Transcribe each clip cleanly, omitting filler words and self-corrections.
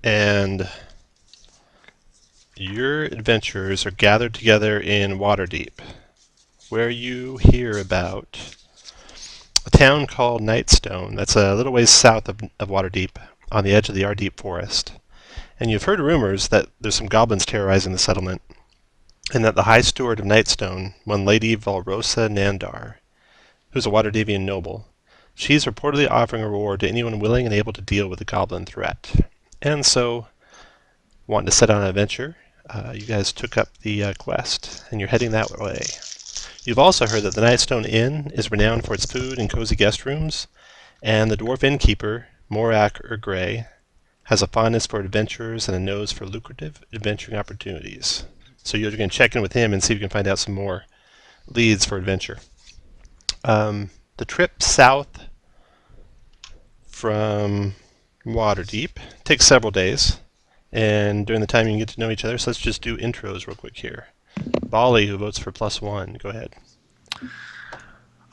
and your adventurers are gathered together in Waterdeep, where you hear about a town called Nightstone. That's a little ways south of Waterdeep, on the edge of the Ardeep Forest. And you've heard rumors that there's some goblins terrorizing the settlement, and that the High Steward of Nightstone, one Lady Valrosa Nandar, who's a Waterdeevian noble, she's reportedly offering a reward to anyone willing and able to deal with the goblin threat. And so, wanting to set on an adventure, you guys took up the quest, and you're heading that way. You've also heard that the Nightstone Inn is renowned for its food and cozy guest rooms, and the dwarf innkeeper, Morak Grey, has a fondness for adventurers and a nose for lucrative adventuring opportunities. So you're going to check in with him and see if you can find out some more leads for adventure. The trip south from Waterdeep takes several days, and during the time you can get to know each other, so let's just do intros real quick here. Bali, who votes for +1, go ahead.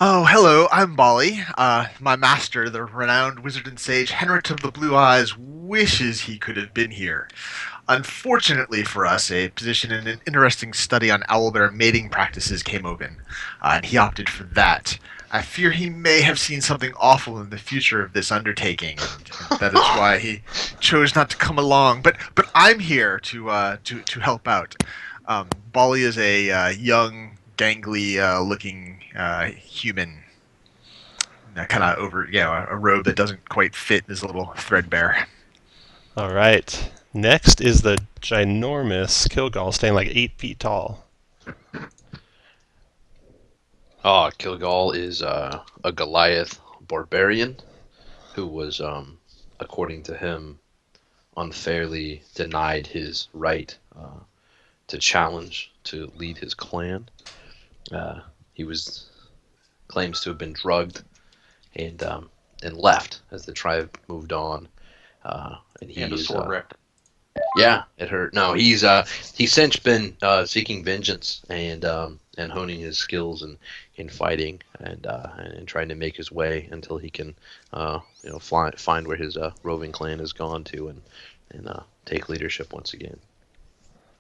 Oh, hello, I'm Bali. My master, the renowned wizard and sage Henrik of the Blue Eyes, wishes he could have been here. Unfortunately for us, a position in an interesting study on owlbear mating practices came open, and he opted for that. I fear he may have seen something awful in the future of this undertaking, and that is why he chose not to come along. But I'm here to help out. Bali is a young, gangly looking human. Kind of over, a robe that doesn't quite fit is a little threadbare. All right. Next is the ginormous Kilgal, staying like 8 feet tall. Kilgal is a Goliath barbarian who was, according to him, unfairly denied his right to challenge to lead his clan. He was claims to have been drugged and left as the tribe moved on. And he And a is sword ripped. yeah, it hurt. No, he's since been seeking vengeance and honing his skills in fighting and trying to make his way until he can find where his roving clan has gone to and take leadership once again.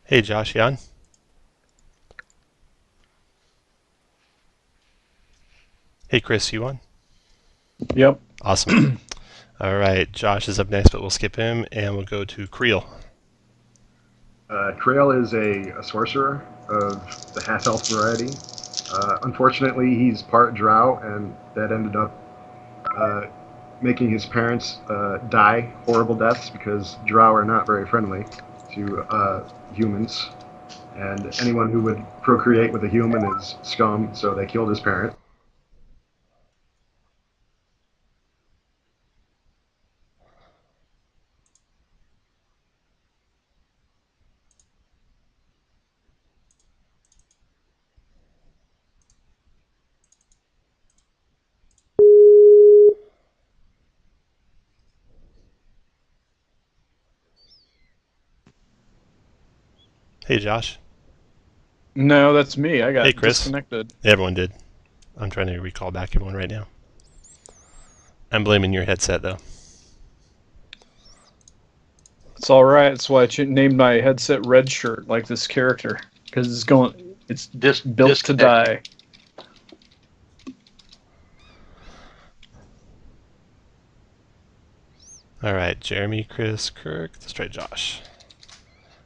Hey, Josh, Jan. Hey, Chris, you on? Yep. Awesome. All right, Josh is up next, but we'll skip him, and we'll go to Creel. Trail is a sorcerer of the half-elf variety. Unfortunately, he's part drow, and that ended up making his parents die horrible deaths because drow are not very friendly to humans. And anyone who would procreate with a human is scum, so they killed his parents. Hey, Josh. No, that's me. I got Hey, Chris. disconnected. Everyone did. I'm trying to recall back everyone right now. I'm blaming your headset, though. It's all right. That's why I named my headset Red Shirt, like this character, because it's built to die. All right, Jeremy, Chris, Kirk. Let's try Josh.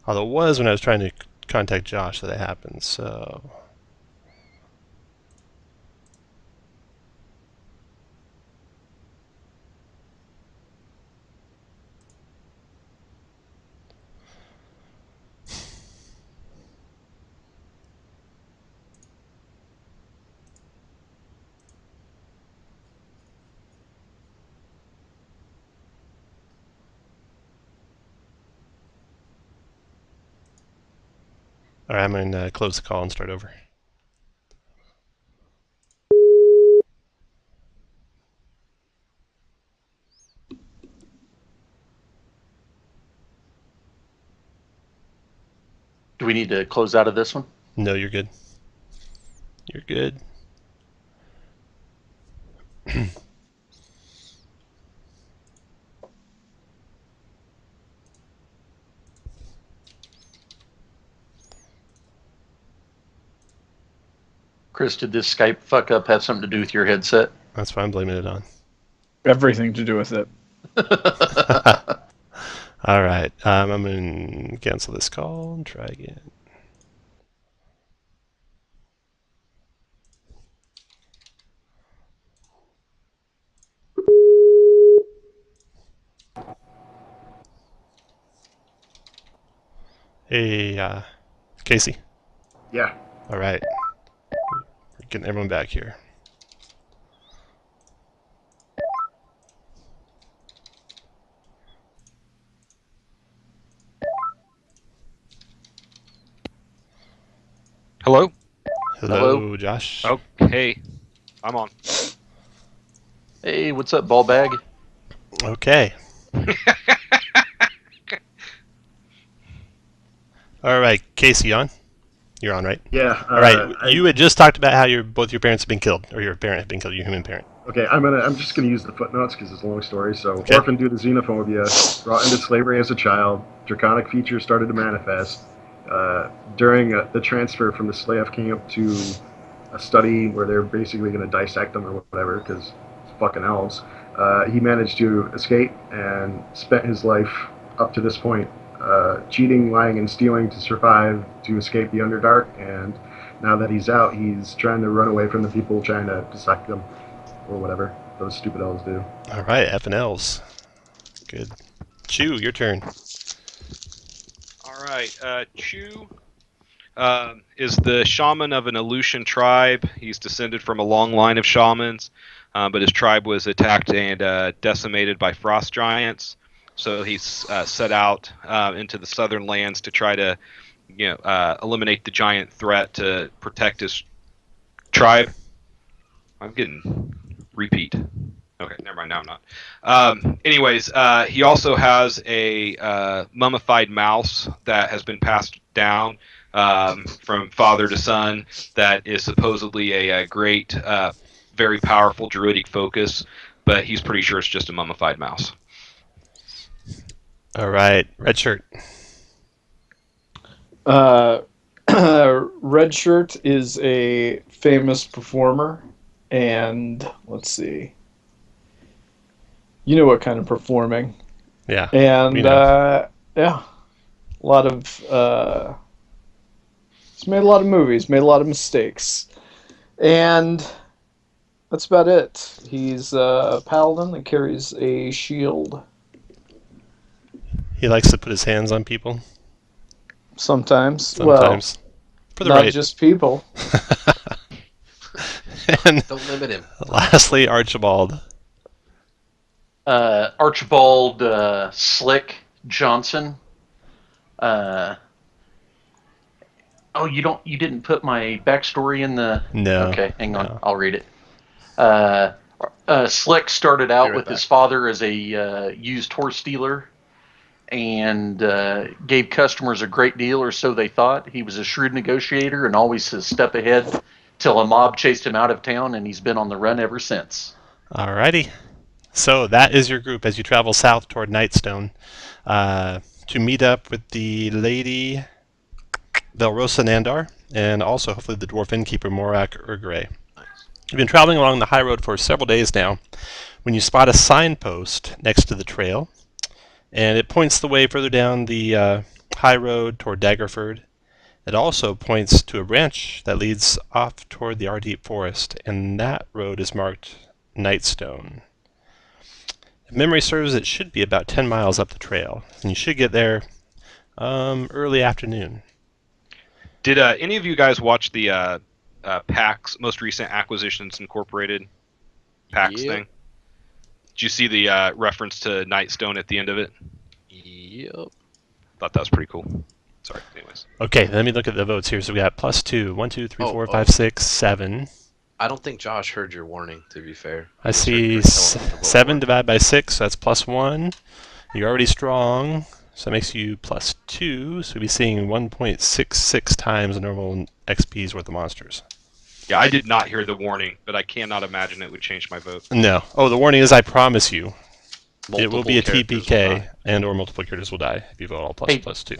Although it was when I was trying to contact Josh that it happened, so... All right, I'm going to close the call and start over. Do we need to close out of this one? No, you're good. You're good. Chris, did this Skype fuck up have something to do with your headset? That's why I'm blaming it on. Everything to do with it. All right. I'm going to cancel this call and try again. Hey, Casey. Yeah. All right. We're getting everyone back here. Hello? Hello, Josh. Okay. I'm on. Hey, what's up, ball bag? Okay. All right, Casey, on? You're on, right? Yeah. All right. You had just talked about how both your parents have been killed, or your parent had been killed, your human parent. Okay, I'm just gonna use the footnotes because it's a long story. So, Okay. orphaned due to xenophobia, brought into slavery as a child, draconic features started to manifest. During the transfer from the slave camp to a study where they're basically going to dissect them or whatever because it's fucking elves, he managed to escape and spent his life up to this point cheating, lying, and stealing to survive, to escape the Underdark. And now that he's out, he's trying to run away from the people trying to dissect them or whatever those stupid elves do. All right, F and L's. Good. Chew, your turn. All right. Chu is the shaman of an Aleutian tribe. He's descended from a long line of shamans, but his tribe was attacked and decimated by frost giants. So he's set out into the southern lands to try to, eliminate the giant threat to protect his tribe. I'm getting repeat. Okay, never mind. Now I'm not. Anyways, he also has a mummified mouse that has been passed down from father to son that is supposedly a great, very powerful druidic focus, but he's pretty sure it's just a mummified mouse. All right, red shirt. Red Shirt is a famous performer, and let's see. You know what kind of performing. Yeah. And, yeah, a lot of, he's made a lot of movies, made a lot of mistakes. And that's about it. He's a paladin that carries a shield. He likes to put his hands on people. Sometimes. Well, for the not right. just people. And Don't limit him. lastly, Archibald. Archibald Slick Johnson. You didn't put my backstory in the... No. Okay, hang on. No. I'll read it. Slick started out with his father as a used horse dealer and gave customers a great deal, or so they thought. He was a shrewd negotiator and always a step ahead till a mob chased him out of town, and he's been on the run ever since. Alrighty. So that is your group as you travel south toward Nightstone to meet up with the Lady Velrosa Nandar and also hopefully the dwarf innkeeper Morak Urgray. You've been traveling along the high road for several days now when you spot a signpost next to the trail, and it points the way further down the high road toward Daggerford. It also points to a branch that leads off toward the Ardeep Forest, and that road is marked Nightstone. If memory serves, it should be about 10 miles up the trail, and you should get there early afternoon. Did any of you guys watch the PAX, most recent Acquisitions Incorporated PAX thing? Did you see the reference to Nightstone at the end of it? Yep. Thought that was pretty cool. Sorry, anyways. Okay, let me look at the votes here. So we got +2, 1, 2, 3, 4, 5, 6, 7. I don't think Josh heard your warning, to be fair. I see 7 divided by 6, so that's +1. You're already strong, so that makes you +2. So we'll be seeing 1.66 times the normal XP's worth of monsters. Yeah, I did not hear the warning, but I cannot imagine it would change my vote. No. Oh, the warning is I promise you. It will be a Multiple characters will TPK, die. and or multiple characters will die if you vote all plus Hey, plus 2.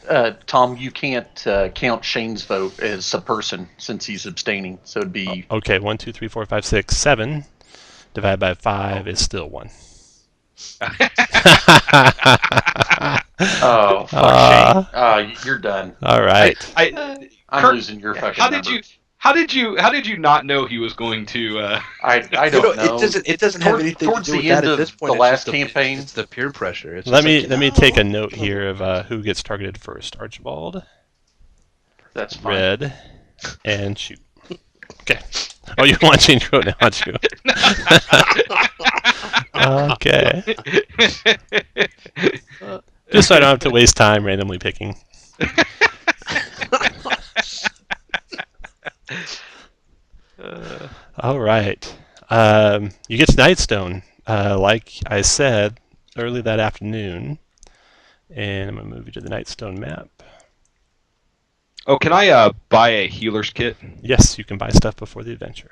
Tom, you can't count Shane's vote as a person since he's abstaining, so it'd be Okay, 1, 2, 3, 4, 5, 6, 7 divided by 5 is still 1. oh fuck Shane. You're done. All right. I'm Kurt, losing your fucking how number. did you not know he was going to? I don't know. It doesn't have anything to Towards do with the that end at this of point. the It's last just campaign. It's the peer pressure. It's Let just me take a note here of who gets targeted first. Archibald, That's fine. Red, and Shoot. Okay. Oh, you want to change your vote now, aren't you? Okay. Just so I don't have to waste time randomly picking. All right. You get to Nightstone, like I said early that afternoon, and I'm gonna move you to the Nightstone map. Oh, can I buy a healer's kit? Yes, you can buy stuff before the adventure.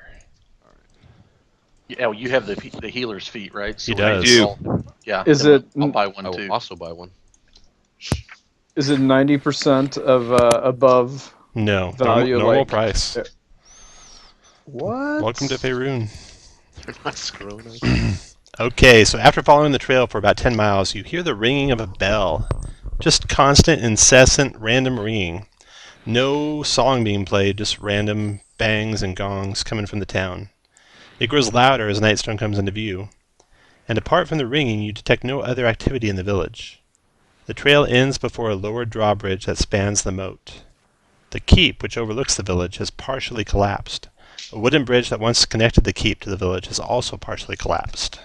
Oh, you have the healer's feet, right? He I does. do. Yeah. Is then it- I'll buy one I too. will also buy one. Is it 90% of above? No, Value, normal like- price. What? Welcome to Faerun. You're not screwing us. Okay, so after following the trail for about 10 miles, you hear the ringing of a bell. Just constant, incessant, random ringing. No song being played, just random bangs and gongs coming from the town. It grows louder as Nightstone comes into view. And apart from the ringing, you detect no other activity in the village. The trail ends before a lowered drawbridge that spans the moat. The keep, which overlooks the village, has partially collapsed. A wooden bridge that once connected the keep to the village has also partially collapsed.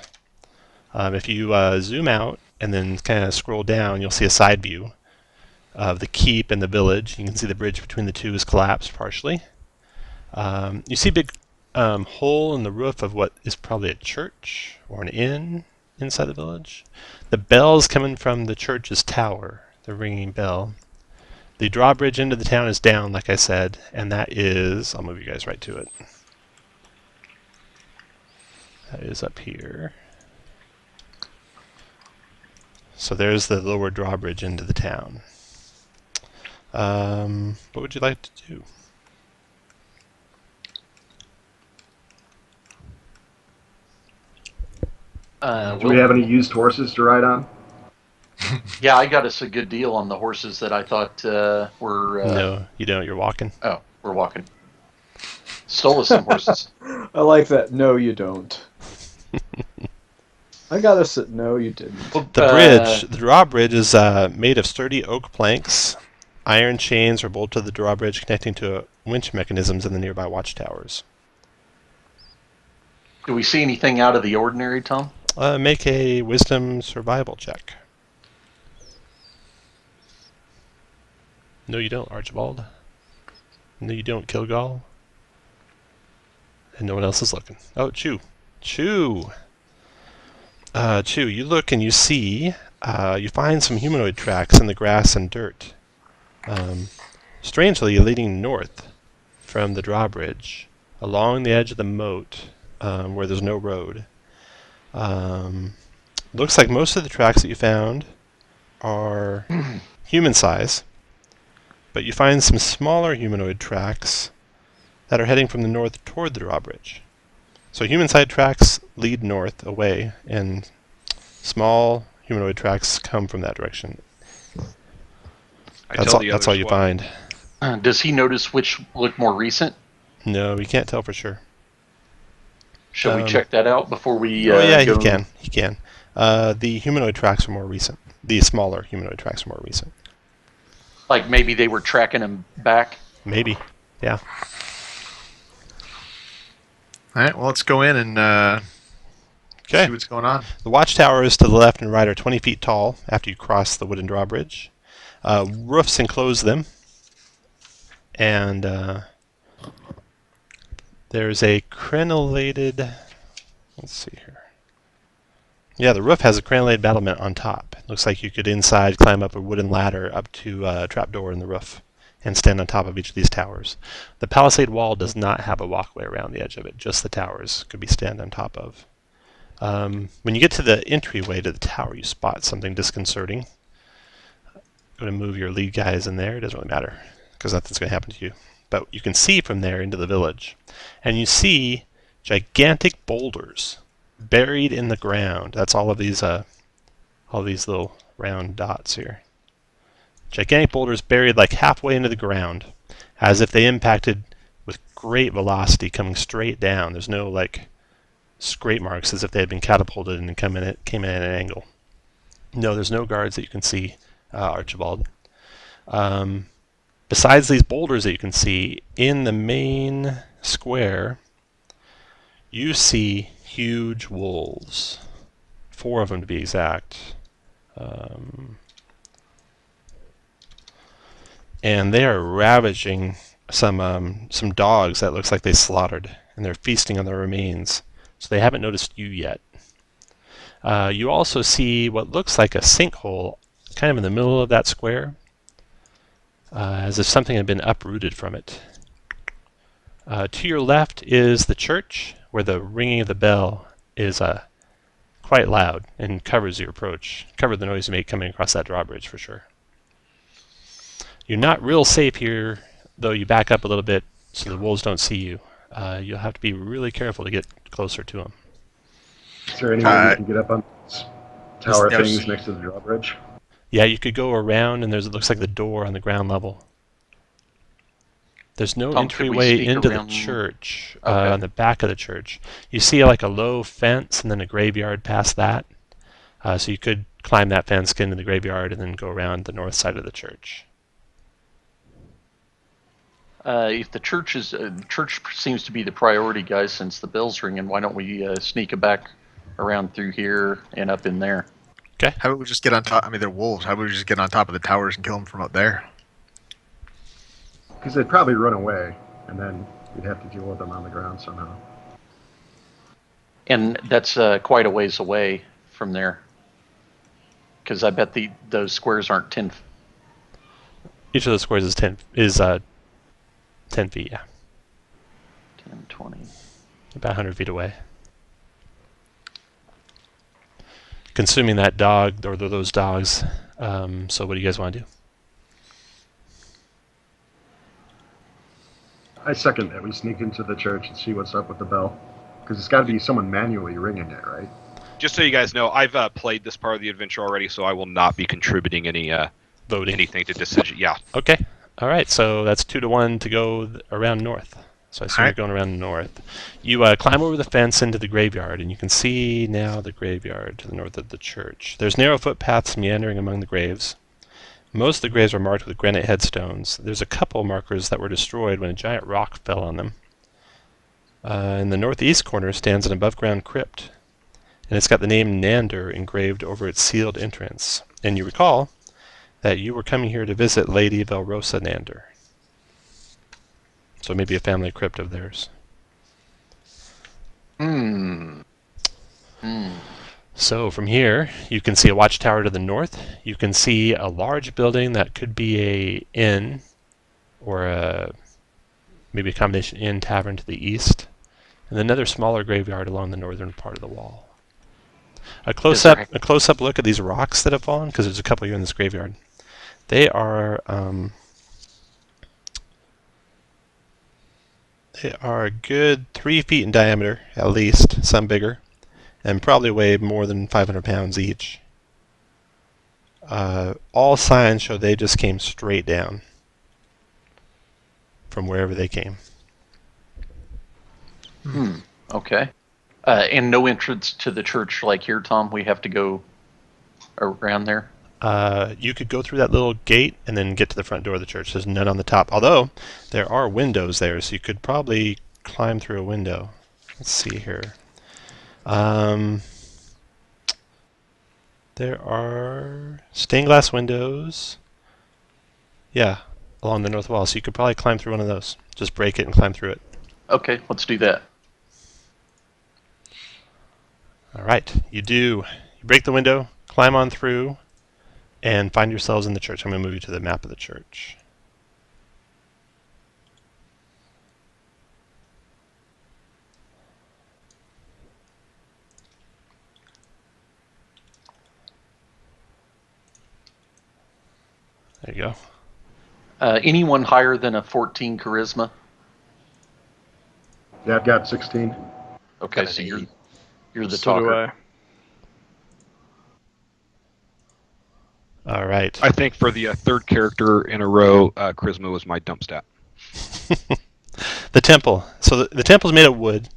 If you zoom out and then kind of scroll down, you'll see a side view of the keep and the village. You can see the bridge between the two is collapsed partially. You see a big hole in the roof of what is probably a church or an inn inside the village. The bell's coming from the church's tower, the ringing bell. The drawbridge into the town is down, like I said, and that is, I'll move you guys right to it. That is up here. So there's the lower drawbridge into the town. What would you like to do? Do we have any used horses to ride on? Yeah, I got us a good deal on the horses that I thought were. No, you don't. You're walking. Oh, we're walking. Stole us some horses. I like that. No, you don't. I got us at no, you didn't. The bridge, the drawbridge, is made of sturdy oak planks. Iron chains are bolted to the drawbridge, connecting to winch mechanisms in the nearby watchtowers. Do we see anything out of the ordinary, Tom? Make a wisdom survival check. No, you don't, Archibald. No, you don't, Kilgall. And no one else is looking. Oh, Chew. Chew! Chew, you look and you see, you find some humanoid tracks in the grass and dirt. Strangely, leading north from the drawbridge, along the edge of the moat, where there's no road. Looks like most of the tracks that you found are human size, but you find some smaller humanoid tracks that are heading from the north toward the drawbridge. So human-sized tracks lead north away, and small humanoid tracks come from that direction. That's all you find. Does he notice which look more recent? No, you can't tell for sure. Shall we check that out before we? Oh yeah, go? he can. He can. The humanoid tracks are more recent. The smaller humanoid tracks are more recent. Like maybe they were tracking him back. Maybe. Yeah. All right, well, let's go in and Okay. see what's going on. The watchtowers to the left and right are 20 feet tall after you cross the wooden drawbridge. Roofs enclose them. And there's a crenellated... Let's see here. Yeah, the roof has a crenellated battlement on top. It looks like you could inside climb up a wooden ladder up to a trapdoor in the roof and stand on top of each of these towers. The palisade wall does not have a walkway around the edge of it. Just the towers could be stand on top of. When you get to the entryway to the tower, you spot something disconcerting. Going to move your lead guys in there. It doesn't really matter because nothing's going to happen to you. But you can see from there into the village, and you see gigantic boulders buried in the ground. That's all these little round dots here. Gigantic boulders buried like halfway into the ground, as if they impacted with great velocity, coming straight down. There's no like scrape marks as if they had been catapulted and came in at an angle. No, there's no guards that you can see, Archibald. Besides these boulders that you can see in the main square, you see huge wolves. 4 of them to be exact. And they are ravaging some dogs that looks like they slaughtered, and they're feasting on the remains. So they haven't noticed you yet. You also see what looks like a sinkhole kind of in the middle of that square, as if something had been uprooted from it. To your left is the church, where the ringing of the bell is quite loud and covers your approach. Covered the noise you make coming across that drawbridge for sure. You're not real safe here, though you back up a little bit so the wolves don't see you. You'll have to be really careful to get closer to them. Is there any way we can get up on these tower things next to the drawbridge? Yeah, you could go around, and it looks like the door on the ground level. There's no entryway into the church, on the back of the church. You see like a low fence and then a graveyard past that. So you could climb that fence, get into the graveyard, and then go around the north side of the church. If the church seems to be the priority, guys, since the bell's ringing, why don't we sneak it back around through here and up in there? Okay. How about we just get on top? I mean, they're wolves. How about we just get on top of the towers and kill them from up there? Because they'd probably run away, and then we'd have to deal with them on the ground somehow. And that's quite a ways away from there. Because I bet those squares aren't 10. Each of those squares is 10 feet, yeah. 10, 20. About 100 feet away. Consuming that dog, or those dogs. So what do you guys want to do? I second that we sneak into the church and see what's up with the bell. Because it's got to be someone manually ringing it, right? Just so you guys know, I've played this part of the adventure already, so I will not be contributing any voting, anything to decision. Yeah. Okay. All right. So that's 2-1 to go around north. So I assume you're going around north. You climb over the fence into the graveyard, and you can see now the graveyard to the north of the church. There's narrow footpaths meandering among the graves. Most of the graves are marked with granite headstones. There's a couple markers that were destroyed when a giant rock fell on them. In the northeast corner stands an above-ground crypt, and it's got the name Nander engraved over its sealed entrance. And you recall that you were coming here to visit Lady Velrosa Nander. So maybe a family crypt of theirs. So from here, you can see a watchtower to the north. You can see a large building that could be a inn, or maybe a combination inn tavern to the east, and another smaller graveyard along the northern part of the wall. A close-up look at these rocks that have fallen, because there's a couple here in this graveyard. They are a good 3 feet in diameter, at least, some bigger, and probably weigh more than 500 pounds each. All signs show they just came straight down from wherever they came. Okay. And no entrance to the church like here, Tom? We have to go around there? You could go through that little gate and then get to the front door of the church. There's none on the top, although there are windows there, so you could probably climb through a window. Let's see here. There are stained glass windows. Yeah, along the north wall, so you could probably climb through one of those. Just break it and climb through it. Okay, let's do that. All right, you break the window, climb on through, and find yourselves in the church. I'm going to move you to the map of the church. There you go. Anyone higher than a 14 charisma? Yeah, I've got 16. Okay, Got so an you're the So do talker. All right. I think for the third character in a row, charisma was my dump stat. The temple. So the temple's made of wood.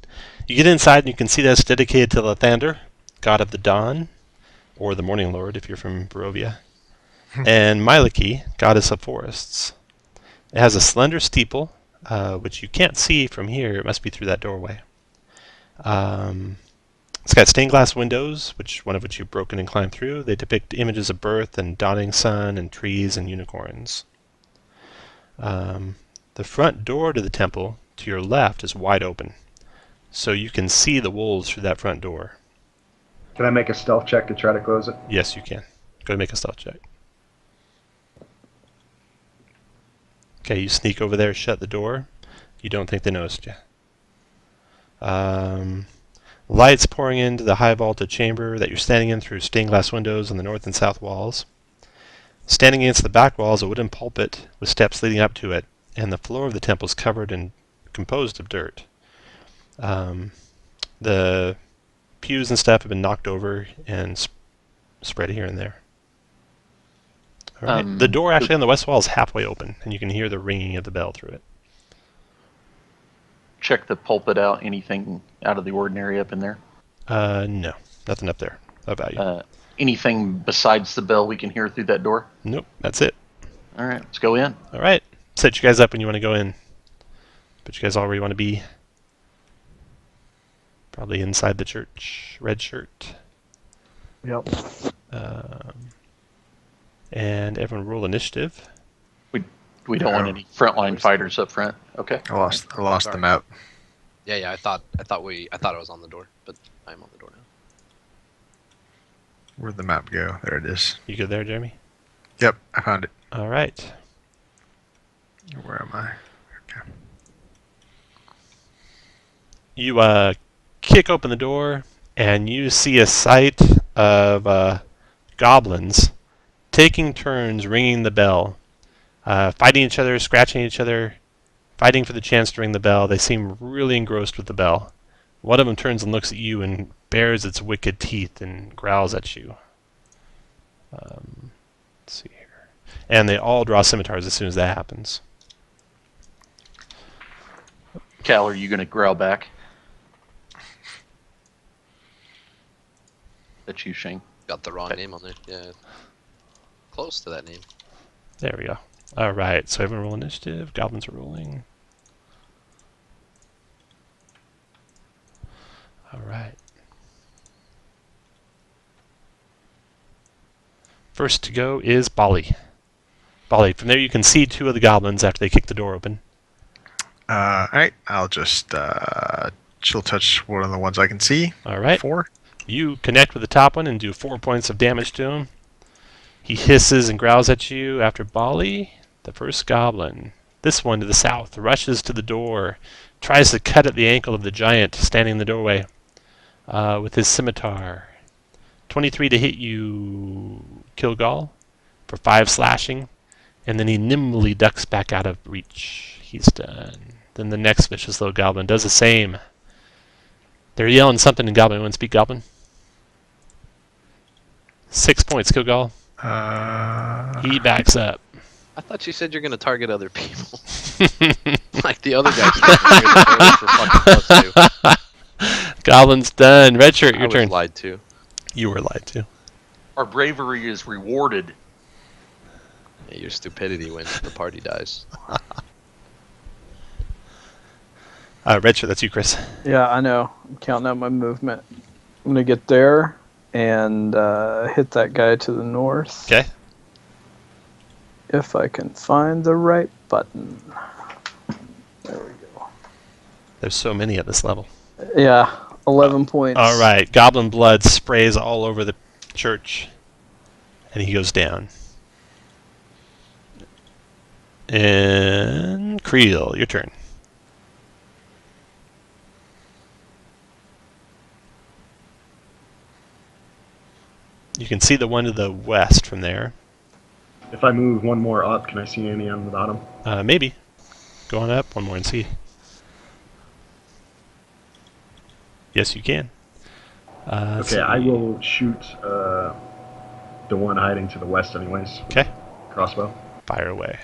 You get inside and you can see that it's dedicated to Lathander, god of the dawn, or the morning lord if you're from Barovia, and Myliki, goddess of forests. It has a slender steeple, which you can't see from here. It must be through that doorway. It's got stained glass windows, one of which you've broken and climbed through. They depict images of birth and dawning sun and trees and unicorns. The front door to the temple, to your left, is wide open, so you can see the wolves through that front door. Can I make a stealth check to try to close it? Yes, you can. Go and make a stealth check. Okay, you sneak over there, shut the door. You don't think they noticed you. Lights pouring into the high vaulted chamber that you're standing in through stained glass windows on the north and south walls. Standing against the back wall is a wooden pulpit with steps leading up to it, and the floor of the temple is covered and composed of dirt. The pews and stuff have been knocked over and spread here and there. All right. The door actually on the west wall is halfway open, and you can hear the ringing of the bell through it. Check the pulpit out. Anything out of the ordinary up in there? No, nothing up there of value. Anything besides the bell we can hear through that door? Nope, that's it. All right, let's go in. All right. Set you guys up when you want to go in. But you guys all where you want to be. Probably inside the church. Red shirt. Yep. And everyone roll initiative. We don't want any frontline fighters up front. Okay. I lost the Sorry. map. Yeah. I thought it was on the door, but I'm on the door now. Where'd the map go? There it is. You good there, Jeremy? Yep, I found it. All right. Where am I? Okay. You kick open the door, and you see a sight of goblins taking turns ringing the bell, fighting each other, scratching each other, fighting for the chance to ring the bell. They seem really engrossed with the bell. One of them turns and looks at you and bares its wicked teeth and growls at you. Let's see here. And they all draw scimitars as soon as that happens. Cal, are you going to growl back? That's you, Shane. Got the wrong name on there. Yeah. Close to that name. There we go. All right, so everyone roll initiative. Goblins are rolling. All right. First to go is Bali. Bali, from there you can see two of the goblins after they kick the door open. Alright, I'll just chill touch one of the ones I can see. All right. 4. You connect with the top one and do 4 points of damage to him. He hisses and growls at you. After Bali, the first goblin, this one to the south, rushes to the door, tries to cut at the ankle of the giant standing in the doorway with his scimitar. 23 to hit you, Kilgal, for 5 slashing, and then he nimbly ducks back out of reach. He's done. Then the next vicious little goblin does the same. They're yelling something in Goblin. Anyone speak Goblin? 6 points, Kilgal. He backs up. I thought you said you're gonna target other people. Like the other guys. For fucking +2. Goblin's done. Red shirt, I your was turn. lied to. You were lied to. Our bravery is rewarded. Yeah, your stupidity wins. The party dies. Red shirt, that's you, Chris. Yeah, I know. I'm counting out my movement. I'm gonna get there and hit that guy to the north. Okay. If I can find the right button. There we go. There's so many at this level. Yeah, 11 points. All right. Goblin blood sprays all over the church, and he goes down. And Creel, your turn. You can see the one to the west from there. If I move one more up, can I see any on the bottom? Maybe. Go on up one more and see. Yes, you can. Okay, I will shoot the one hiding to the west anyways. Okay. Crossbow. Fire away.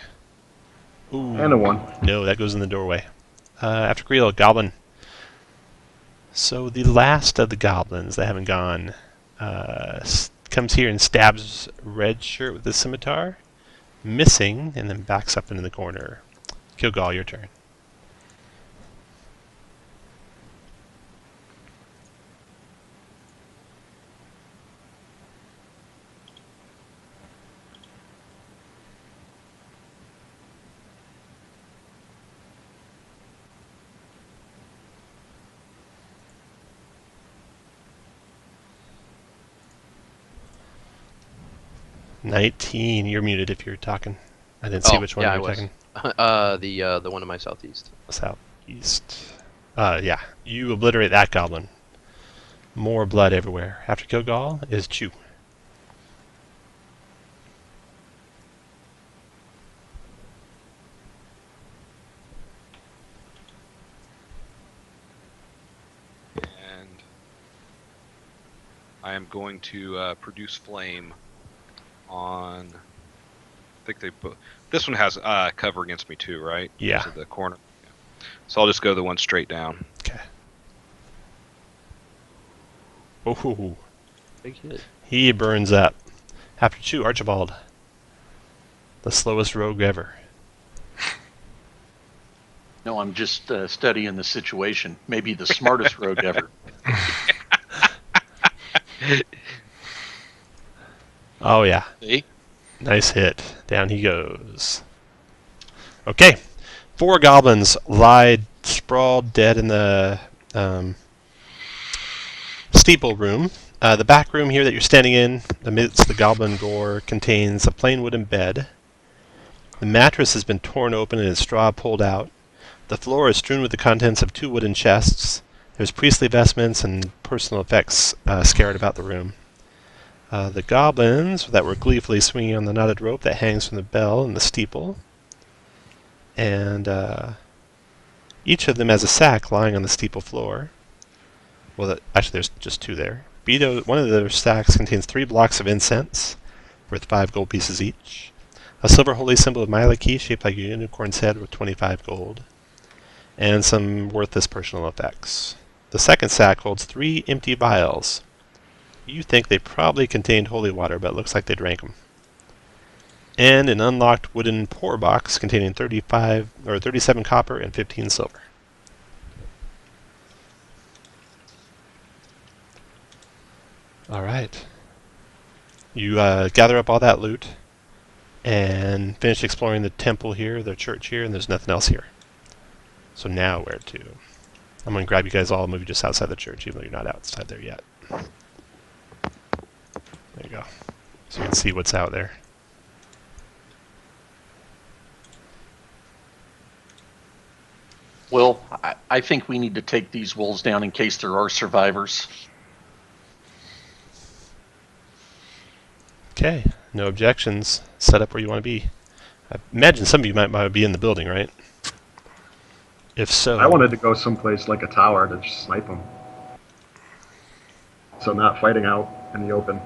Ooh. And a 1. No, that goes in the doorway. After Greedo, Goblin. So the last of the goblins that haven't gone comes here and stabs Red Shirt with the scimitar, missing, and then backs up into the corner. Kilgal, your turn. $19. You're muted if you're talking. I didn't see which one you were talking. The one to my southeast. Southeast. Yeah. You obliterate that goblin. More blood everywhere. After Kilgal is Chew. And I am going to produce flame on. I think they put. This one has cover against me too, right? Yeah. To the corner. So I'll just go the one straight down. Okay. Oh, Big hit. he burns up. After Chew, Archibald. The slowest rogue ever. No, I'm just studying the situation. Maybe the smartest rogue ever. Oh, yeah. See? Nice hit. Down he goes. Okay. 4 goblins lie sprawled dead in the steeple room. The back room here that you're standing in, amidst the goblin gore, contains a plain wooden bed. The mattress has been torn open and its straw pulled out. The floor is strewn with the contents of 2 wooden chests. There's priestly vestments and personal effects scattered about the room. The goblins that were gleefully swinging on the knotted rope that hangs from the bell in the steeple. And each of them has a sack lying on the steeple floor. Well, actually, there's just 2 there. One of their sacks contains 3 blocks of incense, worth 5 gold pieces each. A silver holy symbol of Mylaki shaped like a unicorn's head with 25 gold. And some worthless personal effects. The second sack holds 3 empty vials. You think they probably contained holy water, but it looks like they drank them. And an unlocked wooden pour box containing 37 copper and 15 silver. All right. You gather up all that loot and finish exploring the temple here, the church here, and there's nothing else here. So now where to? I'm going to grab you guys all and move you just outside the church, even though you're not outside there yet. There you go. So you can see what's out there. Well, I think we need to take these wolves down in case there are survivors. Okay, no objections. Set up where you want to be. I imagine some of you might be in the building, right? If so... I wanted to go someplace like a tower to just snipe them. So not fighting out in the open.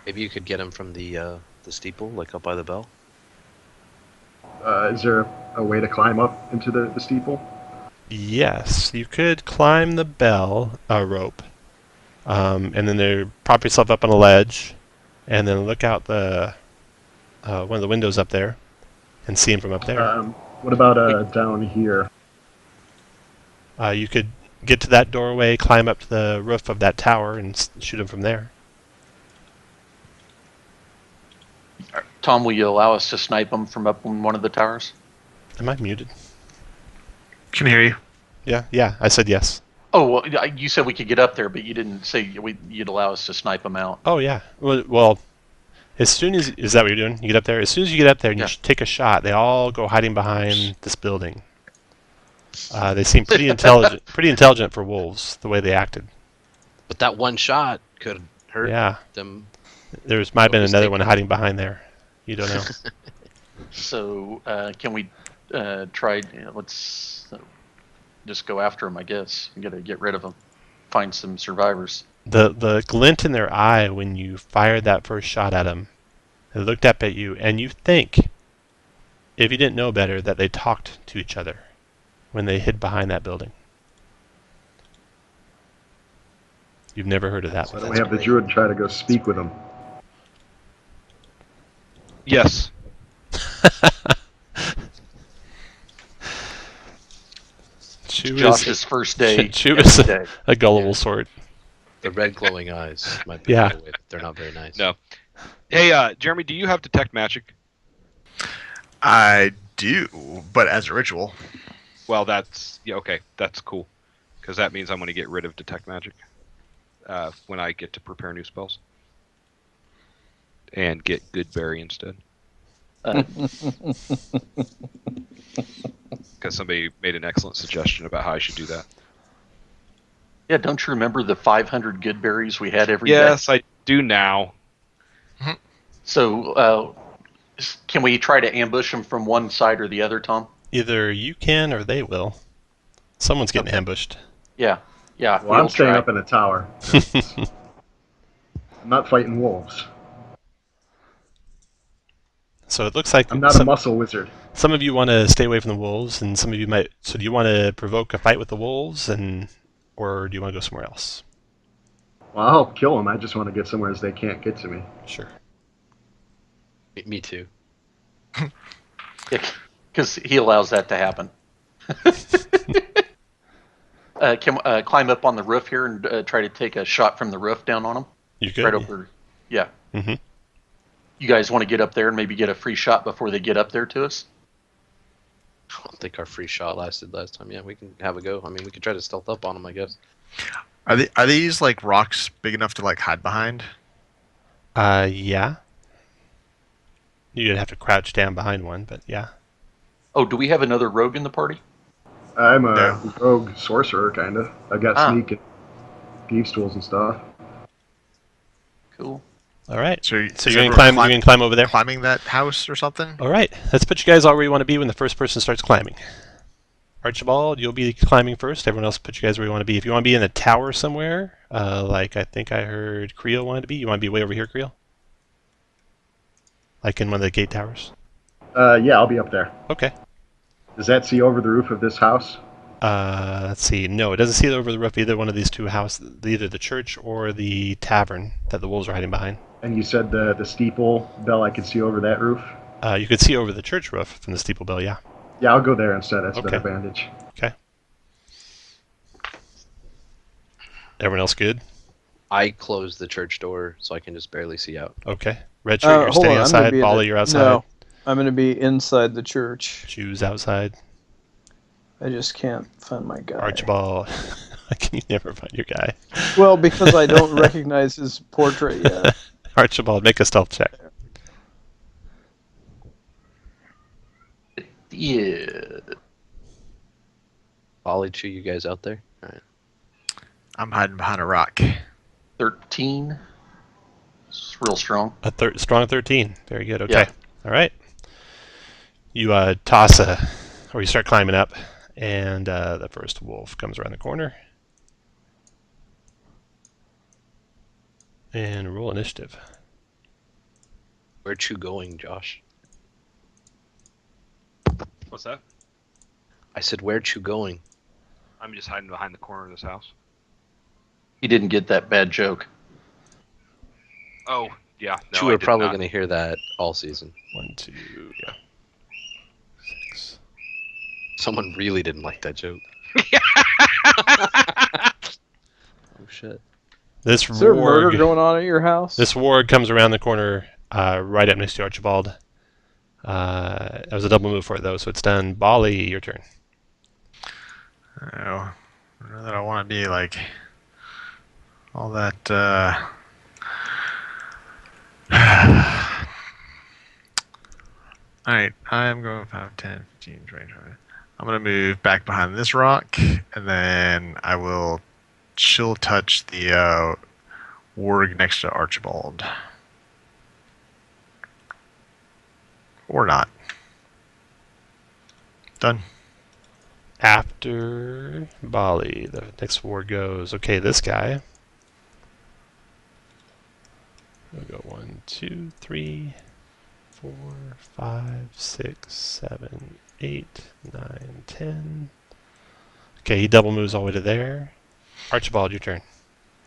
Maybe you could get him from the steeple, like up by the bell. Is there a way to climb up into the steeple? Yes, you could climb the bell rope, and then prop yourself up on a ledge, and then look out the one of the windows up there, and see him from up there. What about down here? You could get to that doorway, climb up to the roof of that tower, and shoot him from there. Tom, will you allow us to snipe them from up on one of the towers? Am I muted? Can hear you. Yeah, I said yes. Oh, well, you said we could get up there, but you didn't say you'd allow us to snipe them out. Oh, yeah. Well, as soon as... Is that what you're doing? You get up there? As soon as you get up there and you take a shot, they all go hiding behind this building. They seem pretty intelligent for wolves, the way they acted. But that one shot could hurt them. There might have been another one hiding behind there. You don't know. So can we try? Let's just go after him. I guess we got to get rid of him. Find some survivors. The glint in their eye when you fired that first shot at them, they looked up at you, and you think, if you didn't know better, that they talked to each other when they hid behind that building. You've never heard of that So one. we have the druid try to go speak with him. Yes. Chew Josh's first day. Chew every is day. a gullible sort. The red glowing eyes might be Yeah. the way, but they're not very nice. No. Hey, Jeremy, do you have detect magic? I do, but as a ritual. Well, that's okay. That's cool, because that means I'm going to get rid of detect magic when I get to prepare new spells and get good berry instead. Because somebody made an excellent suggestion about how I should do that. Yeah, don't you remember the 500 good berries we had every day? Yes, I do now. So, can we try to ambush them from one side or the other, Tom? Either you can or they will. Someone's getting ambushed. Yeah. Well, we'll I'm staying try. up in a tower. I'm not fighting wolves. So it looks like I'm not a muscle wizard. some of you want to stay away from the wolves, and some of you might. So do you want to provoke a fight with the wolves, or do you want to go somewhere else? Well, I'll kill them. I just want to get somewhere as they can't get to me. Sure. Me too. Because he allows that to happen. Can climb up on the roof here and try to take a shot from the roof down on them? You good? Right over. Yeah. Mm-hmm. You guys want to get up there and maybe get a free shot before they get up there to us? I don't think our free shot lasted last time. Yeah, we can have a go. I mean, we could try to stealth up on them, I guess. Are these like rocks big enough to like hide behind? Yeah. You'd have to crouch down behind one, but yeah. Oh, do we have another rogue in the party? I'm a No. rogue sorcerer, kind of. I've got sneak and thieves tools and stuff. Cool. All right. So So is you're gonna everyone climb. You're gonna climb over there. climbing that house or something? All right. Let's put you guys all where you want to be when the first person starts climbing. Archibald, you'll be climbing first. Everyone else, put you guys where you want to be. If you want to be in a tower somewhere, like I think I heard Creel wanted to be, you want to be way over here, Creel? Like in one of the gate towers? Yeah, I'll be up there. Okay. Does that see over the roof of this house? Let's see. No, it doesn't see it over the roof either one of these two houses, either the church or the tavern that the wolves are hiding behind. And you said the steeple bell I could see over that roof? You could see over the church roof from the steeple bell, yeah. Yeah, I'll go there instead. That's a Okay. better vantage. Okay. Everyone else good? I closed the church door so I can just barely see out. Okay. Red shirt, you're Hold staying on, I'm gonna outside. be in Bala, the- you're outside. No, I'm going to be inside the church. Shoes outside. I just can't find my guy. Archibald. Can you never find your guy? Well, because I don't recognize his portrait yet. Archibald, make a stealth check. Yeah. Ollie, Chew, you guys out there? All right. I'm hiding behind a rock. 13. It's real strong. A strong 13. Very good. Okay. Yeah. All right. You toss or you start climbing up, and the first wolf comes around the corner. And roll initiative. Where Chew going, Josh? What's that? I said, where Chew going? I'm just hiding behind the corner of this house. He didn't get that bad joke. Oh, yeah. No, Chew I are did probably not. going to hear that all season. 1, 2, yeah. 6. Someone really didn't like that joke. Oh, shit. This Is there murder warg. going on at your house? This warg comes around the corner, right up next to Archibald. That was a double move for it though, so it's done. Bali, your turn. Oh, I don't know that I want to be like all that. Alright, I'm going 5, 10, 15, 20, 20. I'm going to move back behind this rock, and then I will chill touch the warg next to Archibald. Or not. Done. After Bali, the next ward goes. Okay, this guy. We'll go 1, 2, 3, 4, 5, 6, 7, 8, 9, 10. Okay, he double moves all the way to there. Archibald, your turn.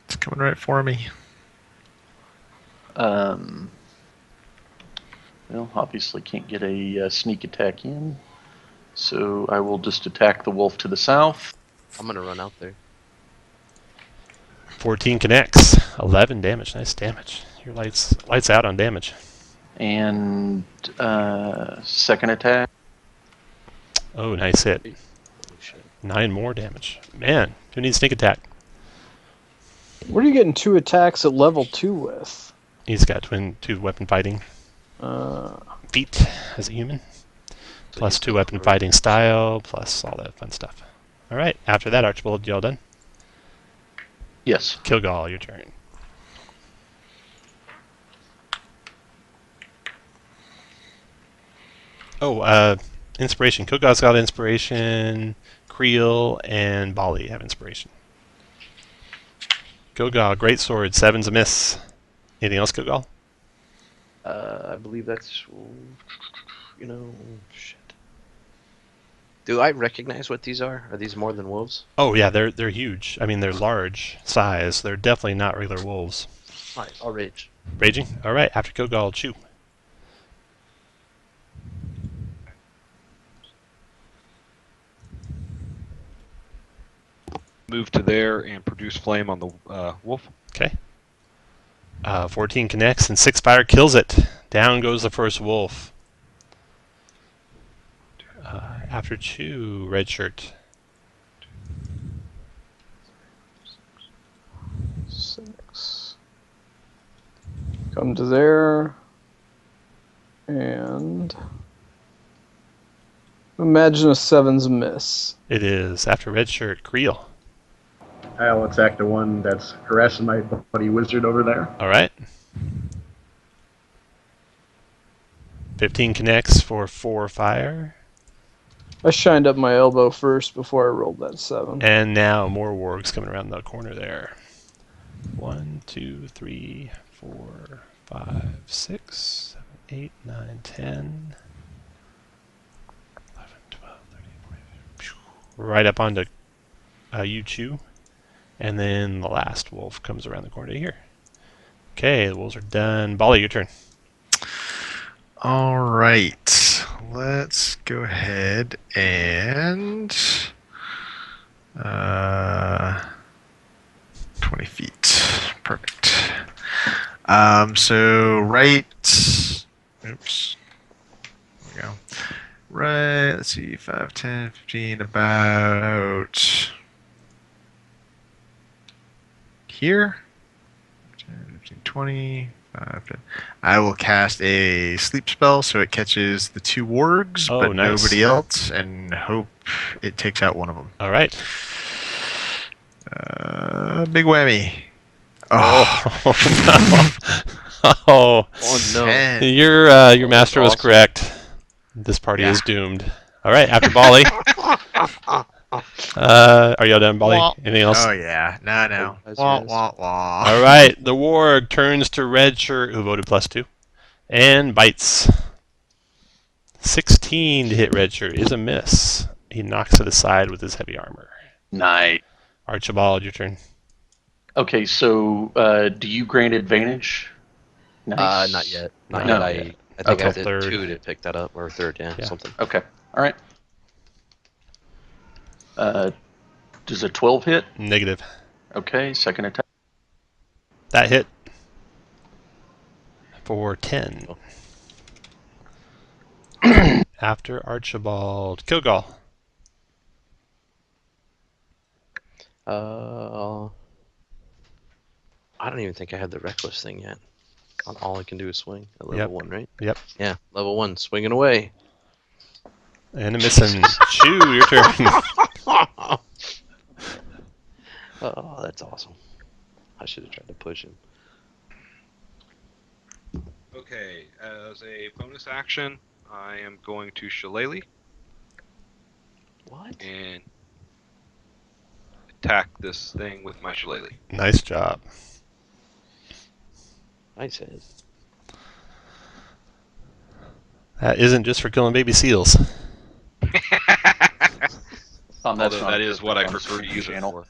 It's coming right for me. Well, obviously can't get a sneak attack in, so I will just attack the wolf to the south. I'm gonna run out there. 14 connects. 11 damage. Nice damage. Your lights out on damage. And second attack. Oh, nice hit. Holy shit. 9 more damage. Man, who needs sneak attack? What are you getting 2 attacks at level 2 with? He's got 2 weapon fighting feat as a human. So Plus he's 2 got weapon the fighting style, plus all that fun stuff. Alright, after that, Archibald, y'all done? Yes. Kilgall, your turn. Oh, inspiration. Kilgall's got inspiration. Creel and Bali have inspiration. Kilgall, great sword. 7's a miss. Anything else, Kilgall? I believe that's, shit. Do I recognize what these are? Are these more than wolves? Oh yeah, they're huge. I mean, they're large size. They're definitely not regular wolves. Alright, I'll rage. Raging. All right, after Kilgall, Chew. Move to there and produce flame on the wolf. Okay. 14 connects and 6 fire kills it. Down goes the first wolf. After Chew, red shirt. 6. Come to there. And imagine a 7's a miss. It is after red shirt, Creel. I'll attack the one that's harassing my buddy wizard over there. All right. 15 connects for 4 fire. I shined up my elbow first before I rolled that 7. And now more wargs coming around the corner there. 1, 2, 3, 4, 5, 6, 7, 8, 9, 10. 11, 12, 13, 14. Right up onto you, Chew. And then the last wolf comes around the corner here. Okay, the wolves are done. Bali, your turn. All right. Let's go ahead and 20 feet. Perfect. So right. Oops. There we go. Right. Let's see. 5, 10, 15. About here. 10, 15, 20. I will cast a sleep spell so it catches the 2 wargs, Oh, but nice. nobody else, and hope it takes out one of them. All right. Big whammy. Oh, no. Oh, Oh no. 10. your master was awesome. correct. This party Yeah. is doomed. All right, after Bali. Are y'all done, Bali? Wah. Anything else? Oh yeah, no. That's Wah, yes. wah, wah. All right, the warg turns to red shirt, who voted +2, and bites. 16 to hit red shirt is a miss. He knocks it aside with his heavy armor. Nice. Archibald, your turn. Okay, so do you grant advantage? Nice. Not yet. Not Not yet. yet. I think I Okay. did Third. 2 to pick that up, or third, yeah. Something. Okay. All right. Does a 12 hit? Negative. Okay, second attack. That hit for 10. After Archibald, Kilgall. I don't even think I had the reckless thing yet. All I can do is swing at level Yep. 1, right? Yep. Yeah, level 1, swinging away. And a missing. Chew, your turn. Oh, that's awesome. I should have tried to push him. Okay, as a bonus action, I am going to Shillelagh What? and attack this thing with my Shillelagh. Nice job. Nice hit. That isn't just for killing baby seals. Although that is what I prefer to use it for.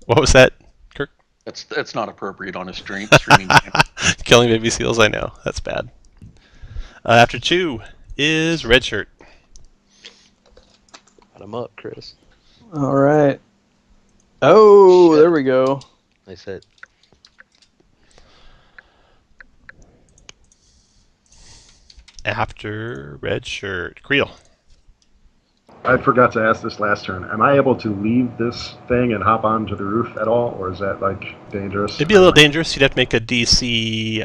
What was that, Kirk? That's not appropriate on a streaming channel. Killing baby seals, I know. That's bad. After Chew is Redshirt. Got him up, Chris. All right. Oh, Shit. there we go. Nice hit. After Redshirt, Creel. I forgot to ask this last turn. Am I able to leave this thing and hop onto the roof at all, or is that like dangerous? It'd be a little dangerous. You'd have to make a DC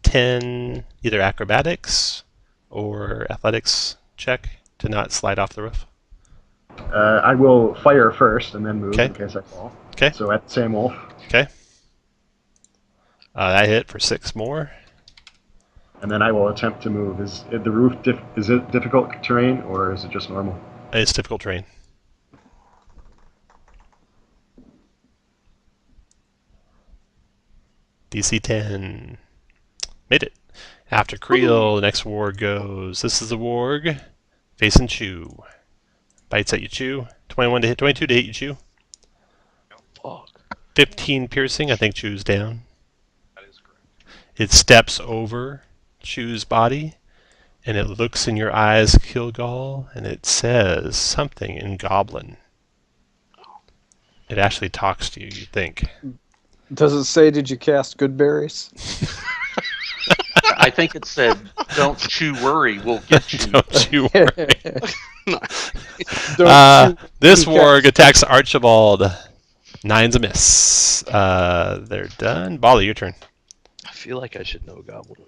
10, either acrobatics or athletics check to not slide off the roof. I will fire first and then move Okay. in case I fall. Okay. So at the same wolf. Okay. That hit for 6 more. And then I will attempt to move. Is the roof is it difficult terrain or is it just normal? It's difficult terrain. DC 10. Made it. After Creel, the next warg goes. This is a warg facing Chew. Bites at you, Chew. 21 to hit. 22 to hit you, Chew. Fuck. 15 piercing. I think Chew's down. That is correct. It steps over Chew's body, and it looks in your eyes, Kilgall, and it says something in Goblin. It actually talks to you, you think. Does it say, did you cast good berries? I think it said, "Don't chew, worry, we'll get you." Don't you worry. Don't This you warg cast- attacks Archibald. 9's a miss. They're done. Bali, your turn. I feel like I should know Goblin.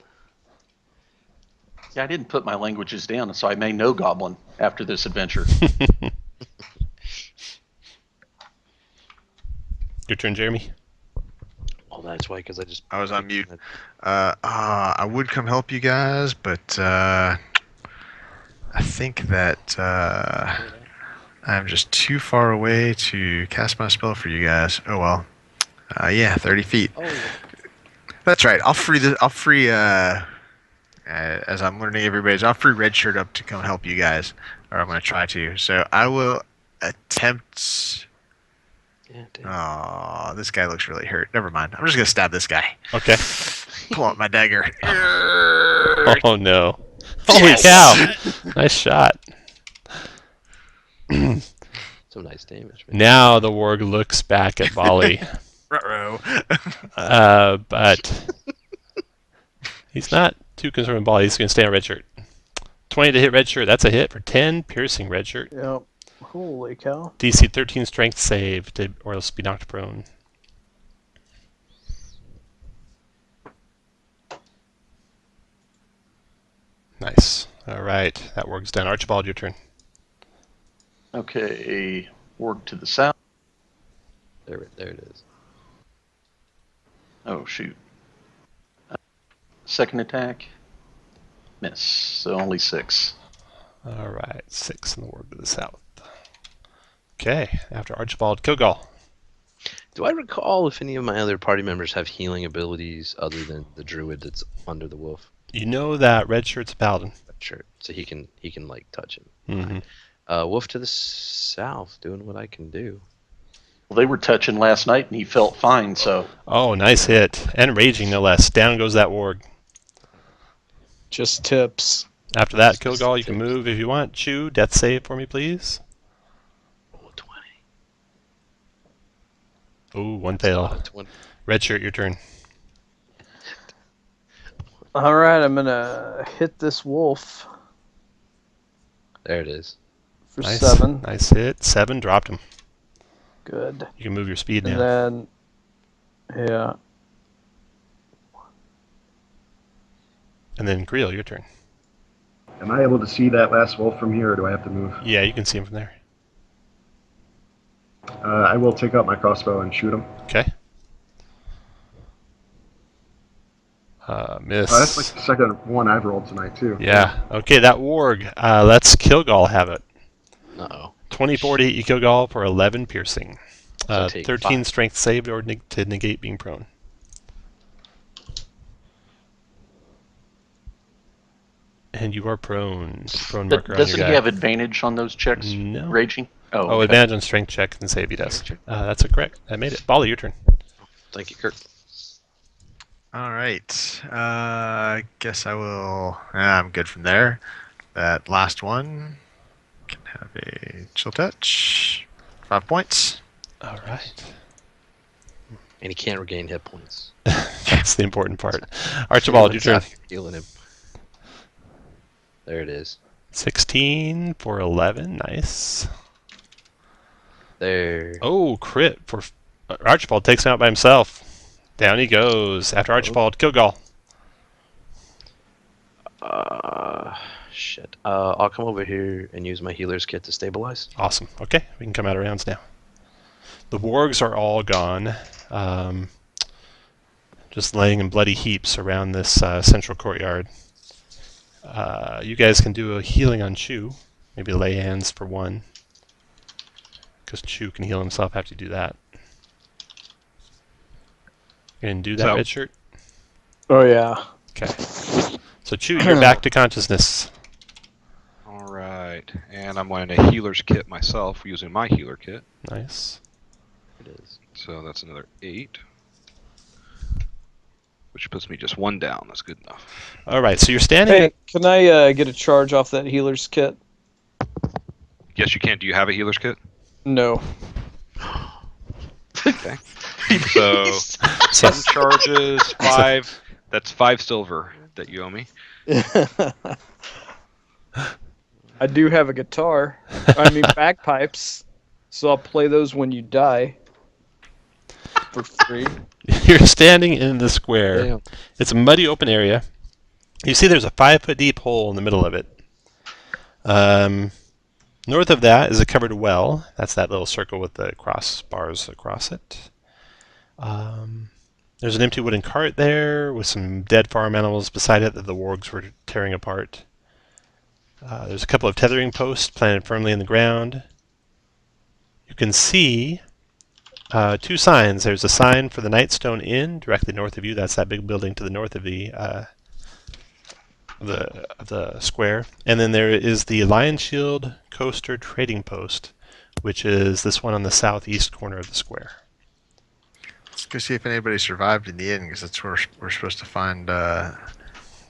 Yeah, I didn't put my languages down, so I may know Goblin after this adventure. Your turn, Jeremy. Oh, that's why, because I just... I was on mute. I would come help you guys, but I think that I'm just too far away to cast my spell for you guys. Oh well. Yeah, 30 feet. Oh, yeah. That's right. I'll free. As I'm learning everybody's, I'll free Redshirt up to come help you guys, or I'm gonna try to. So I will attempt. Yeah, damn. Oh, this guy looks really hurt. Never mind. I'm just gonna stab this guy. Okay. Pull out my dagger. Oh, no. Holy cow. Nice shot. Some nice damage, man. Now the warg looks back at Bali. Ruh-roh. But he's not too concerned with Bali. He's going to stay on Redshirt. 20 to hit Redshirt. That's a hit for 10 piercing Redshirt. Yep. Holy cow. DC 13 strength save, or else be knocked prone. Nice. All right. That warg's done. Archibald, your turn. Okay, work to the south. There it is. Oh, shoot. Second attack. Miss, so only 6. All right. 6 in the warg to the south. Okay. After Archibald, Kilgall. Do I recall if any of my other party members have healing abilities other than the druid that's under the wolf? You know that Redshirt's a paladin. Sure. So he can like touch him. Mm-hmm. Wolf to the south, doing what I can do. Well, they were touching last night, and he felt fine, so... Oh, nice hit. And raging, no less. Down goes that warg. Just tips. After that, Kilgall, you can move if you want. Chew, death save for me, please. Oh, 20. Ooh, one fail. 20. Redshirt, your turn. All right, I'm going to hit this wolf There it is. for Nice. 7. Nice hit. 7, dropped him. Good. You can move your speed And now. then, yeah. And then Creel, your turn. Am I able to see that last wolf from here, or do I have to move? Yeah, you can see him from there. I will take out my crossbow and shoot him. Okay. Miss. That's like the second one I've rolled tonight too. Yeah. Okay, that warg. Let's Kilgall have it. Uh-oh. 24 to hit you, Kilgall, for 11 piercing. So take 13 5. strength saved or to negate being prone. And you are prone. Prone marker on your Doesn't guy. he have advantage on those checks? No. Raging? Oh, okay. advantage on strength check and save he does. That's correct. I made it. Bali, your turn. Thank you, Kurt. All right. Guess I will. I'm good from there. That last one can have a chill touch. 5 points. All right. And he can't regain hit points. That's the important part. Archibald, your turn. Healing him. There it is. 16 for 11. Nice. There. Oh, crit for Archibald takes him out by himself. Down he goes. After Archibald, Kilgall. Shit. I'll come over here and use my healer's kit to stabilize. Awesome. Okay, we can come out of rounds now. The wargs are all gone. Just laying in bloody heaps around this central courtyard. You guys can do a healing on Chew. Maybe lay hands for one. Because Chew can heal himself after you do that. You can do that, So- red shirt? Oh yeah. Okay. So Chew, you're back to consciousness. All right, and I'm wearing a healer's kit myself using my healer kit. Nice. It is. So that's another 8. Which puts me just 1 down. That's good enough. Alright, so you're standing... Hey, can I get a charge off that healer's kit? Yes, you can. Do you have a healer's kit? No. Okay. So 7 charges, 5. That's 5 silver that you owe me. I do have a guitar. I mean bagpipes. So I'll play those when you die. For free. You're standing in the square. Damn. It's a muddy open area. You see there's a 5-foot deep hole in the middle of it. North of that is a covered well. That's that little circle with the crossbars across it. There's an empty wooden cart there with some dead farm animals beside it that the wargs were tearing apart. There's a couple of tethering posts planted firmly in the ground. You can see 2 signs. There's a sign for the Nightstone Inn directly north of you. That's that big building to the north of the square. And then there is the Lion Shield Coaster Trading Post, which is this one on the southeast corner of the square. Let's go see if anybody survived in the inn, because that's where we're supposed to find The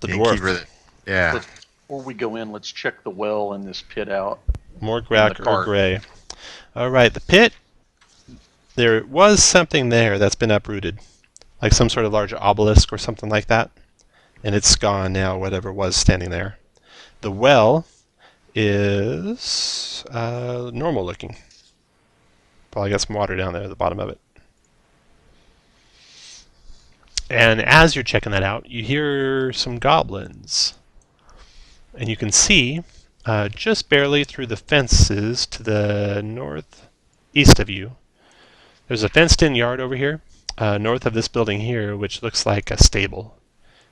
innkeeper dwarf. yeah. Before we go in, let's check the well and this pit out. Morgrak the or cart. Gray. Alright, the pit. There was something there that's been uprooted. Like some sort of large obelisk or something like that. And it's gone now, whatever was standing there. The well is normal looking. Probably got some water down there at the bottom of it. And as you're checking that out, you hear some goblins. And you can see, just barely through the fences to the northeast of you, there's a fenced-in yard over here, north of this building here, which looks like a stable.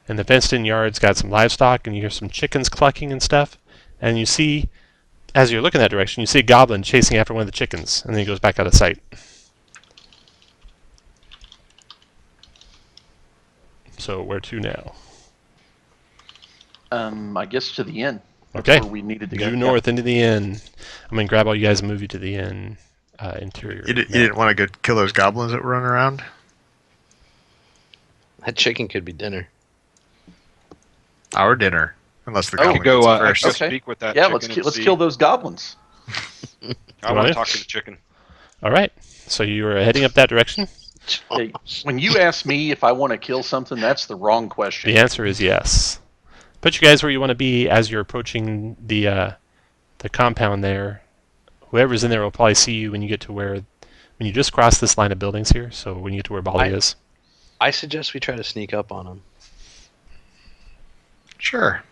And the fenced-in yard's got some livestock, and you hear some chickens clucking and stuff. And you see, as you're looking that direction, you see a goblin chasing after one of the chickens, and then he goes back out of sight. So where to now? I guess to the inn. That's Okay. where we needed to go. Due north into the inn. I'm going to grab all you guys and move you to the inn interior. You didn't want to go kill those goblins that were running around? That chicken could be dinner. Our dinner. Unless the Oh, I goblin could go, gets it I could first. go Okay. speak with that Yeah, chicken. let's kill those goblins. I want Right. to talk to the chicken. All right. So you are heading up that direction? Hey, when you ask me if I want to kill something, that's the wrong question. The answer is yes. Put you guys where you want to be as you're approaching the compound there. Whoever's in there will probably see you when you get to when you just cross this line of buildings here. So when you get to where Bali is. I suggest we try to sneak up on him. Sure.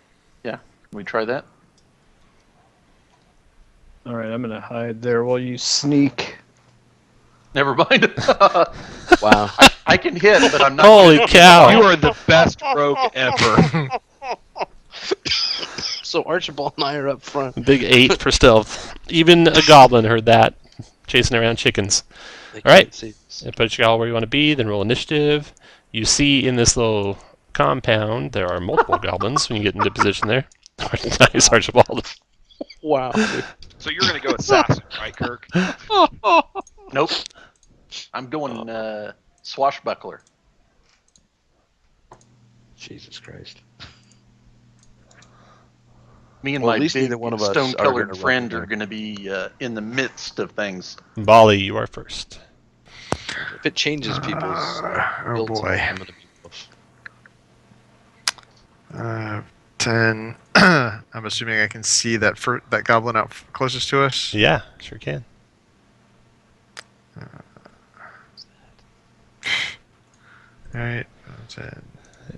Can we try that? All right, I'm gonna hide there while you sneak. Never mind. Wow. I can hit, but I'm not. Holy cow! You are the best rogue ever. So Archibald and I are up front. Big 8 for stealth. Even a goblin heard that, chasing around chickens. They All right. can't see us. And put your all where you want to be, then roll initiative. You see in this little compound there are multiple goblins when you get into position there. Nice, Archibald. Wow. So you're going to go assassin, right, Kirk? Nope. I'm going swashbuckler. Jesus Christ. Me and Well, at my least big neither one of us are stone-colored gonna friend run are going to be in the midst of things. Bali, you are first. If it changes people's Oh builds, boy. I'm gonna be close. 10. I'm assuming I can see that that goblin out closest to us. Yeah, sure can. All right. 10.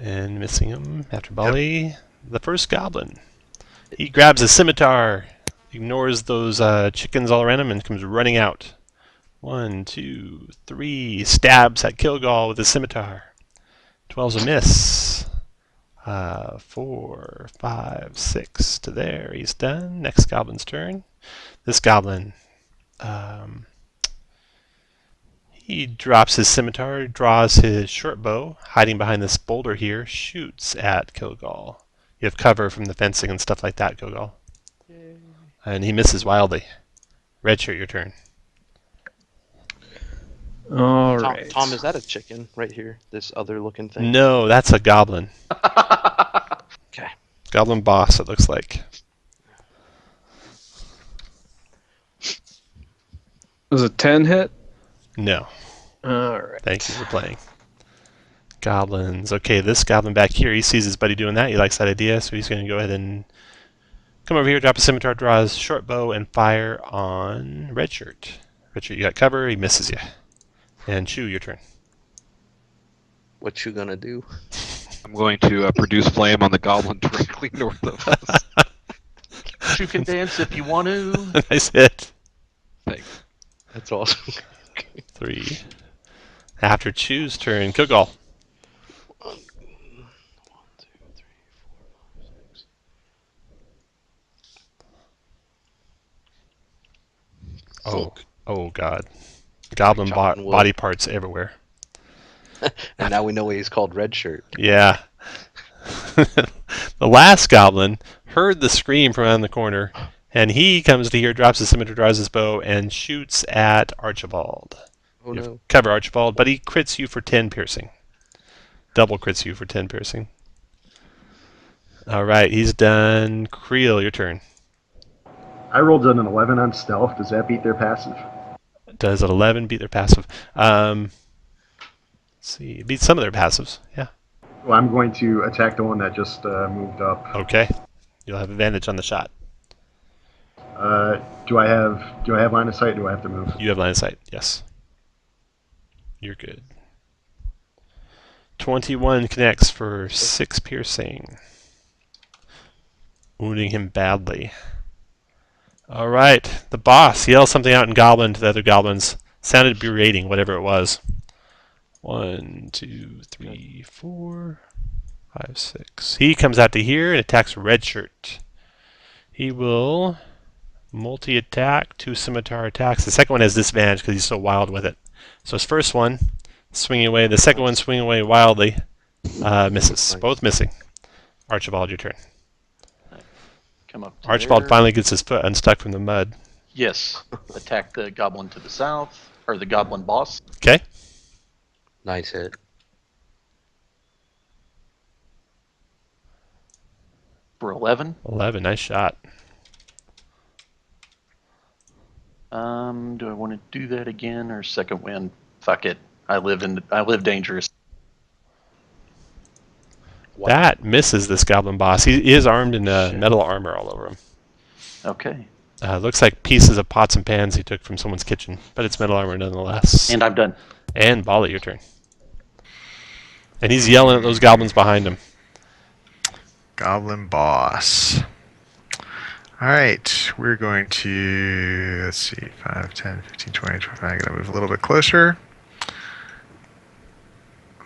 And missing him after Bali. The first goblin. He grabs a scimitar, ignores those chickens all around him, and comes running out. 1, 2, 3. Stabs at Kilgall with his scimitar. 12's a miss. 4, 5, 6 to there. He's done. Next goblin's turn. This goblin, he drops his scimitar, draws his short bow, hiding behind this boulder here, shoots at Kilgall. You have cover from the fencing and stuff like that, Kilgall. And he misses wildly. Redshirt, your turn. All Tom, right. Tom, is that a chicken right here? This other looking thing? No, that's a goblin. Okay. Goblin boss, it looks like. Was it 10 hit? No. All right. Thank you for playing. Goblins. Okay, this goblin back here, he sees his buddy doing that. He likes that idea, so he's going to go ahead and come over here, drop a scimitar, draw his short bow, and fire on Redshirt. Redshirt, you got cover. He misses you. And Chew, your turn. What you gonna do? I'm going to produce flame on the goblin directly north of us. You can dance if you want to. Nice hit. Thanks. That's awesome. 3. After Chew's turn, Kilgall. 1, 2, 3, 4, 5, 6. Oh God. Goblin Chopping wood. body parts everywhere. And now we know why he's called Redshirt. Yeah. The last goblin heard the scream from around the corner, and he comes to here, drops his scimitar, draws his bow, and shoots at Archibald. Oh You have no. cover Archibald, but he crits you for 10 piercing. Double crits you for 10 piercing. All right, he's done. Creel, your turn. I rolled an 11 on stealth. Does that beat their passive? Does an 11 beat their passive? Let's see. It beats some of their passives. Yeah. Well, I'm going to attack the one that just moved up. Okay. You'll have advantage on the shot. Do I have line of sight? Do I have to move? You have line of sight. Yes. You're good. 21 connects for 6 piercing, wounding him badly. All right. The boss yells something out in Goblin to the other goblins. Sounded berating, whatever it was. 1, 2, 3, 4, 5, 6. He comes out to here and attacks Redshirt. He will multi-attack, 2 scimitar attacks. The second one has disadvantage because he's so wild with it. So his first one, swinging away. The second one, swinging away wildly. Misses. Both missing. Archibald, your turn. Come up. To Archibald there. finally gets his foot unstuck from the mud. Yes. Attack the goblin to the south, or the goblin boss. Okay. Nice hit. For 11. 11. Nice shot. Do I want to do that again or second wind? Fuck it. I live dangerous. Wow. That misses this goblin boss. He is armed in metal armor all over him. Okay. Looks like pieces of pots and pans he took from someone's kitchen, but it's metal armor nonetheless. And I'm done. And Bali, your turn. And he's yelling at those goblins behind him. Goblin boss. All right, we're going to, let's see, 5, 10, 15, 20, 25. I'm going to move a little bit closer.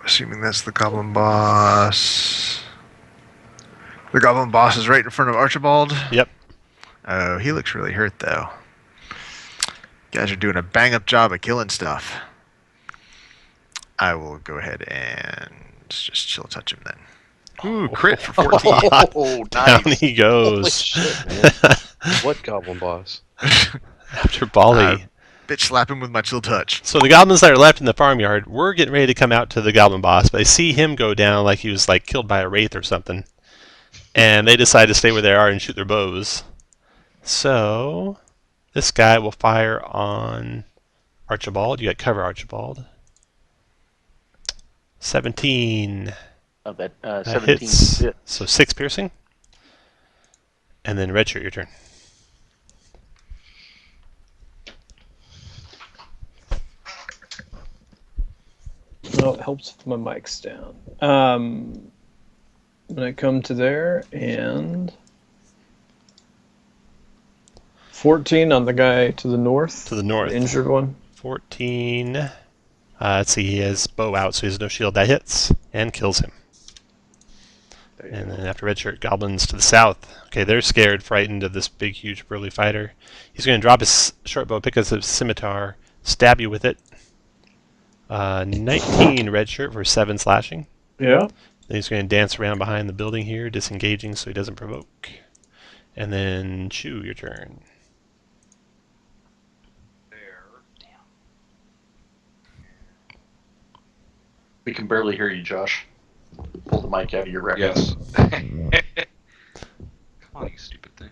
Assuming that's the Goblin Boss. The Goblin Boss is right in front of Archibald? Yep. Oh, he looks really hurt, though. You guys are doing a bang-up job of killing stuff. I will go ahead and just chill touch him then. Ooh, crit for 14. Oh, Down nice. he Holy goes. shit, man. What Goblin Boss? After Bali. Bitch slap him with my chill touch. So the goblins that are left in the farmyard, we're getting ready to come out to the goblin boss, but I see him go down like he was like killed by a wraith or something. And they decide to stay where they are and shoot their bows. So this guy will fire on Archibald. You got cover, Archibald. 17. Of that That 17 hits. hit. So 6 piercing. And then Redshirt, your turn. Oh, it helps if my mic's down. When I come to there, and 14 on the guy to the north, To the north. the injured one. 14. Let's see, he has bow out, so he has no shield. That hits and kills him. There you And go. then after Redshirt, goblins to the south. Okay, they're scared, frightened of this big, huge, burly fighter. He's going to drop his short bow, pick up his scimitar, stab you with it. 19 Redshirt for 7 slashing. Yeah. Then he's going to dance around behind the building here, disengaging so he doesn't provoke. And then Chew, your turn. We can barely hear you, Josh. Pull the mic out of your record. Yes. Come on, you stupid thing.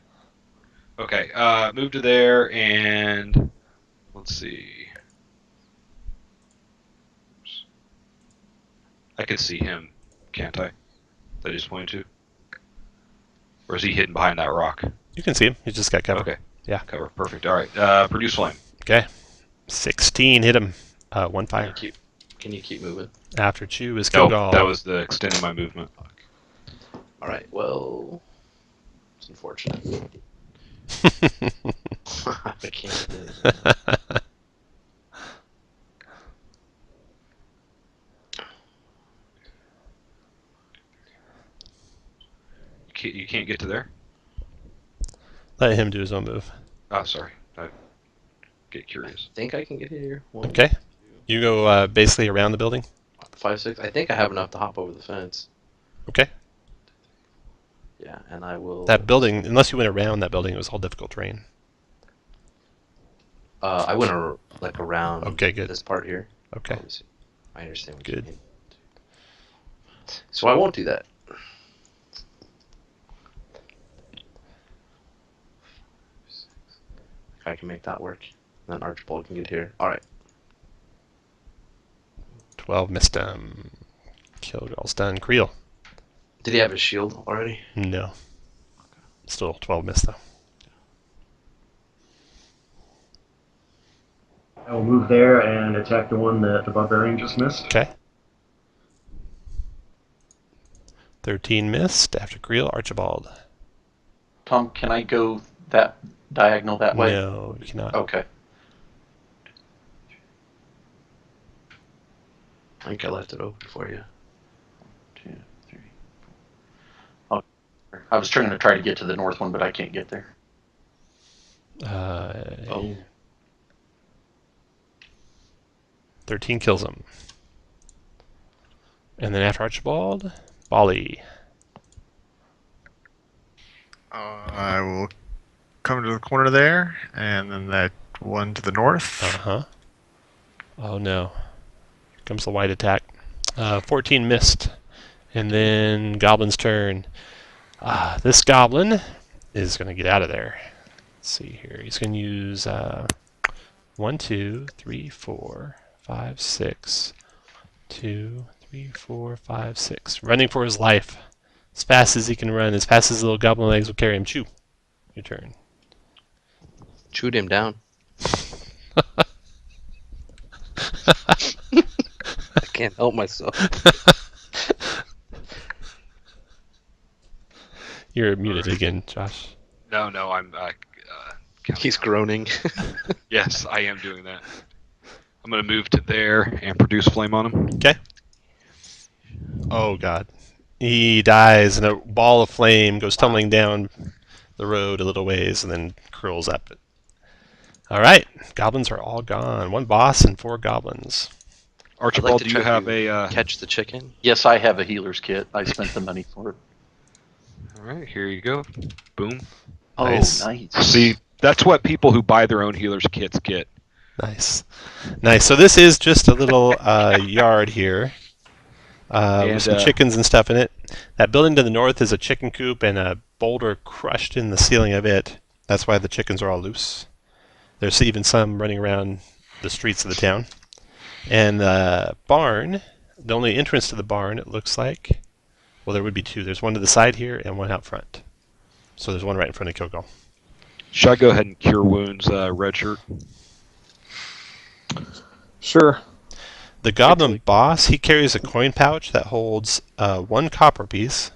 Okay, move to there, and let's see. Oops. I can see him, can't I? That I just pointed to? Or is he hidden behind that rock? You can see him. He's just got cover. Okay. Yeah. Cover. Perfect. All right. Produce flame. Okay. 16 hit him. 1 fire. Can you keep moving? After Chew is No, Kilgal. that was the extent of my movement. All right. Well, it's unfortunate. I can't do it. You can't get to there? Let him do his own move. Oh, sorry. I get curious. I think I can get here. 1, Okay. You go basically around the building. 5, 6. I think I have enough to hop over the fence. Okay. Yeah, and I will. That building, unless you went around that building, it was all difficult terrain. I went around. Okay, good. This part here. Okay. Obviously. I understand what Good. you mean. So I won't do that. If I can make that work, then Archibald can get here. All right. 12 missed him. Kilgal's done. Creel. Did he have his shield already? No. Still 12 missed though. I will move there and attack the one that the barbarian just missed. Okay. 13 missed. After Creel, Archibald. Tom, can I go that diagonal that way? No, you cannot. Okay. I think I left it open for you. 2, 3, 4. Oh, I was trying to try to get to the north one, but I can't get there. Oh. 13 kills him. And then after Archibald, Bali. I will come to the corner there, and then that one to the north. Uh-huh. Oh no. Here comes the white attack. 14 missed. And then Goblin's turn. This Goblin is going to get out of there. Let's see here. He's going to use 1, 2, 3, 4, 5, 6. 2, 3, 4, 5, 6. Running for his life. As fast as he can run. As fast as his little goblin legs will carry him. Chew. Your turn. Chewed him down. I can't help myself. You're muted again, Josh. No, I'm. He's groaning. Yes, I am doing that. I'm going to move to there and produce flame on him. Okay. Oh god. He dies, and a ball of flame goes tumbling down the road a little ways and then curls up. Alright, goblins are all gone. 1 boss and 4 goblins. Archibald, to do you try have to a... catch the chicken? Yes, I have a healer's kit. I spent the money for it. Alright, here you go. Boom. Oh, Nice. nice. See, that's what people who buy their own healer's kits get. Nice. Nice. So this is just a little yard here. And, with some chickens and stuff in it. That building to the north is a chicken coop and a boulder crushed in the ceiling of it. That's why the chickens are all loose. There's even some running around the streets of the town. And the barn, the only entrance to the barn, it looks like, well, there would be 2. There's one to the side here and one out front. So there's one right in front of Kilgall. Should I go ahead and cure wounds, red shirt? Sure. The goblin boss, he carries a coin pouch that holds 1 copper piece.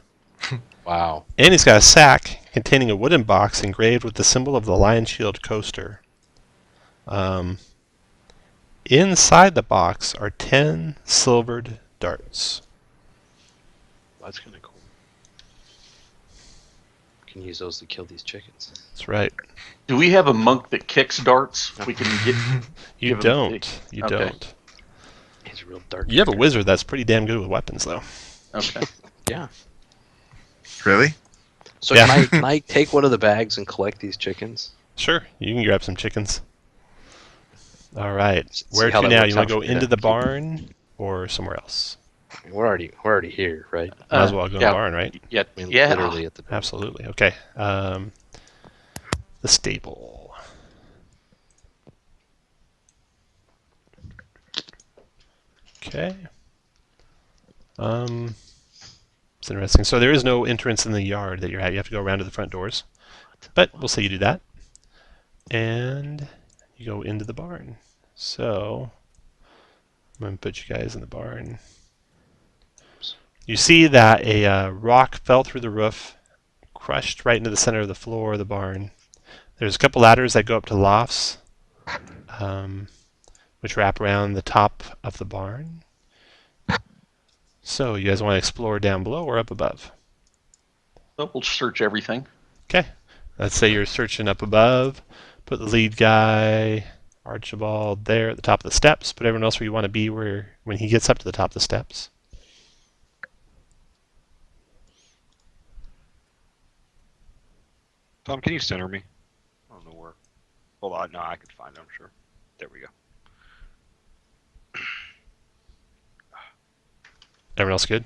Wow. And he's got a sack containing a wooden box engraved with the symbol of the Lion Shield coaster. Inside the box are 10 silvered darts. That's kind of cool. Can use those to kill these chickens. That's right. Do we have a monk that kicks darts? We can get. You Give him don't. You okay. don't. He's a real dark. You have a kicker. wizard that's pretty damn good with weapons, though. Okay. Yeah. Really? So Yeah. can I take one of the bags and collect these chickens? Sure, you can grab some chickens. All right. See Where how to that now? works You want out to go for me into to the keep- barn or somewhere else? I mean, we're already here, right? Might as well go in yeah. the barn, right? Yeah. I mean, Yeah. literally at the Absolutely. Okay. The stable. Okay. It's interesting. So there is no entrance in the yard that you're at. You have to go around to the front doors. But we'll say you do that. And you go into the barn. So I'm going to put you guys in the barn. You see that a rock fell through the roof, crushed right into the center of the floor of the barn. There's a couple ladders that go up to lofts, which wrap around the top of the barn. So you guys want to explore down below or up above? So we'll search everything. Okay. Let's say you're searching up above. Put the lead guy, Archibald, there at the top of the steps. Put everyone else where you want to be when he gets up to the top of the steps. Tom, can you center me? I don't know where. Hold on. No, I can find it, I'm sure. There we go. Everyone else good?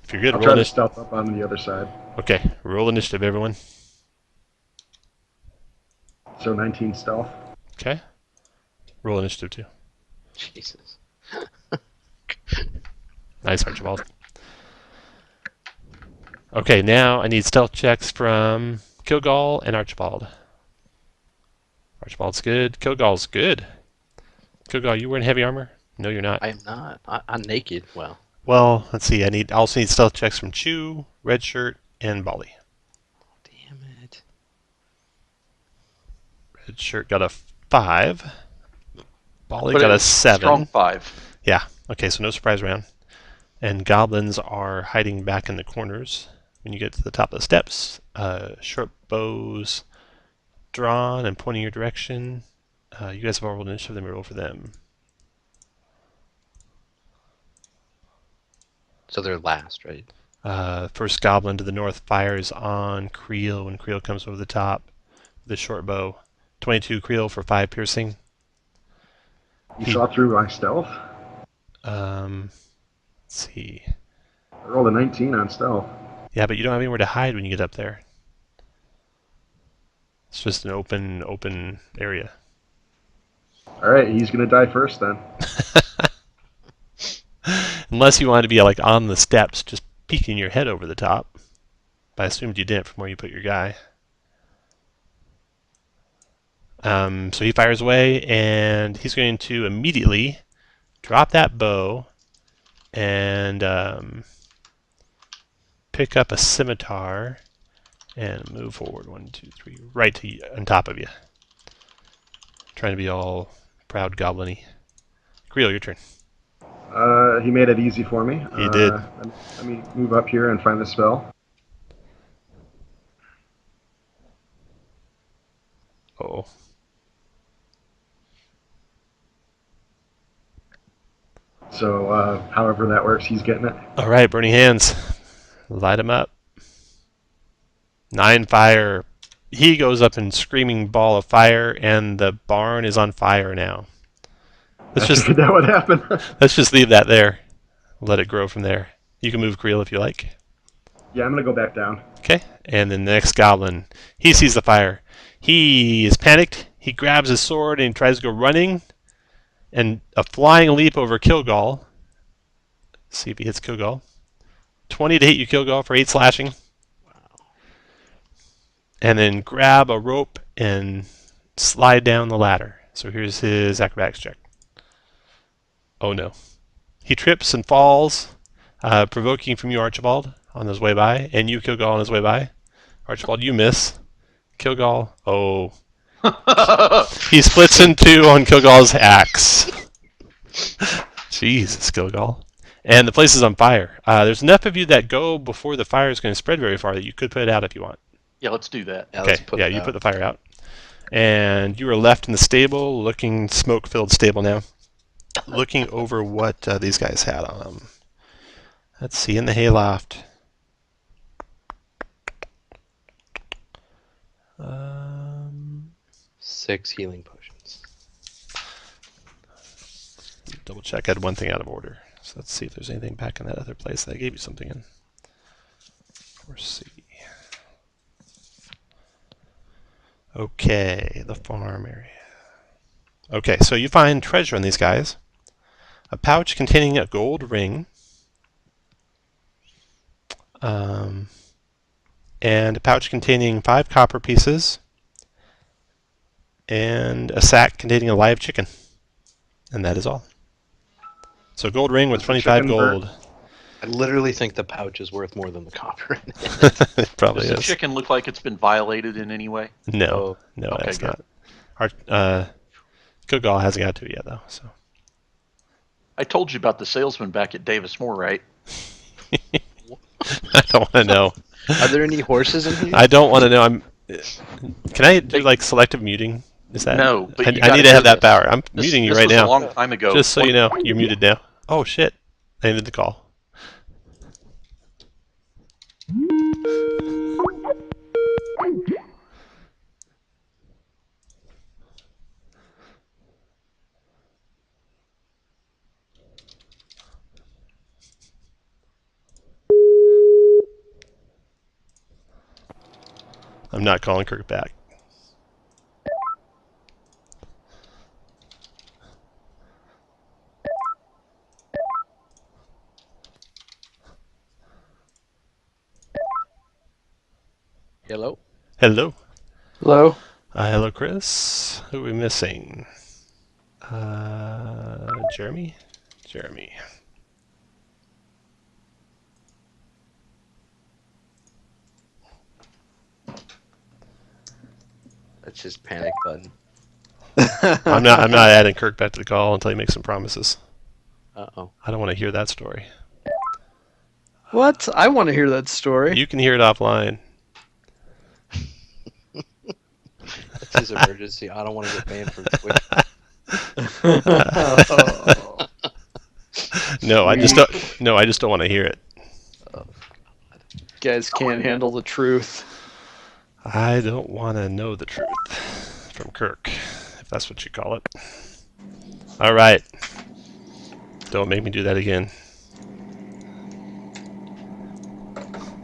If you're good, I'll roll try to initiative. stealth up on the other side. Okay, roll initiative, everyone. So 19 stealth. Okay. Roll initiative too. Jesus. Nice, Archibald. Okay, now I need stealth checks from Kilgall and Archibald. Archibald's good. Kilgall's good. Kilgall, you wearing heavy armor? No, you're not. I am not. I'm naked. Well, Well, let's see. I also need stealth checks from Chew, Red Shirt, and Bali. damn it. Red Shirt got a 5. Bali But got a it's 7. Strong 5. Yeah. Okay, so no surprise round. And goblins are hiding back in the corners. When you get to the top of the steps, short bows drawn and pointing your direction. You guys have all rolled initiative, then we roll for them. So they're last, right? First goblin to the north fires on Creel when Creel comes over the top with a short bow. 22 Creel for 5 piercing. You saw through my stealth? Let's see. I rolled a 19 on stealth. Yeah, but you don't have anywhere to hide when you get up there. It's just an open area. Alright, he's going to die first then. Unless you wanted to be like on the steps, just peeking your head over the top. But I assumed you didn't from where you put your guy. So he fires away, and he's going to immediately drop that bow and pick up a scimitar and move forward 1, 2, 3, right to on top of you. Trying to be all proud goblin-y. Creel, your turn. He made it easy for me. He did. Let me move up here and find the spell. Oh. So, however that works, he's getting it. All right, burning hands. Light him up. 9 fire. He goes up in screaming ball of fire, and the barn is on fire now. I figured that would happen. Let's just leave that there. Let it grow from there. You can move Creel if you like. Yeah, I'm gonna go back down. Okay, and then the next goblin, he sees the fire. He is panicked. He grabs his sword and he tries to go running, and a flying leap over Kilgall. See if he hits Kilgall. 20 to hit you, Kilgall, for 8 slashing. And then grab a rope and slide down the ladder. So here's his acrobatics check. Oh no. He trips and falls, provoking from you, Archibald, on his way by, and you, Kilgall, on his way by. Archibald, you miss. Kilgall, oh. He splits in 2 on Kilgall's axe. Jesus, Kilgall. And the place is on fire. There's enough of you that go before the fire is going to spread very far that you could put it out if you want. Yeah, let's do that. Yeah, Okay, you put the fire out. And you are left in the stable, smoke-filled stable now, looking over what these guys had on them. Let's see, in the hayloft. 6 healing potions. Double check, I had one thing out of order. So let's see if there's anything back in that other place that I gave you something in. See. Okay, the farm area. Okay, so you find treasure on these guys. A pouch containing a gold ring. And a pouch containing 5 copper pieces. And a sack containing a live chicken. And that is all. So gold ring with 25 gold. I literally think the pouch is worth more than the copper in it. It probably Does is. the chicken look like it's been violated in any way? No, okay, it's good. not. Kilgall hasn't got to it yet, though. So I told you about the salesman back at Davis Moore, right? I don't want to know. Are there any horses in here? I don't want to know. Can I do like selective muting? Is that No, but I you need gotta to have do that this. power. I'm muting you this right was now. A long time ago. Just so you know, you're muted now. Oh shit! I ended the call. I'm not calling Kirk back. Hello? Hello. Hello? Hello, Chris. Who are we missing? Jeremy? Jeremy. That's his panic button. I'm not adding Kirk back to the call until he makes some promises. Uh-oh. I don't want to hear that story. What? I want to hear that story. You can hear it offline. That's his emergency. I don't want to get banned from Twitch. No, I just don't. No, I just don't want to hear it. Guys can't handle the truth. I don't want to know the truth from Kirk, if that's what you call it. All right. Don't make me do that again.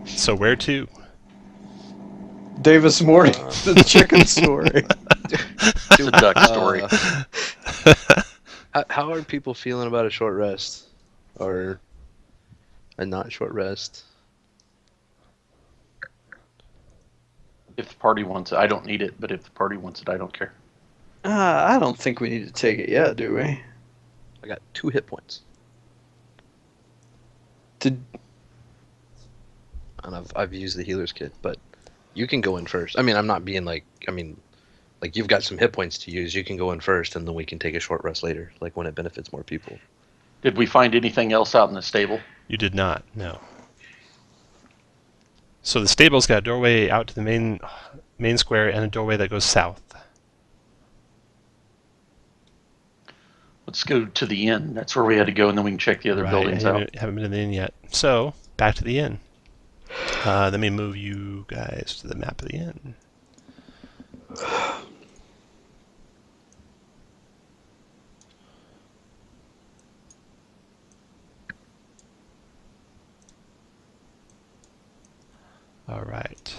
So where to? Davis Moore, the chicken story. The duck story. How are people feeling about a short rest? Or a not short rest? If the party wants it, I don't need it, but if the party wants it, I don't care. I don't think we need to take it yet, do we? I got 2 hit points. Did And I've used the healer's kit, but you can go in first. I mean, I'm not being like, you've got some hit points to use. You can go in first, and then we can take a short rest later, like when it benefits more people. Did we find anything else out in the stable? You did not, no. So the stable's got a doorway out to the main square and a doorway that goes south. Let's go to the inn. That's where we had to go, and then we can check the other buildings out. Haven't been to the inn yet. So, back to the inn. Let me move you guys to the map of the inn. Alright.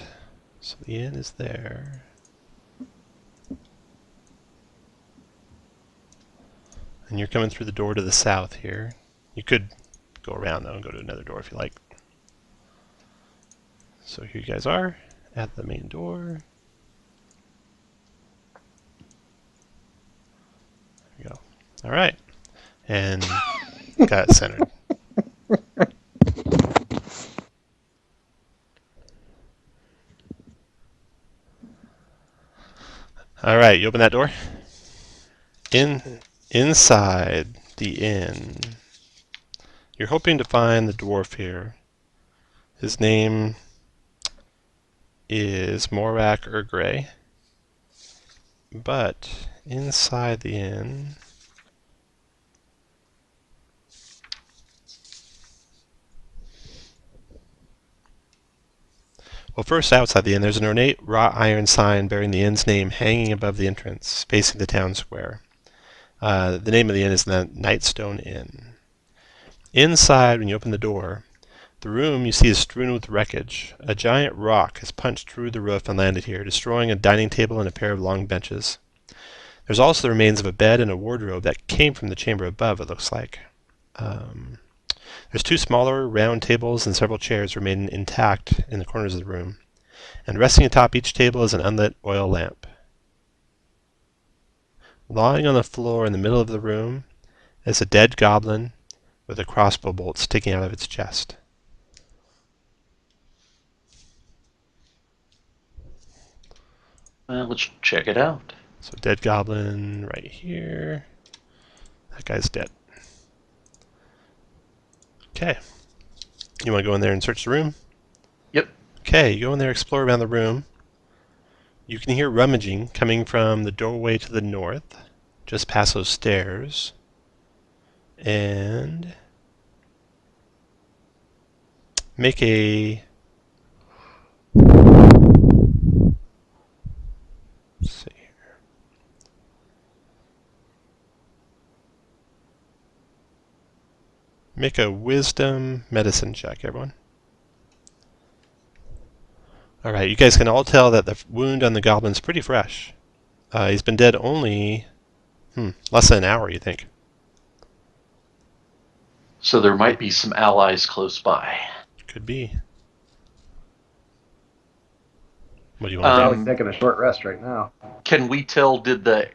So the inn is there. And you're coming through the door to the south here. You could go around though and go to another door if you like. So here you guys are at the main door. There you go. Alright. And got it centered. Alright, you open that door. Inside the inn, you're hoping to find the dwarf here. His name is Morak Urgray. But inside the inn, well, first outside the inn, there's an ornate wrought iron sign bearing the inn's name hanging above the entrance, facing the town square. The name of the inn is the Nightstone Inn. Inside, when you open the door, the room you see is strewn with wreckage. A giant rock has punched through the roof and landed here, destroying a dining table and a pair of long benches. There's also the remains of a bed and a wardrobe that came from the chamber above, it looks like. There's two smaller round tables and several chairs remain intact in the corners of the room. And resting atop each table is an unlit oil lamp. Lying on the floor in the middle of the room is a dead goblin with a crossbow bolt sticking out of its chest. Let's check it out. So dead goblin right here. That guy's dead. Okay. You want to go in there and search the room? Yep. Okay, you go in there, explore around the room. You can hear rummaging coming from the doorway to the north, just past those stairs. And make a... Let's see here. Make a wisdom medicine check, everyone. Alright, you guys can all tell that the wound on the goblin's pretty fresh. He's been dead only less than an hour, you think. So there might be some allies close by. Could be. What do you want to do? Probably taking a short rest right now. Can we tell, did the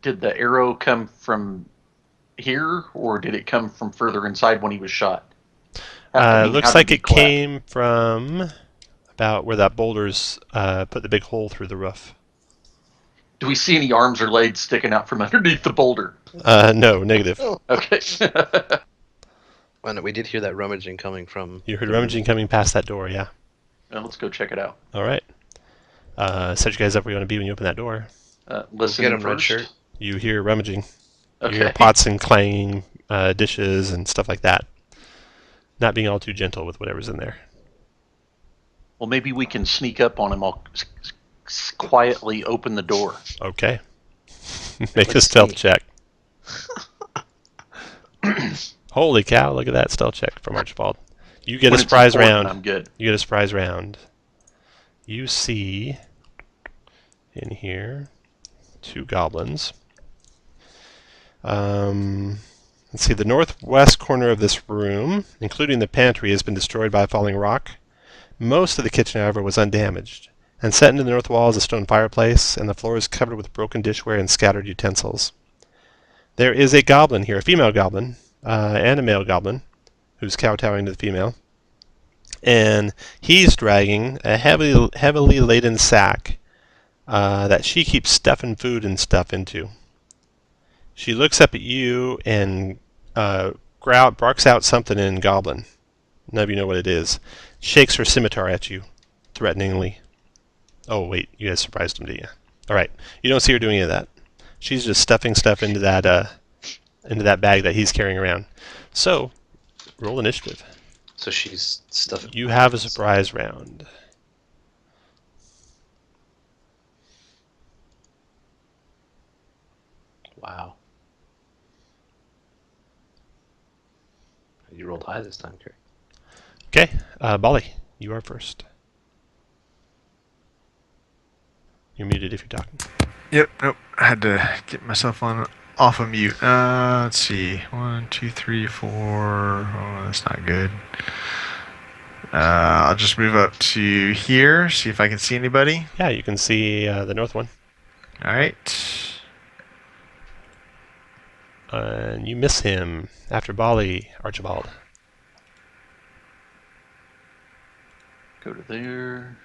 arrow come from here, or did it come from further inside when he was shot? Looks like it came from about where that boulder's put the big hole through the roof. Do we see any arms or legs sticking out from underneath the boulder? No, negative. Okay. Well, we did hear that rummaging coming from... You heard rummaging coming past that door, yeah. Well, let's go check it out. Alright. Set you guys up where you want to be when you open that door. Listen Get him, red first. shirt. You hear rummaging. Okay. You hear pots and clanging dishes and stuff like that. Not being all too gentle with whatever's in there. Well, maybe we can sneak up on him. I'll quietly open the door. Okay. Make a stealth check. Holy cow, look at that stealth check from Archibald. You get a surprise round. I'm good. You get a surprise round. You see in here 2 goblins. Let's see, the northwest corner of this room, including the pantry, has been destroyed by a falling rock. Most of the kitchen, however, was undamaged, and set into the north wall is a stone fireplace, and the floor is covered with broken dishware and scattered utensils. There is a goblin here, a female goblin, and a male goblin, who's kowtowing to the female. And he's dragging a heavily laden sack that she keeps stuffing food and stuff into. She looks up at you and barks out something in Goblin. None of you know what it is. Shakes her scimitar at you, threateningly. Oh, wait, you guys surprised him, didn't you? Alright, you don't see her doing any of that. She's just stuffing stuff into that bag that he's carrying around. So, roll initiative. So she's stuffing. You have a surprise round. Wow. You rolled high this time, Kerry. Okay, Bali, you are first. You're muted if you're talking. Yep, nope. I had to get myself off of mute. Let's see. 1, 2, 3, 4. Oh, that's not good. I'll just move up to here, see if I can see anybody. Yeah, you can see the north one. Alright. And you miss him after Bali, Archibald. Go to there.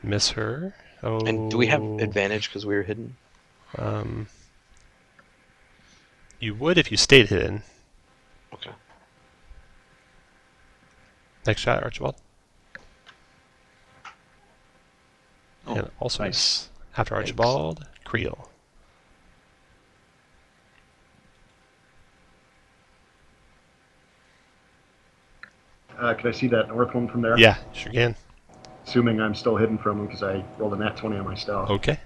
Miss her. Oh. And do we have advantage because we were hidden? You would if you stayed hidden. Okay. Next shot, Archibald. Oh, And also nice. after Archibald, Creel. Can I see that north one from there? Yeah, sure can. Assuming I'm still hidden from him because I rolled a nat 20 on my stealth. Okay.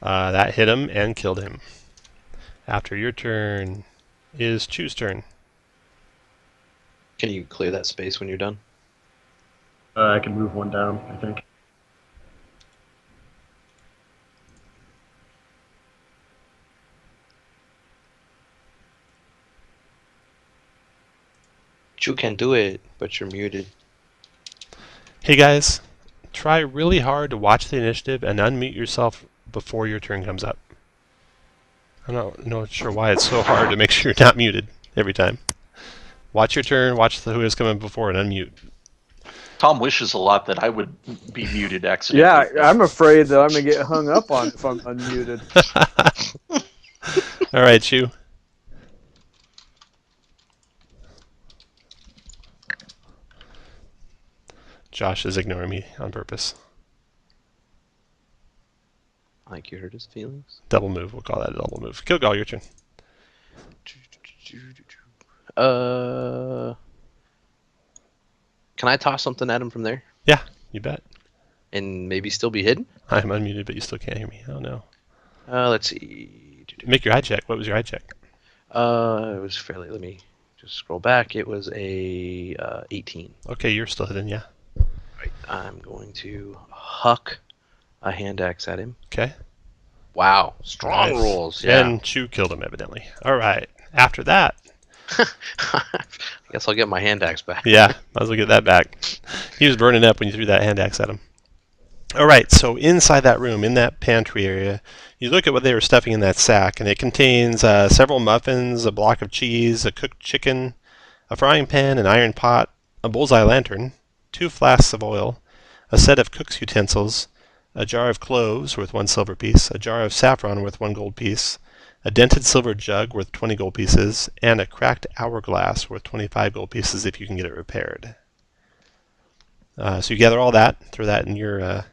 That hit him and killed him. After your turn is Chu's turn. Can you clear that space when you're done? I can move one down, I think. You can do it, but you're muted. Hey guys, try really hard to watch the initiative and unmute yourself before your turn comes up. I'm not sure why it's so hard to make sure you're not muted every time. Watch your turn, watch who is coming before, and unmute. Tom wishes a lot that I would be muted accidentally. Yeah, I'm afraid that I'm gonna get hung up on if I'm unmuted. All right, Chu. Josh is ignoring me on purpose. I think you hurt his feelings. Double move, we'll call that a double move. Kilgall, your turn. Can I toss something at him from there? Yeah, you bet. And maybe still be hidden? I'm unmuted, but you still can't hear me. Oh no. Let's see. Make your eye check. What was your eye check? It was fairly. Let me just scroll back. It was a 18. Okay, you're still hidden, yeah. Right. I'm going to huck a hand axe at him. Okay. Wow, strong Nice. rolls. Yeah. And Chu killed him, evidently. All right. After that, I guess I'll get my hand axe back. yeah, might as well get that back. He was burning up when you threw that hand axe at him. All right, so inside that room, in that pantry area, you look at what they were stuffing in that sack, and it contains several muffins, a block of cheese, a cooked chicken, a frying pan, an iron pot, a bullseye lantern, 2 flasks of oil, a set of cook's utensils, a jar of cloves worth 1 silver piece, a jar of saffron worth 1 gold piece, a dented silver jug worth 20 gold pieces, and a cracked hourglass worth 25 gold pieces if you can get it repaired. So you gather all that, throw that in your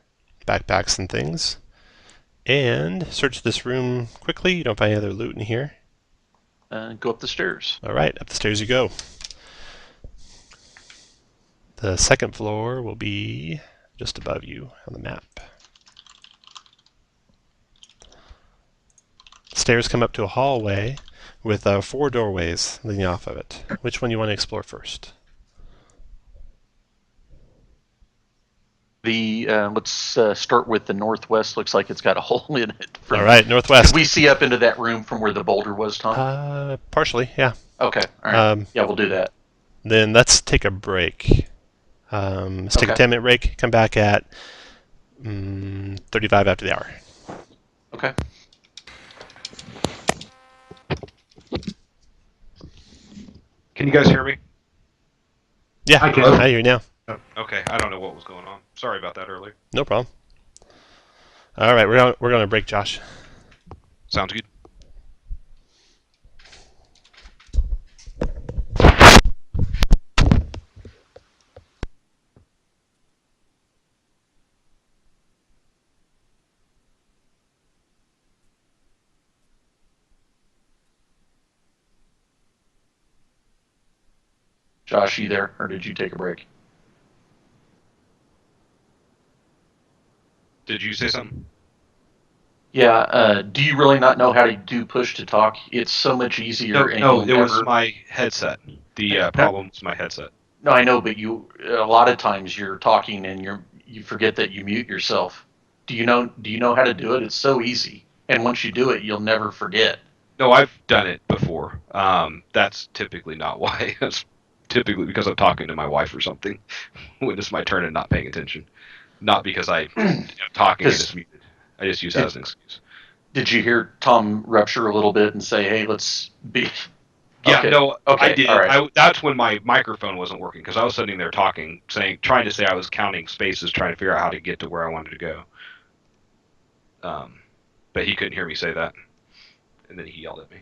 backpacks and things, and search this room quickly. You don't find any other loot in here. Go up the stairs. All right, up the stairs you go. The second floor will be just above you on the map. Stairs come up to a hallway with 4 doorways leading off of it. Which one you want to explore first? Let's start with the northwest. Looks like it's got a hole in it. All right, northwest. Did we see up into that room from where the boulder was, Tom? Partially, yeah. Okay, all right. Yeah, we'll do that. Then let's take a break. Let's take a 10-minute break. Come back at 35 after the hour. Okay. Can you guys hear me? Yeah, I can. I hear you now. Okay, I don't know what was going on. Sorry about that earlier. No problem. All right, we're going to break, Josh. Sounds good. Josh, you there, or did you take a break? Did you say something? Yeah. Do you really not know how to do push to talk? It's so much easier. No, it was my headset. The problem was my headset. No, I know, but a lot of times you're talking and you forget that you mute yourself. Do you know how to do it? It's so easy, and once you do it, you'll never forget. No, I've done it before. That's typically not why. It's typically because I'm talking to my wife or something when it's my turn and not paying attention. Not because I am talking and it's muted. I just use that as an excuse. Did you hear Tom rupture a little bit and say, "Hey, let's be"? Yeah, okay. no, okay. I did. All right. That's when my microphone wasn't working because I was sitting there talking, trying to say I was counting spaces, trying to figure out how to get to where I wanted to go. But he couldn't hear me say that, and then he yelled at me.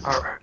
All right.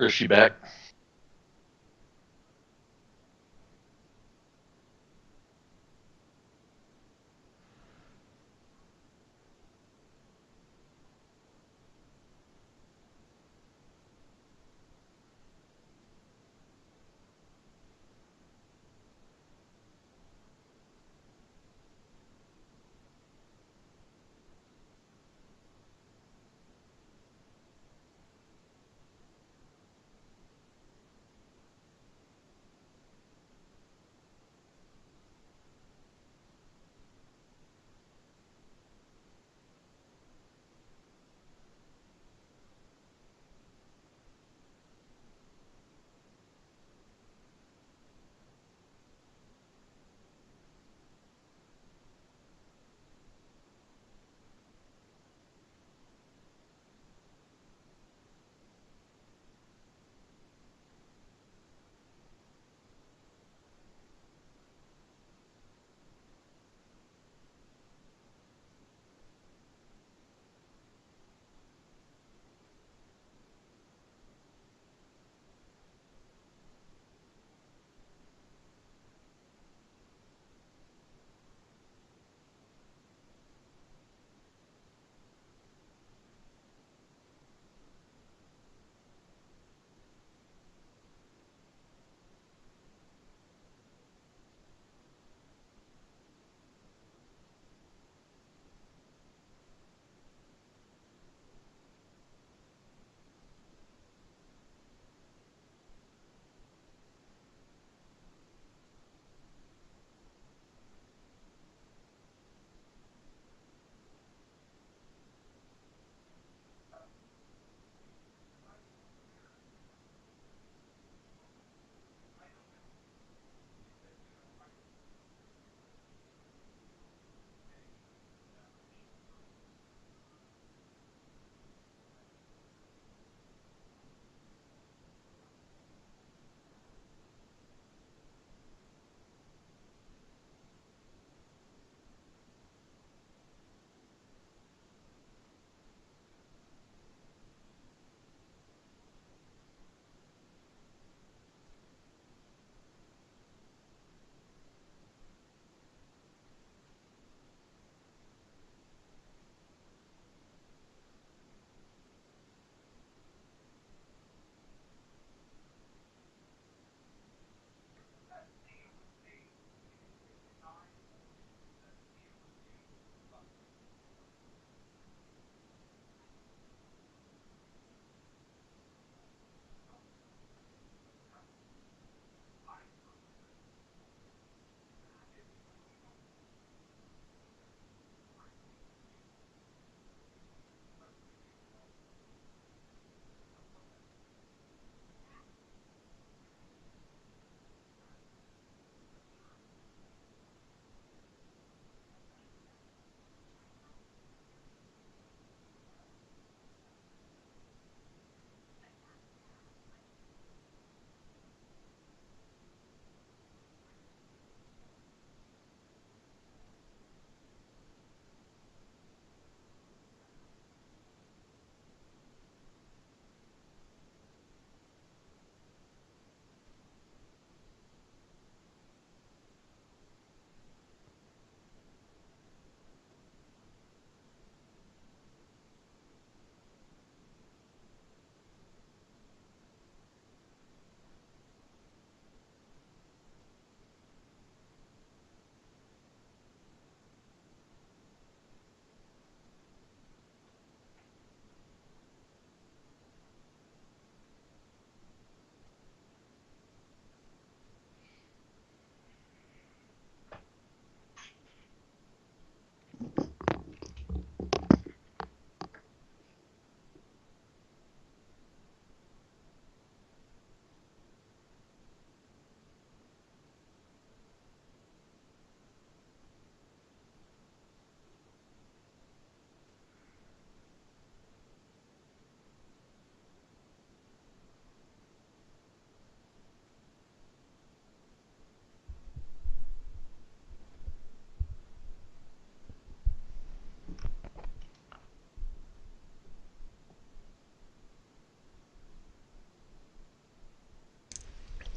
Is she back?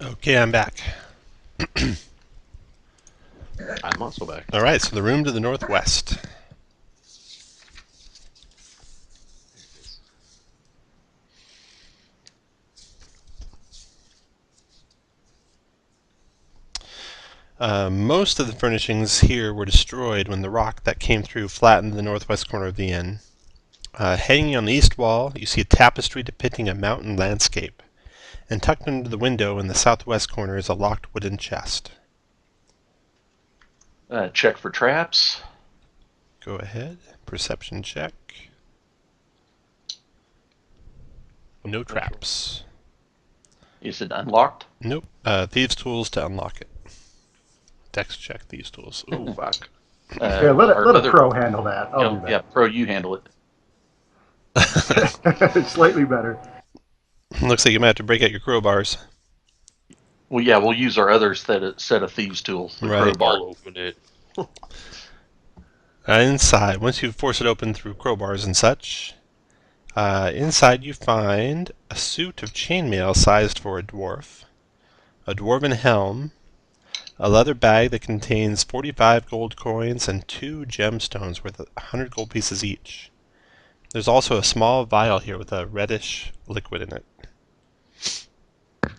Okay, I'm back. I'm also back. All right, so the room to the northwest. Most of the furnishings here were destroyed when the rock that came through flattened the northwest corner of the inn. Hanging on the east wall, you see a tapestry depicting a mountain landscape, and tucked under the window in the southwest corner is a locked wooden chest. Check for traps. Go ahead. Perception check. No traps. Is it unlocked? Nope. Thieves' tools to unlock it. Dex check thieves' tools. Ooh, Fuck. Yeah, let a pro handle that. I'll do that. Yeah, pro, you handle it. Slightly better. Looks like you might have to break out your crowbars. Well, yeah, we'll use our other set of thieves' tools. The Right. crowbar. I'll open it. Inside, once you force it open through crowbars and such, inside you find a suit of chainmail sized for a dwarf, a dwarven helm, a leather bag that contains 45 gold coins and 2 gemstones worth 100 gold pieces each. There's also a small vial here with a reddish liquid in it.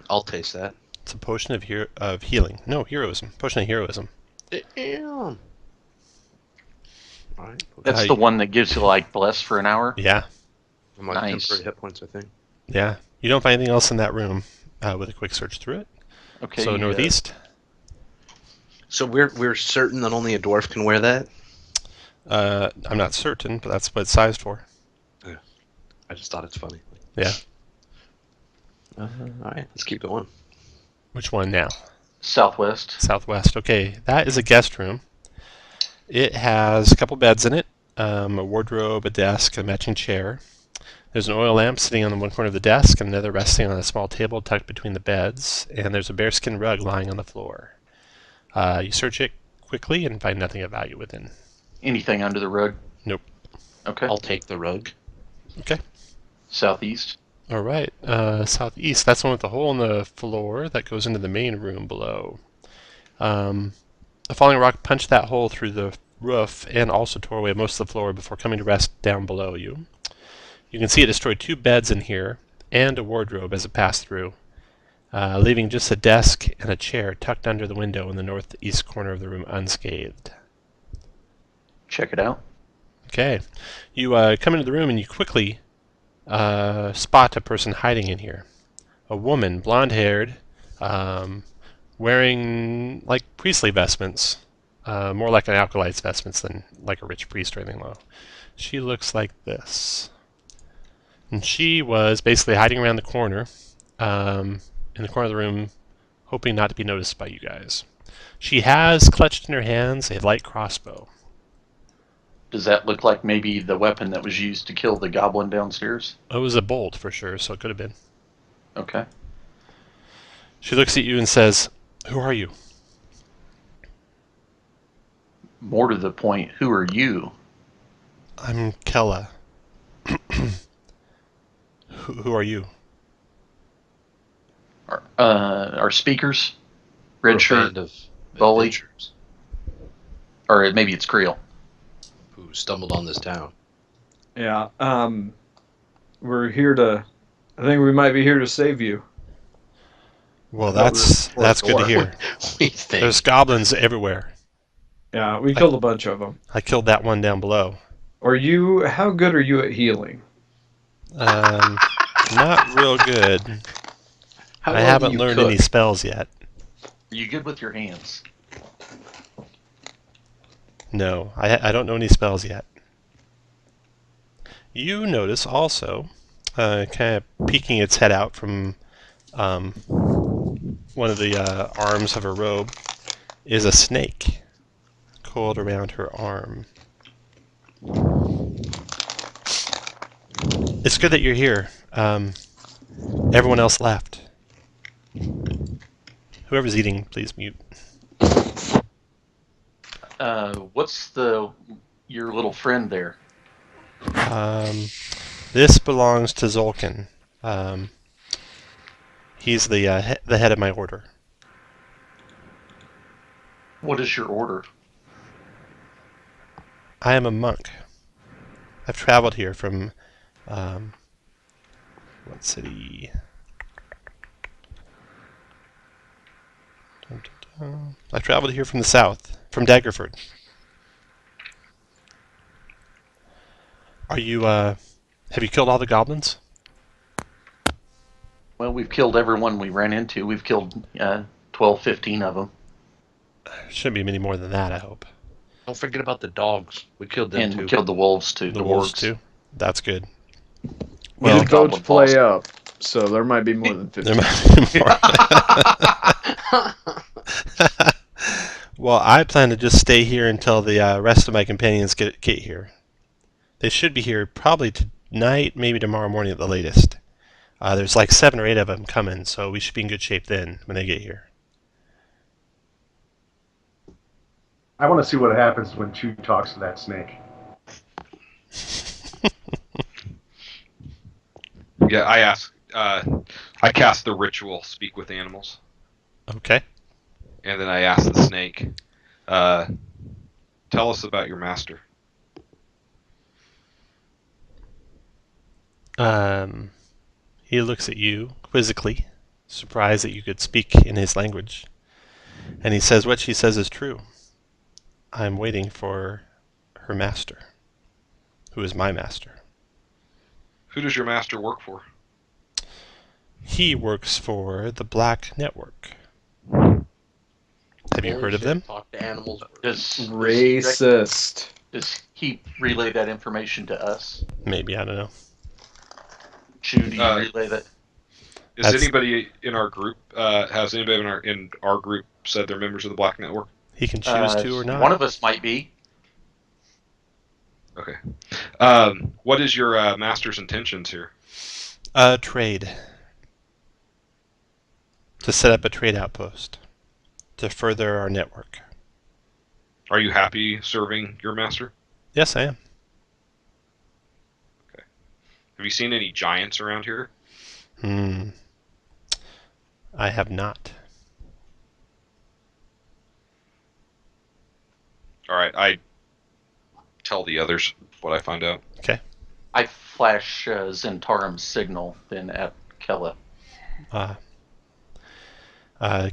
I'll taste that. It's a potion of healing. No, heroism. Potion of heroism. Damn. Alright. That's the one that gives you, like, bless for an hour? Yeah. My Nice. temporary hit points, I think. Yeah. You don't find anything else in that room with a quick search through it. Okay. So northeast. So we're certain that only a dwarf can wear that? I'm not certain, but that's what it's sized for. I just thought it's funny. Yeah. Alright, let's keep going. Which one now? Southwest. Southwest. Okay, that is a guest room. It has a couple beds in it, a wardrobe, a desk, a matching chair. There's an oil lamp sitting on the one corner of the desk, and another resting on a small table tucked between the beds, and there's a bearskin rug lying on the floor. You search it quickly and find nothing of value within. Anything under the rug? Nope. Okay. I'll take the rug. Okay. Southeast. All right. Southeast. That's the one with the hole in the floor that goes into the main room below. A falling rock punched that hole through the roof and also tore away most of the floor before coming to rest down below you. You can see it destroyed 2 beds in here and a wardrobe as it passed through, leaving just a desk and a chair tucked under the window in the northeast corner of the room unscathed. Check it out. Okay. You come into the room and you quickly spot a person hiding in here. A woman, blonde-haired, wearing like priestly vestments, more like an acolyte's vestments than like a rich priest or anything low. She looks like this. And she was basically hiding around the corner, in the corner of the room, hoping not to be noticed by you guys. She has clutched in her hands a light crossbow. Does that look like maybe the weapon that was used to kill the goblin downstairs? It was a bolt for sure, so it could have been. Okay. She looks at you and says, "Who are you?" More to the point, who are you? "I'm Kella." Who are you? Our speakers? Red We're a shirt, band of bully. adventurers Or maybe it's Creel. who stumbled on this town. Yeah, we're here to... I think we might be here to save you. Well, that's good to hear. We think. There's goblins everywhere. Yeah, we killed a bunch of them. I killed that one down below. How good are you at healing? Not real good. How I well do haven't you learned cook? any spells yet. Are you good with your hands? No, I don't know any spells yet. You notice also, kind of peeking its head out from one of the arms of her robe, is a snake coiled around her arm. It's good that you're here. Everyone else left. Whoever's eating, please mute. What's your little friend there? This belongs to Zolkin. He's the the head of my order. What is your order? I am a monk. I've traveled here from what city? I traveled here from the south, from Daggerford. Are you, have you killed all the goblins? Well, we've killed everyone we ran into. We've killed 12, 15 of them. Shouldn't be many more than that, I hope. Don't forget about the dogs. We killed them And too. we killed the wolves too. The wolves too? That's good. We Well, did vote to Goblin play boss. up, so there might be more than 50. there might be more. Well, I plan to just stay here until the rest of my companions get here. They should be here probably tonight, maybe tomorrow morning at the latest. There's like 7 or 8 of them coming, so we should be in good shape then when they get here. I want to see what happens when Chew talks to that snake. Yeah, I ask. I cast the ritual speak with animals, Okay. and then I ask the snake, "Tell us about your master." He looks at you quizzically, surprised that you could speak in his language, and he says what she says is true. I'm waiting for her master, who is my master. Who does your master work for? He works for the Black Network. Have you Holy heard of shit, them? Talk to animals. Racist. Does he relay that information to us? Maybe, I don't know. Chew, do you relay that? Is That's- anybody in our group? Has anybody in our group said they're members of the Black Network? He can choose to or not. One of us might be. Okay. What is your master's intentions here? Trade. To set up a trade outpost. To further our network. Are you happy serving your master? Yes, I am. Have you seen any giants around here? I have not. All right, I tell the others what I find out. I flash Zentarim's signal then at Kella.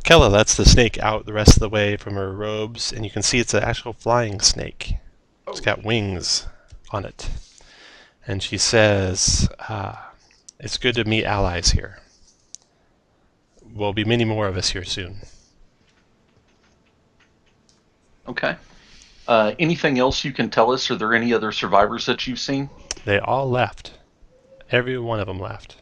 Kella lets the snake out the rest of the way from her robes, and you can see it's an actual flying snake. It's got wings on it. And she says, it's good to meet allies here. There'll be many more of us here soon. Okay. Anything else you can tell us? Are there any other survivors that you've seen? They all left. Every one of them left.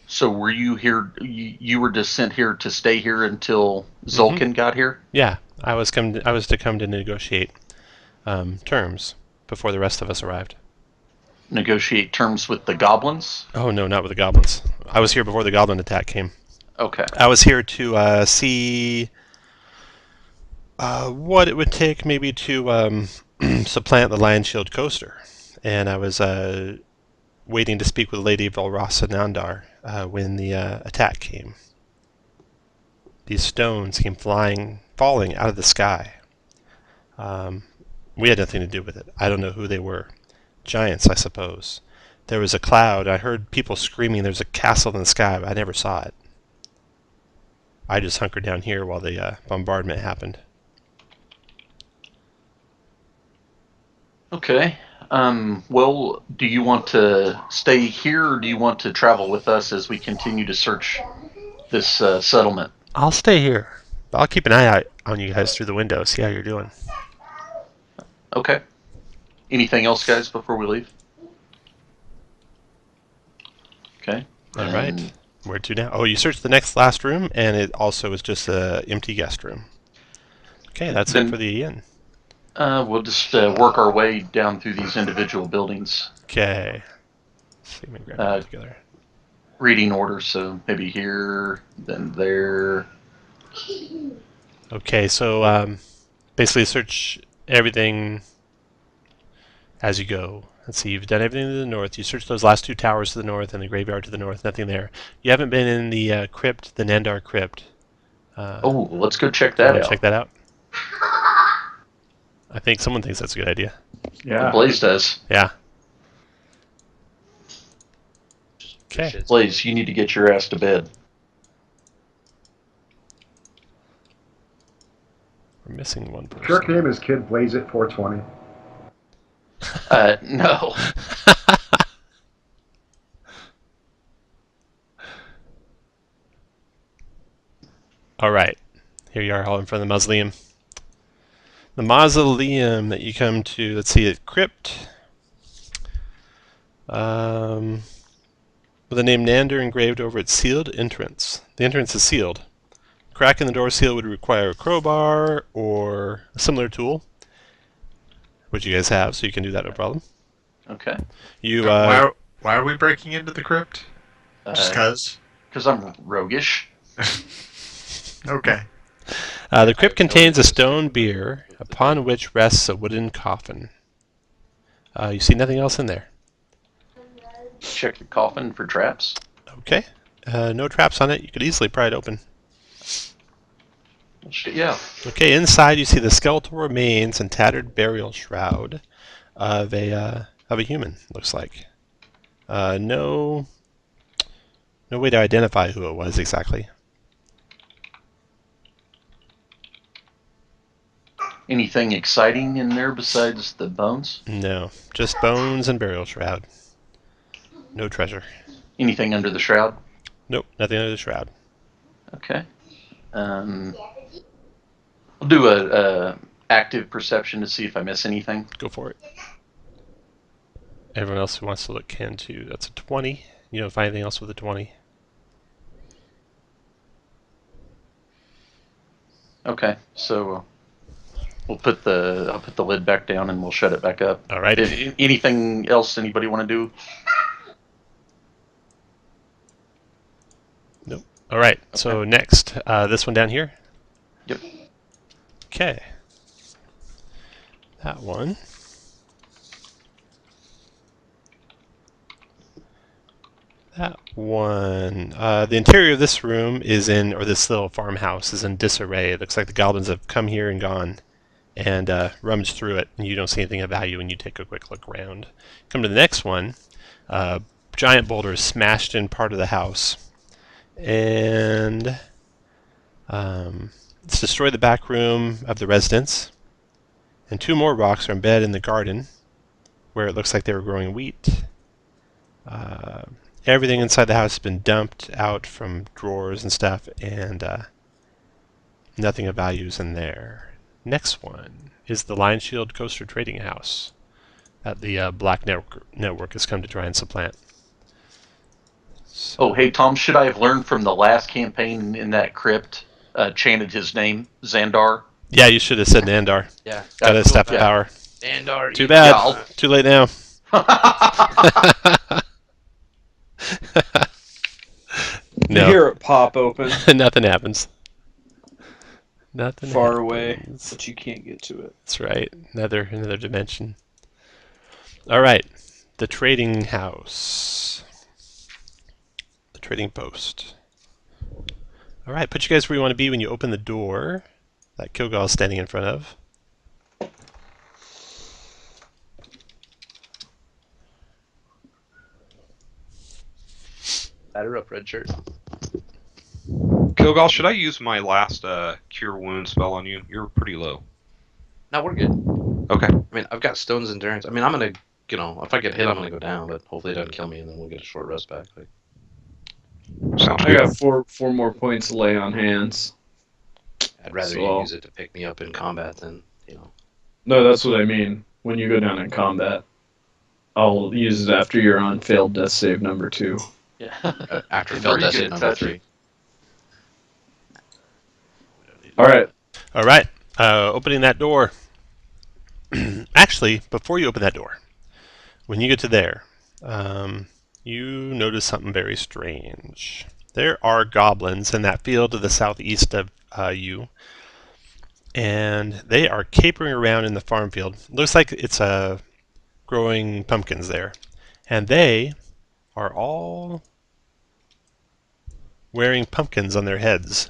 So were you here? You were just sent here to stay here until Zulkin got here? Yeah, I was to come to negotiate terms before the rest of us arrived. Negotiate terms with the goblins? Oh no, not with the goblins. I was here before the goblin attack came. Okay. I was here to see what it would take maybe to supplant the Lion Shield coaster. And I was waiting to speak with Lady Valrasa Nandar when the attack came. These stones came falling out of the sky. We had nothing to do with it. I don't know who they were. Giants, I suppose. There was a cloud. I heard people screaming there's a castle in the sky, but I never saw it. I just hunkered down here while the bombardment happened. Okay. Well, do you want to stay here, or do you want to travel with us as we continue to search this settlement? I'll stay here. I'll keep an eye out on you guys through the window, see how you're doing. Okay. Anything else, guys, before we leave? Okay. All right. Where to now? Oh, you searched the last room, and it also is just an empty guest room. Okay, that's it for the inn. We'll just work our way down through these individual buildings. Okay. Let's see, let me grab it together. Reading order, so maybe here, then there. Okay, so basically search everything as you go. Let's see, you've done everything to the north. You searched those last two towers to the north and the graveyard to the north. Nothing there. You haven't been in the crypt, the Nandar crypt. Let's go check that out. Check that out. I think someone thinks that's a good idea. Yeah. Blaze does. Yeah. Okay. Blaze, you need to get your ass to bed. We're missing one person. Sure name is Kid Blaze It 420. No. All right. Here you are all in front of the mausoleum. The mausoleum that you come to, let's see, it crypt. With the name Nandar engraved over its sealed entrance. The entrance is sealed. Cracking the door seal would require a crowbar or a similar tool, which you guys have, so you can do that no problem. Okay. You why are we breaking into the crypt? Just cause? Because I'm roguish. Okay. The crypt contains a stone bier upon which rests a wooden coffin. You see nothing else in there. Check the coffin for traps. Okay. No traps on it. You could easily pry it open. Yeah. Okay, inside you see the skeletal remains and tattered burial shroud of a human, looks like. No way to identify who it was exactly. Anything exciting in there besides the bones? No, just bones and burial shroud. No treasure. Anything under the shroud? Nope, nothing under the shroud. Okay. I'll do a active perception to see if I miss anything. Go for it. Everyone else who wants to look can too. That's a 20. You don't find anything else with a 20. Okay, so I'll put the lid back down and we'll shut it back up. All right. Anything else anybody want to do? Nope. All right. Okay. So next, this one down here. Yep. Okay. That one. That one. The interior of this room is in, or this little farmhouse is in disarray. It looks like the goblins have come here and gone and rummaged through it, and you don't see anything of value when you take a quick look around. Come to the next one. Giant boulder is smashed in part of the house, and it's destroyed the back room of the residence, and two more rocks are embedded in the garden where it looks like they were growing wheat. Everything inside the house has been dumped out from drawers and stuff, and nothing of value is in there. Next one is the Lion Shield Coaster Trading House that the Black Network has come to try and supplant. So, hey, Tom, should I have learned from the last campaign in that crypt, chanted his name, Xandar? Yeah, you should have said Nandar. Yeah. Got a step of power. Nandar. Too bad. Yeah, Too late now. You hear it pop open. Nothing happens. Nothing far happens. Away, but you can't get to it. That's right. Another dimension. All right. The trading house. The trading post. All right. Put you guys where you want to be when you open the door that Kilgal is standing in front of. Batter up, red shirt. Kilgal, should I use my last Cure Wound spell on you? You're pretty low. No, we're good. Okay. I mean, I've got Stone's Endurance. I mean, I'm going to, if I get hit, I'm going to go down, but hopefully it doesn't kill me, and then we'll get a short rest back. Sounds I good. got four more points to lay on hands. I'd rather So- you use it to pick me up in combat than, No, that's what I mean. When you go down in combat, I'll use it after you're on failed death save number 2. Yeah. after Before failed you death get hit number touched. 3. All right. All right. Opening that door. Actually, before you open that door, when you get to there, you notice something very strange. There are goblins in that field to the southeast of you, and they are capering around in the farm field. Looks like it's a growing pumpkins there. And they are all wearing pumpkins on their heads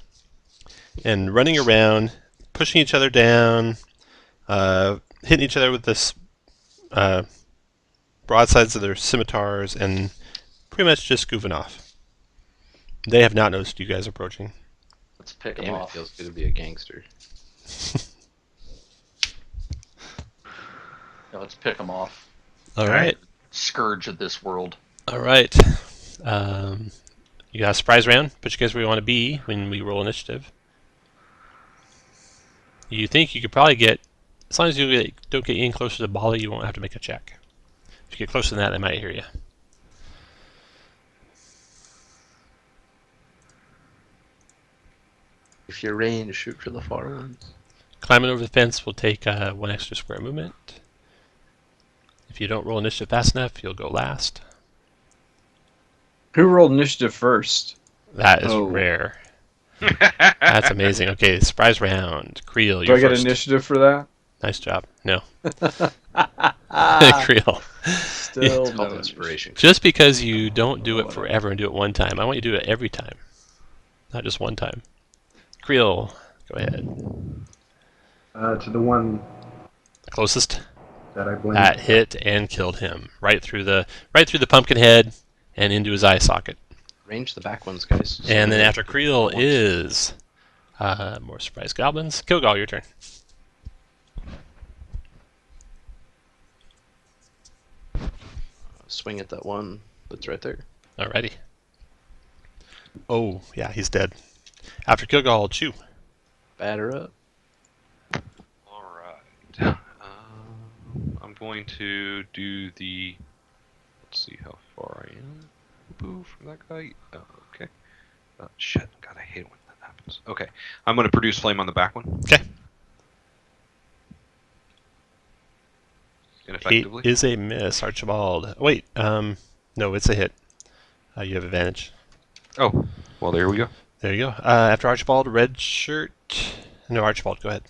and running around, pushing each other down, hitting each other with this broadsides of their scimitars, and pretty much just goofing off. They have not noticed you guys approaching. Let's pick them Damn, it off. feels good to be a gangster. Yeah, let's pick them off. All right. Scourge of this world. All right. You got a surprise round. Put you guys where you want to be when we roll initiative. You think you could probably get, as long as you don't get in closer to Bali, you won't have to make a check. If you get closer than that, they might hear you. If you're range, shoot for the far ones. Climbing over the fence will take 1 extra square movement. If you don't roll initiative fast enough, you'll go last. Who rolled initiative first? That is rare. That's amazing. Okay, surprise round. Creel, Do you're I get first. initiative for that? Nice job. No. Creel. Still It's called no. inspiration. Just because you don't do it forever and do it one time, I want you to do it every time. Not just one time. Creel, go ahead. To the one Closest. that I blame. That hit and killed him. Right through the pumpkin head and into his eye socket. Range the back ones, guys. And then after Creel is more surprise goblins. Kilgall, your turn. Swing at that one that's right there. Alrighty. Oh, yeah, he's dead. After Kilgall, Chew. Batter up. Alright. I'm going to do the... Let's see how far I am. Boo from that guy. Oh, okay. Shit. God, I hate when that happens. Okay. I'm going to produce flame on the back one. Okay. Ineffectively. He is a miss, Archibald. Wait, no, it's a hit. You have advantage. Oh, well, there we go. There you go. After Archibald, red shirt. No, Archibald, go ahead.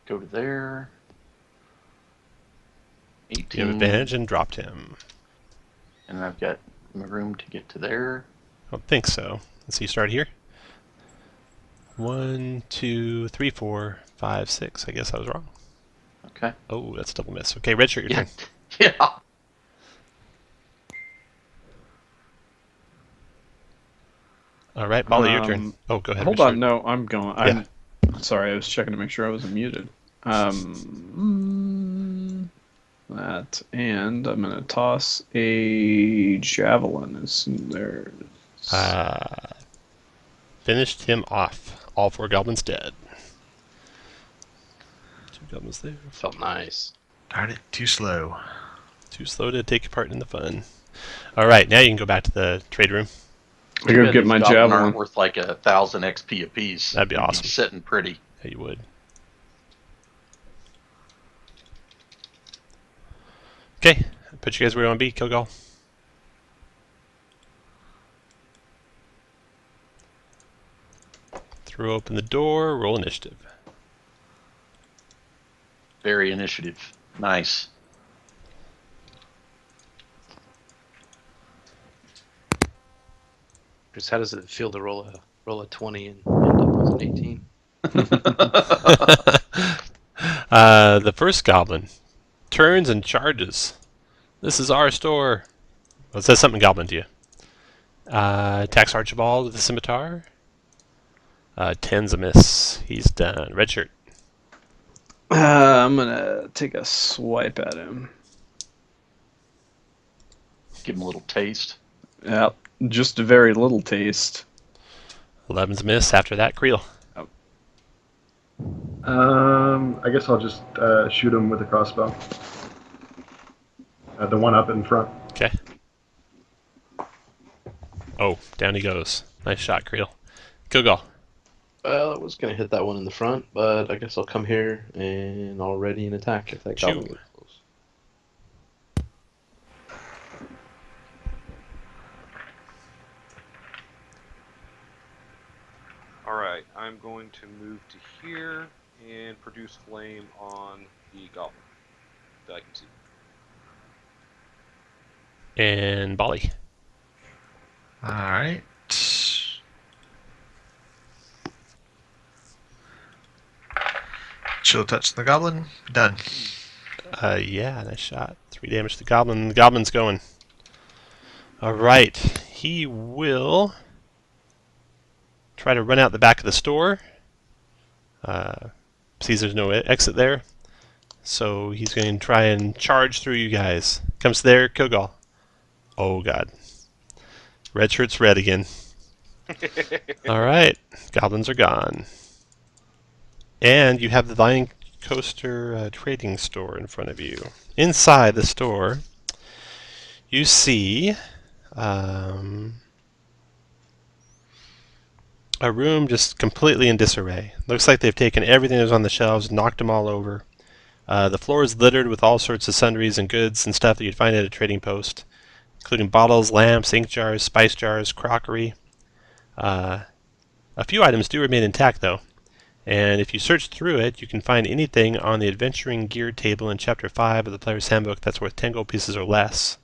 Go to there. 18. You have advantage and dropped him. And I've got room to get to there. I don't think so. Let's see, start here. 1, 2, 3, 4, 5, 6. I guess I was wrong. Okay. Oh, that's a double miss. Okay, red shirt, your Yeah. turn. Yeah. All right, Bali, your turn. Oh, go ahead. Hold red on, shirt. no, I'm going. I'm sorry, I was checking to make sure I wasn't muted. That, and I'm gonna toss a javelin. Is there? Finished him off. All 4 goblins dead. 2 goblins there. Felt nice. Darn it, too slow. Too slow to take part in the fun. All right, now you can go back to the trade room. I go get my These goblins javelin. aren't worth like 1,000 XP apiece. That'd be You'd awesome. Sitting pretty. Yeah, you would. Okay, put you guys where you want to be. Kilgall. Throw open the door. Roll initiative. Very initiative. Nice. Chris, how does it feel to roll a 20 and end up with an 18? The first goblin turns and charges. This is our store. Well, it says something goblin to you. Attacks Archibald with a scimitar. 10's a miss. He's done. Red shirt. I'm gonna take a swipe at him. Give him a little taste. Yep, just a very little taste. 11's a miss. After that, Creel. I guess I'll just shoot him with a crossbow. The one up in front. Okay. Oh, down he goes. Nice shot, Creel. Kilgall. Well, I was going to hit that one in the front, but I guess I'll come here and I'll ready an attack if that goblin gets close. Alright, I'm going to move to here and produce flame on the goblin that I can see. And Bali. All right. Chill touch the goblin. Done. Yeah, nice shot. 3 damage to the goblin. The goblin's going. Alright. He will try to run out the back of the store. Sees there's no exit there. So he's going to try and charge through you guys. Comes there, Kilgal. Oh god. Red shirt's red again. Alright. Goblins are gone. And you have the Vine Coaster trading store in front of you. Inside the store, you see a room just completely in disarray. Looks like they've taken everything that was on the shelves, knocked them all over. The floor is littered with all sorts of sundries and goods and stuff that you'd find at a trading post, including bottles, lamps, ink jars, spice jars, crockery. A few items do remain intact, though. And if you search through it, you can find anything on the Adventuring Gear table in Chapter 5 of the Player's Handbook that's worth 10 gold pieces or less.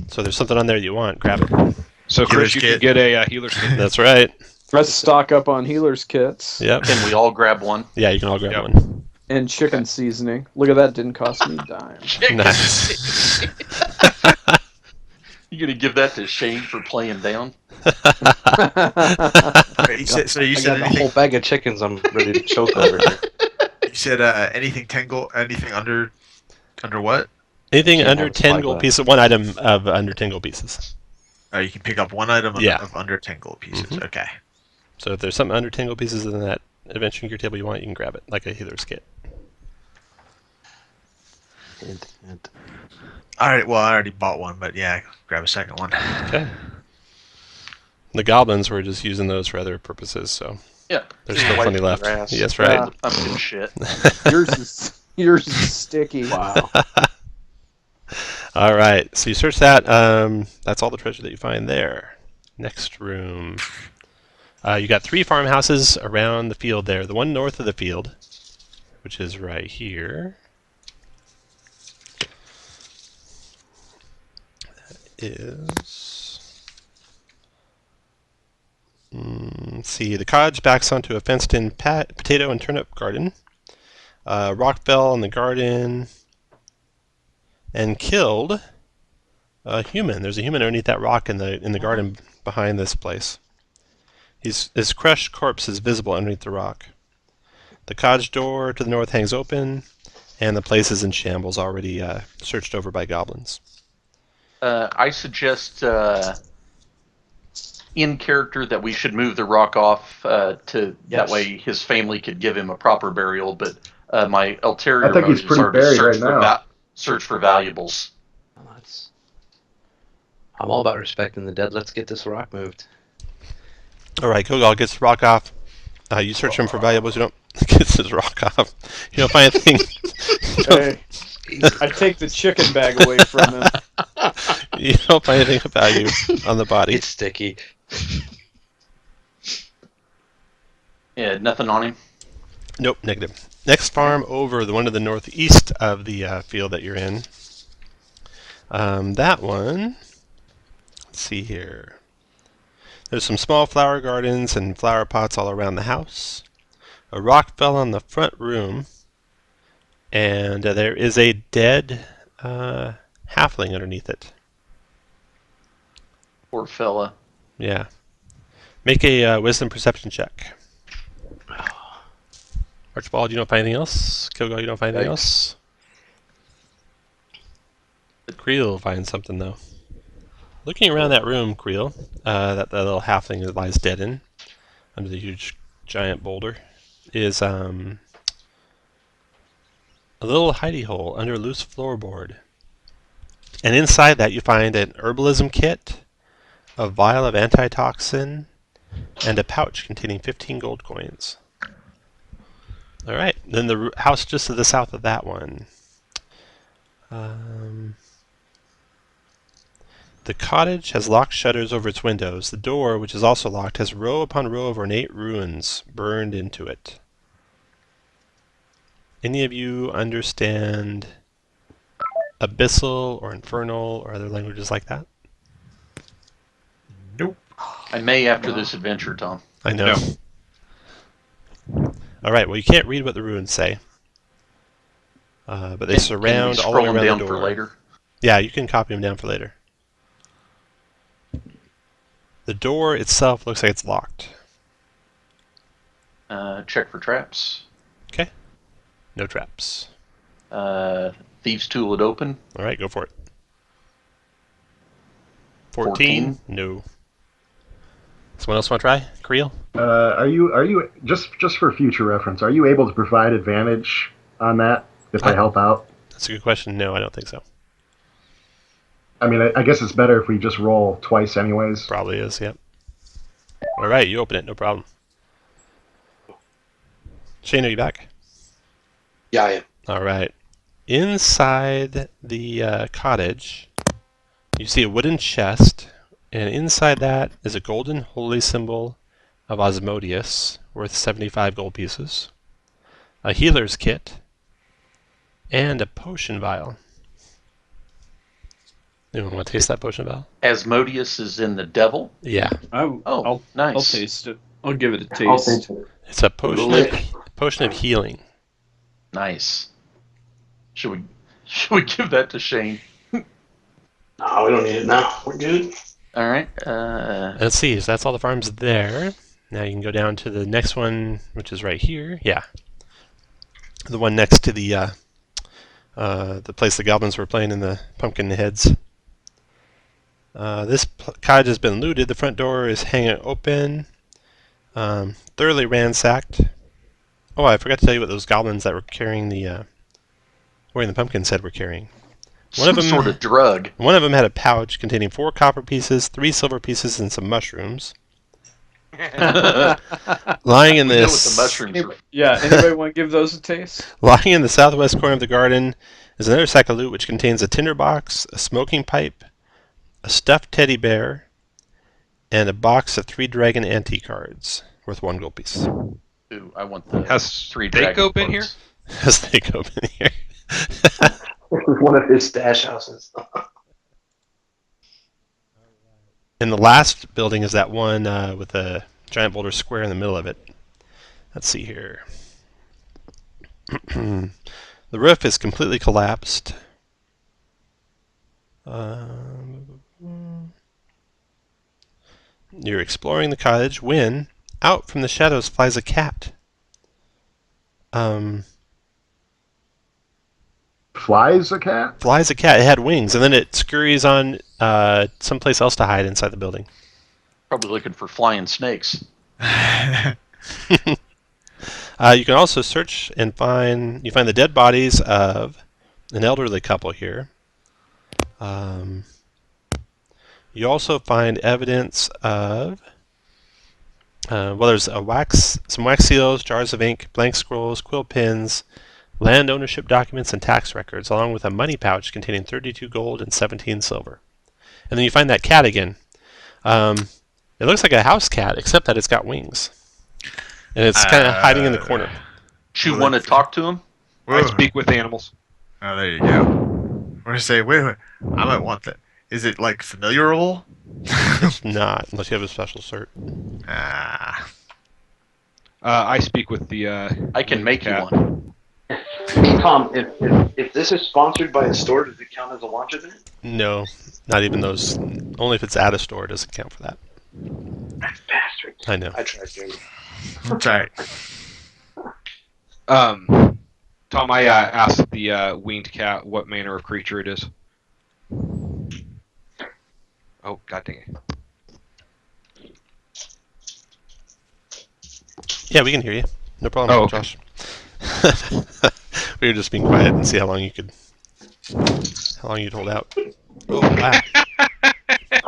So there's something on there you want, grab it. So, Chris, you can get a healer's kit. That's right. Let's stock up on healer's kits. Yep. Can we all grab one? Yeah, you can all grab Yep. one. And chicken seasoning. Look at that, didn't cost me a dime. Nice. You gonna give that to Shane for playing down? Wait, you said, so you I said got a anything? whole bag of chickens. I'm ready to choke over here. You said anything anything under what? Anything Can't under have a 10 spy gold glass. pieces, one item of under 10 gold pieces. You can pick up one item Yeah. of under 10 gold pieces. Mhm. Okay. So if there's something under 10 gold pieces in that Adventuring Gear table you want, you can grab it, like a healer's kit. Hint, hint. All right. Well, I already bought one, but yeah, grab a second one. Okay. The goblins were just using those for other purposes, so Yeah. there's Just still wipe plenty the left. grass. Yes, right. Yeah. Pumpkin shit. Yours is sticky. Wow. All right, so you search that. That's all the treasure that you find there. Next room. You got 3 farmhouses around the field there. The one north of the field, which is right here, is... let's see, the cottage backs onto a fenced-in potato and turnip garden. Rock fell in the garden and killed a human. There's a human underneath that rock in the garden behind this place. His crushed corpse is visible underneath the rock. The cottage door to the north hangs open, and the place is in shambles, already searched over by goblins. I suggest in character that we should move the rock off that Yes. way his family could give him a proper burial. But my ulterior I think he's motives pretty are to buried search right for now. search for valuables. Well, I'm all about respecting the dead. Let's get this rock moved. All right, Kogal gets the rock off. You search him for valuables. You don't gets his rock off. You don't find anything. Hey, I take the chicken bag away from him. You don't find anything of value on the body. It's sticky. Yeah, nothing on him. Nope, negative. Next farm over, the one to the northeast of the field that you're in. That one, let's see here. There's some small flower gardens and flower pots all around the house. A rock fell on the front room, and there is a dead halfling underneath it. Poor fella. Yeah. Make a wisdom perception check. Archibald, you don't find anything else? Kilgal, you don't find anything else? Creel finds something, though. Looking around that room, Creel, that little halfling that lies dead in, under the huge giant boulder, is a little hidey hole under a loose floorboard. And inside that you find an herbalism kit, a vial of antitoxin, and a pouch containing 15 gold coins. Alright, then the house just to the south of that one. The cottage has locked shutters over its windows. The door, which is also locked, has row upon row of ornate runes burned into it. Any of you understand Abyssal or Infernal or other languages like that? Nope. I may after this adventure, Tom. I know. All right. Well, you can't read what the runes say, but they surround all the way Can we scroll them around down the for door. later? Yeah, you can copy them down for later. The door itself looks like it's locked. Check for traps. Okay. No traps. Thieves' tool it open. All right, go for it. 14? No. Someone else want to try? Creel? Are you just for future reference? Are you able to provide advantage on that if I help out? That's a good question. No, I don't think so. I mean, I guess it's better if we just roll twice, anyways. Probably is. Yep. All right, you open it. No problem. Shane, are you back? Yeah, I am. All right. Inside the cottage, you see a wooden chest, and inside that is a golden holy symbol of Osmodius, worth 75 gold pieces, a healer's kit, and a potion vial. Anyone want to taste that potion vial? Asmodeus is in the devil. Yeah. I'll Nice. taste it. I'll give it a I'll taste. take it. It's a potion of healing. Nice. Should we give that to Shane? No, we don't need it now. We're good. All right. Let's see, so that's all the farms there. Now you can go down to the next one, which is right here. Yeah. The one next to the place the goblins were playing in the pumpkin heads. This cottage has been looted. The front door is hanging open. Thoroughly ransacked. Oh, I forgot to tell you what those goblins that were carrying wearing the pumpkin said were carrying. Some sort of drug. One of them had a pouch containing 4 copper pieces, 3 silver pieces, and some mushrooms. Lying in We know what this, the mushrooms are. Yeah, anybody want to give those a taste? lying in the southwest corner of the garden is another sack of loot which contains a tinderbox, a smoking pipe, a stuffed teddy bear, and a box of 3 dragon ante cards worth 1 gold piece. Ooh, I want the Has 3 Steak dragon open here? books. As they go in here. One of his stash houses. And the last building is that one with a giant boulder square in the middle of it. Let's see here. The roof is completely collapsed. You're exploring the cottage when out from the shadows flies a cat. Flies a cat? Flies a cat. It had wings, and then it scurries on someplace else to hide inside the building. Probably looking for flying snakes. You can also search and find the dead bodies of an elderly couple here. You also find evidence of there's some wax seals, jars of ink, blank scrolls, quill pens, land ownership documents, and tax records, along with a money pouch containing 32 gold and 17 silver. And then you find that cat again. It looks like a house cat, except that it's got wings. And it's kind of hiding in the corner. You want to talk to him? I speak with animals. Oh, there you go. I'm gonna say, wait. I might want that. Is it like familiarable? Not, unless you have a special cert. Ah. I speak with the. I can make you cat. one. Tom, if this is sponsored by a store, does it count as a launch event? No, not even those. Only if it's at a store doesn't count for that. Bastard. I know. I tried to. That's right. Tom, I asked the winged cat what manner of creature it is. Oh, god dang it. Yeah, we can hear you. No problem, Oh, okay. Josh. We were just being quiet and see how long you'd hold out. Oh, wow.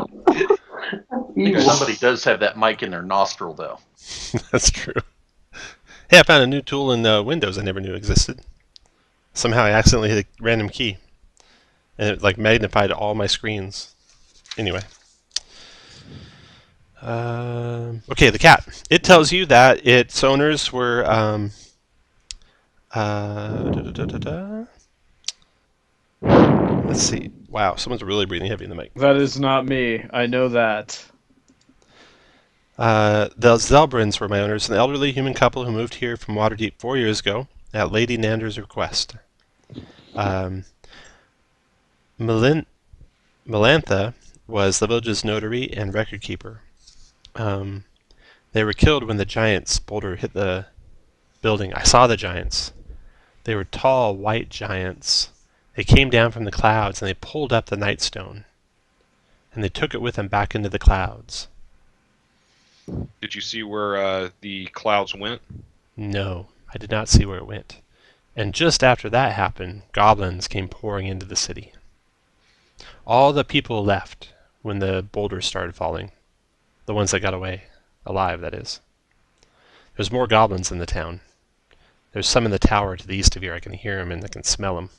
I think somebody does have that mic in their nostril, though. That's true. Hey, I found a new tool in Windows I never knew existed. Somehow I accidentally hit a random key, and it like magnified all my screens. Anyway. Okay, the cat. It tells you that its owners were Let's see. Wow, someone's really breathing heavy in the mic. That is not me. I know that. The Zelbrins were my owners, an elderly human couple who moved here from Waterdeep 4 years ago at Lady Nander's request. Melantha was the village's notary and record keeper. They were killed when the giant's boulder hit the building. I saw the giants. They were tall, white giants. They came down from the clouds and they pulled up the Nightstone. And they took it with them back into the clouds. Did you see where the clouds went? No, I did not see where it went. And just after that happened, goblins came pouring into the city. All the people left when the boulders started falling. The ones that got away. Alive, that is. There's more goblins in the town. There's some in the tower to the east of here. I can hear them and I can smell them.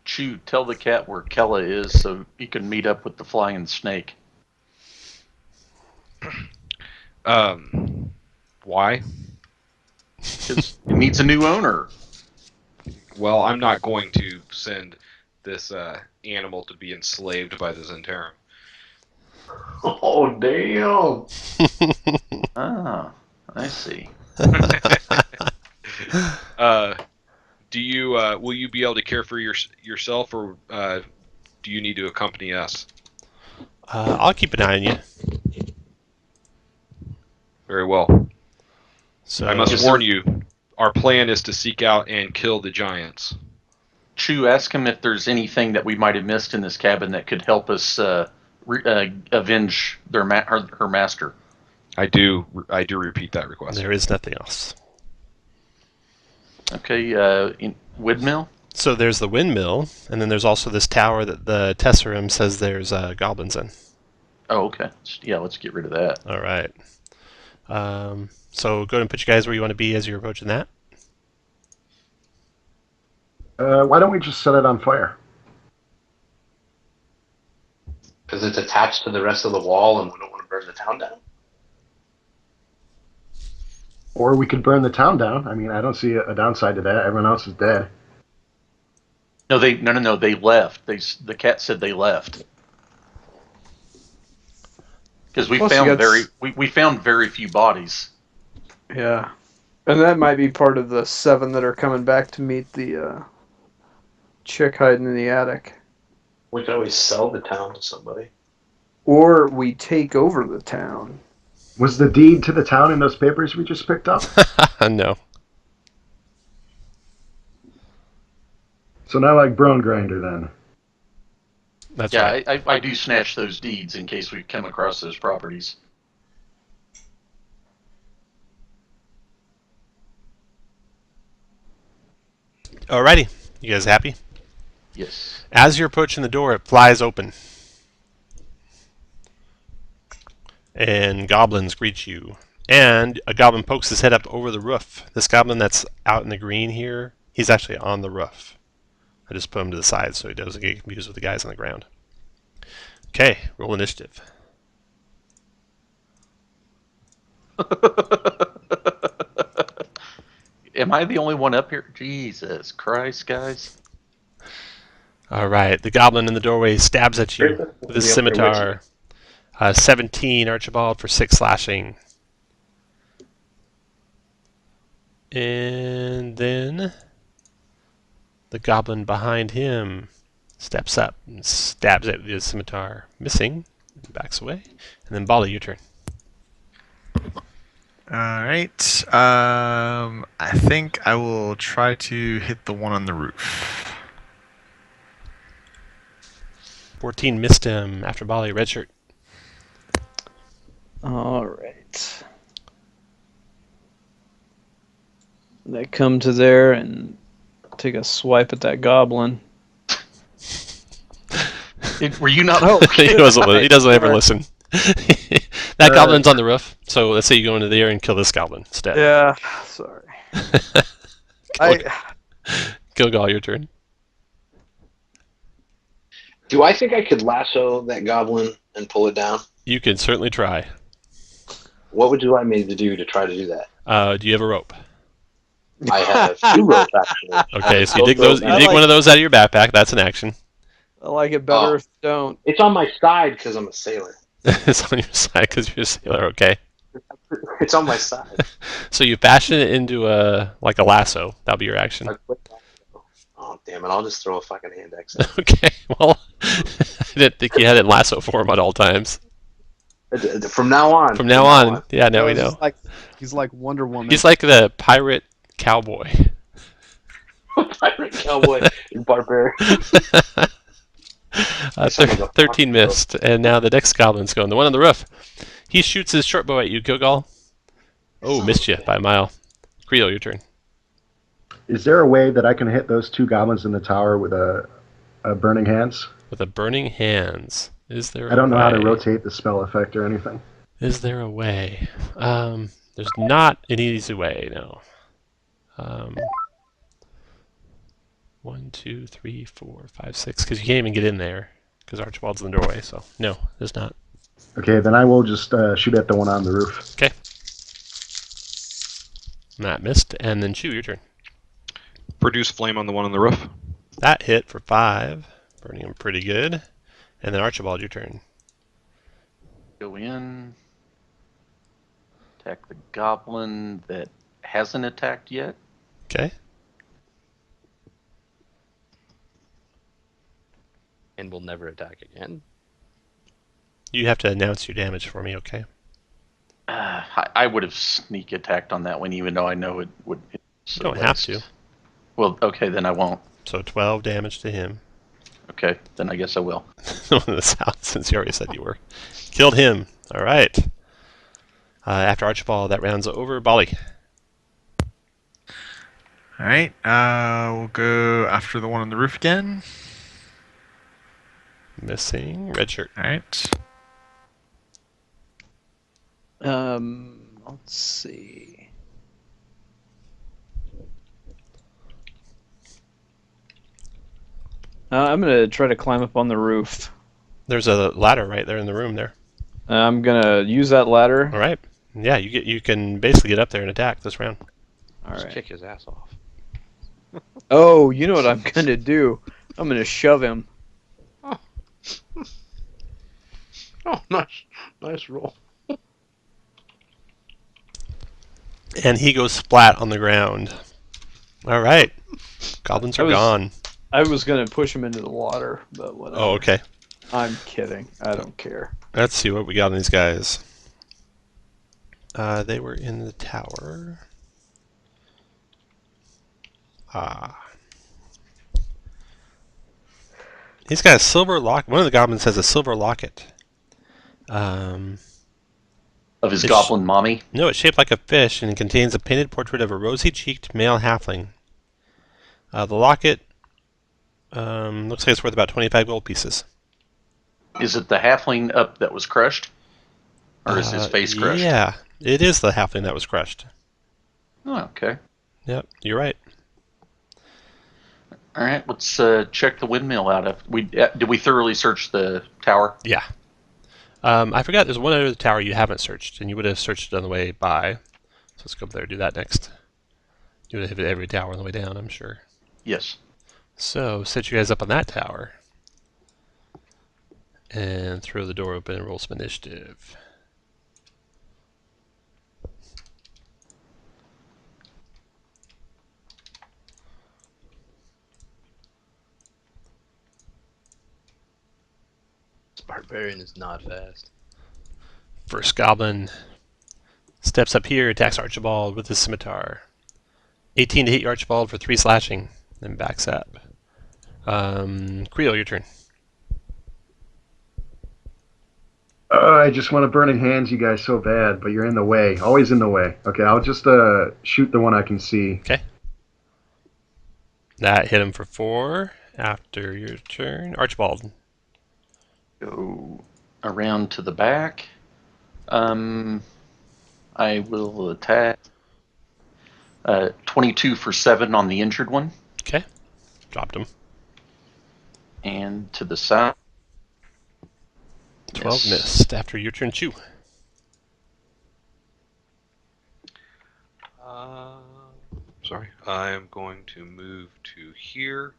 Chew, tell the cat where Kella is so he can meet up with the flying snake. Why? Because it needs a new owner. Well, I'm not going to send this animal to be enslaved by the Zentarum. Oh, damn. Ah, I see. Do you will you be able to care for yourself, or do you need to accompany us? I'll keep an eye on you. Very well. So I must warn you, our plan is to seek out and kill the giants. Chew, ask him if there's anything that we might have missed in this cabin that could help us avenge her master. I do repeat that request. there is nothing else. Okay, windmill? So there's the windmill, and then there's also this tower that the Tesseract says there's goblins in. Oh, okay. Yeah, let's get rid of that. All right. So go ahead and put you guys where you want to be as you're approaching that. Why don't we just set it on fire? Because it's attached to the rest of the wall and we don't want to burn the town down? Or we could burn the town down. I mean, I don't see a downside to that. Everyone else is dead. No, they left. The cat said they left. Because we found very few bodies. Yeah. And that might be part of the 7 that are coming back to meet the chick hiding in the attic. We could always sell the town to somebody. Or we take over the town. Was the deed to the town in those papers we just picked up? No. So not like Bone Grinder then. That's Yeah, right. I do snatch those deeds in case we come across those properties. Alrighty. You guys happy? Yes. As you're approaching the door, it flies open. And goblins greet you. And a goblin pokes his head up over the roof. This goblin that's out in the green here, he's actually on the roof. I just put him to the side so he doesn't get confused with the guys on the ground. Okay, roll initiative. Am I the only one up here? Jesus Christ, guys. Alright, the goblin in the doorway stabs at you with his scimitar. 17 Archibald for 6 slashing. And then the goblin behind him steps up and stabs it with his scimitar, missing, and backs away. And then Bali, your turn. Alright. I think I will try to hit the one on the roof. 14 missed him after Bali, red shirt. Alright. They come to there and take a swipe at that goblin. Were you not? He doesn't ever listen. That goblin's on the roof, so let's say you go into there and kill this goblin instead. Yeah, sorry. Gilgal, your turn. Do I think I could lasso that goblin and pull it down? You can certainly try. What would you like me to do to try to do that? Do you have a rope? I have 2 ropes actually. Okay, so you Both dig those. ropes. You dig one of those out of your backpack. That's an action. I like it better Oh. if you don't. It's on my side because I'm a sailor. It's on your side because you're a sailor. Okay. It's on my side. So you fashion it into a lasso. That'll be your action. Oh damn it! I'll just throw a fucking hand axe. Okay. Well, I didn't think you had it in lasso form at all times. From now on. From now on. Yeah. Now we he's know. He's like Wonder Woman. He's like the pirate cowboy. Pirate cowboy and barbarian. 13 missed, and now the next goblin's going. The one on the roof. He shoots his short bow at you, Gilgal. Oh, missed you by a mile. Creel, your turn. Is there a way that I can hit those 2 goblins in the tower with a burning hands? With a burning hands. Is there? I don't know how to way? rotate the spell effect or anything. Is there a way? There's not an easy way. No. 1, 2, 3, 4, 5, 6. Because you can't even get in there. Because Archibald's in the doorway. So no, there's not. Okay, then I will just shoot at the one on the roof. Okay. That missed, and then Chew, your turn. Produce flame on the one on the roof. That hit for 5, burning him pretty good. And then Archibald, your turn. Go in. Attack the goblin that hasn't attacked yet. Okay. And will never attack again. You have to announce your damage for me, okay? I would have sneak attacked on that one, even though I know it would. You don't have to. Well, okay, then I won't. So 12 damage to him. Okay, then I guess I will. On the south, since you already said you were. Killed him. All right. After Archibald, that round's over. Bali. All right. We'll go after the one on the roof again. Missing. Red shirt. All right. Let's see. I'm gonna try to climb up on the roof. There's a ladder right there in the room there. I'm gonna use that ladder. All right. Yeah, you can basically get up there and attack this round. All Just right. kick his ass off. Oh, you know what I'm gonna do? I'm gonna shove him. Oh, nice roll. And he goes flat on the ground. All right. Goblins are gone. I was gonna push him into the water, but whatever. Oh, okay. I'm kidding. I don't care. Let's see what we got on these guys. They were in the tower. He's got a silver locket. One of the goblins has a silver locket. Of his It's- goblin mommy. No, it's shaped like a fish and it contains a painted portrait of a rosy-cheeked male halfling. The locket looks like it's worth about 25 gold pieces. Is it the halfling up that was crushed? Or is his face crushed? Yeah, it is the halfling that was crushed. Oh, okay. Yep, you're right. All right, let's check the windmill out. Did we thoroughly search the tower? Yeah. I forgot there's one other tower you haven't searched, and you would have searched it on the way by. So let's go up there and do that next. You would have hit every tower on the way down, I'm sure. Yes. So, set you guys up on that tower. And throw the door open and roll some initiative. This barbarian is not fast. First goblin steps up here, attacks Archibald with his scimitar. 18 to hit you, Archibald, for 3 slashing, then backs up. Creel, your turn. I just want to burning hands you guys so bad, but you're in the way. Always in the way. Okay, I'll just shoot the one I can see. Okay. That hit him for 4 after your turn. Archibald. Go around to the back. I will attack. 22 for 7 on the injured one. Okay. Dropped him. And to the side. 12 Yes. missed after your turn, Chew. Sorry. I am going to move to here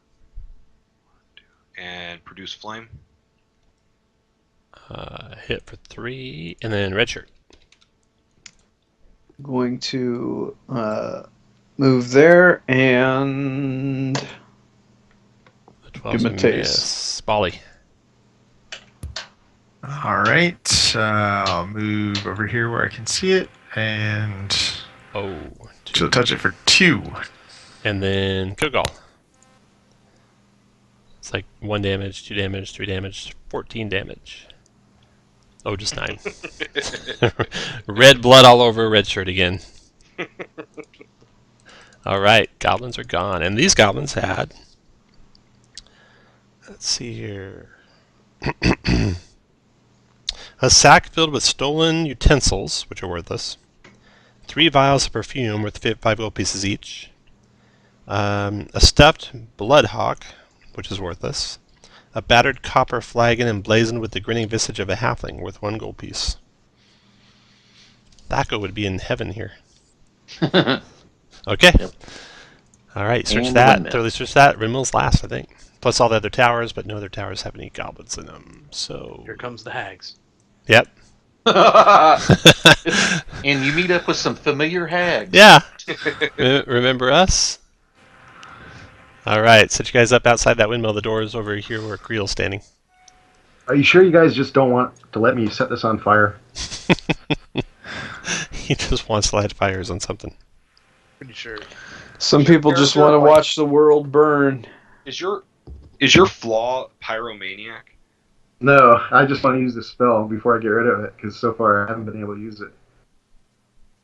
and produce flame. Hit for 3, and then red shirt. Going to move there and The give 12's him a a taste. miss. Bolly. All right. I'll move over here where I can see it, and Oh. she'll touch it for 2. And then Kilgall. It's like 1 damage, 2 damage, 3 damage, 14 damage. Oh, just 9. Red blood all over red shirt again. Alright, goblins are gone. And these goblins had... Let's see here. A sack filled with stolen utensils, which are worthless. 3 vials of perfume worth 5 gold pieces each. A stuffed bloodhawk, which is worthless. A battered copper flagon emblazoned with the grinning visage of a halfling, worth 1 gold piece. Thaco would be in heaven here. Okay. Yep. Alright, search And that. windmill. Thoroughly search that. Windmill's last, I think. Plus all the other towers, but no other towers have any goblins in them. So. Here comes the hags. Yep. And you meet up with some familiar hags. Yeah. Remember us? Alright, set you guys up outside that windmill. The door is over here where Creel's standing. Are you sure you guys just don't want to let me set this on fire? He just wants to light fires on something. Pretty sure. Some people just want to watch the world burn. Is your flaw pyromaniac? No, I just want to use this spell before I get rid of it, because so far I haven't been able to use it.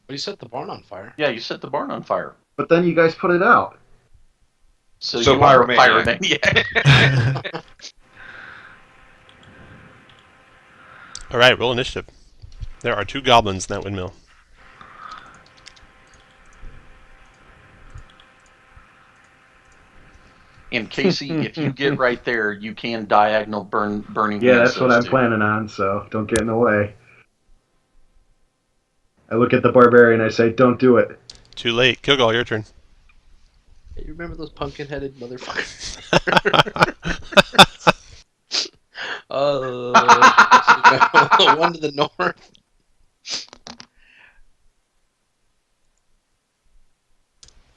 But you set the barn on fire. Yeah, you set the barn on fire. But then you guys put it out. So So you are a pyromaniac. pyromaniac. Alright, roll initiative. There are 2 goblins in that windmill. And Casey, if you get right there, you can diagonal burning. Yeah, that's what I'm too. planning on, so don't get in the way. I look at the barbarian and I say, don't do it. Too late. Kilgall, your turn. Hey, you remember those pumpkin-headed motherfuckers? The one to the north.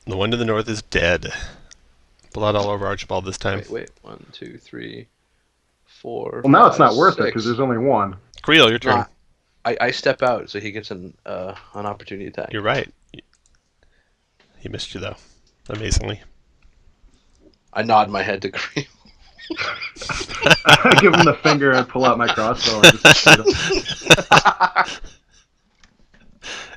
The one to the north is dead. Blood all over Archibald this time. Wait. 1, 2, 3, 4. Well, now it's not 5, worth it, 6. because there's only one. Creel, your turn. Nah, I step out so he gets an opportunity attack. You're right. He missed you, though. Amazingly. I nod my head to Creel. I give him the finger and pull out my crossbow and just shoot him.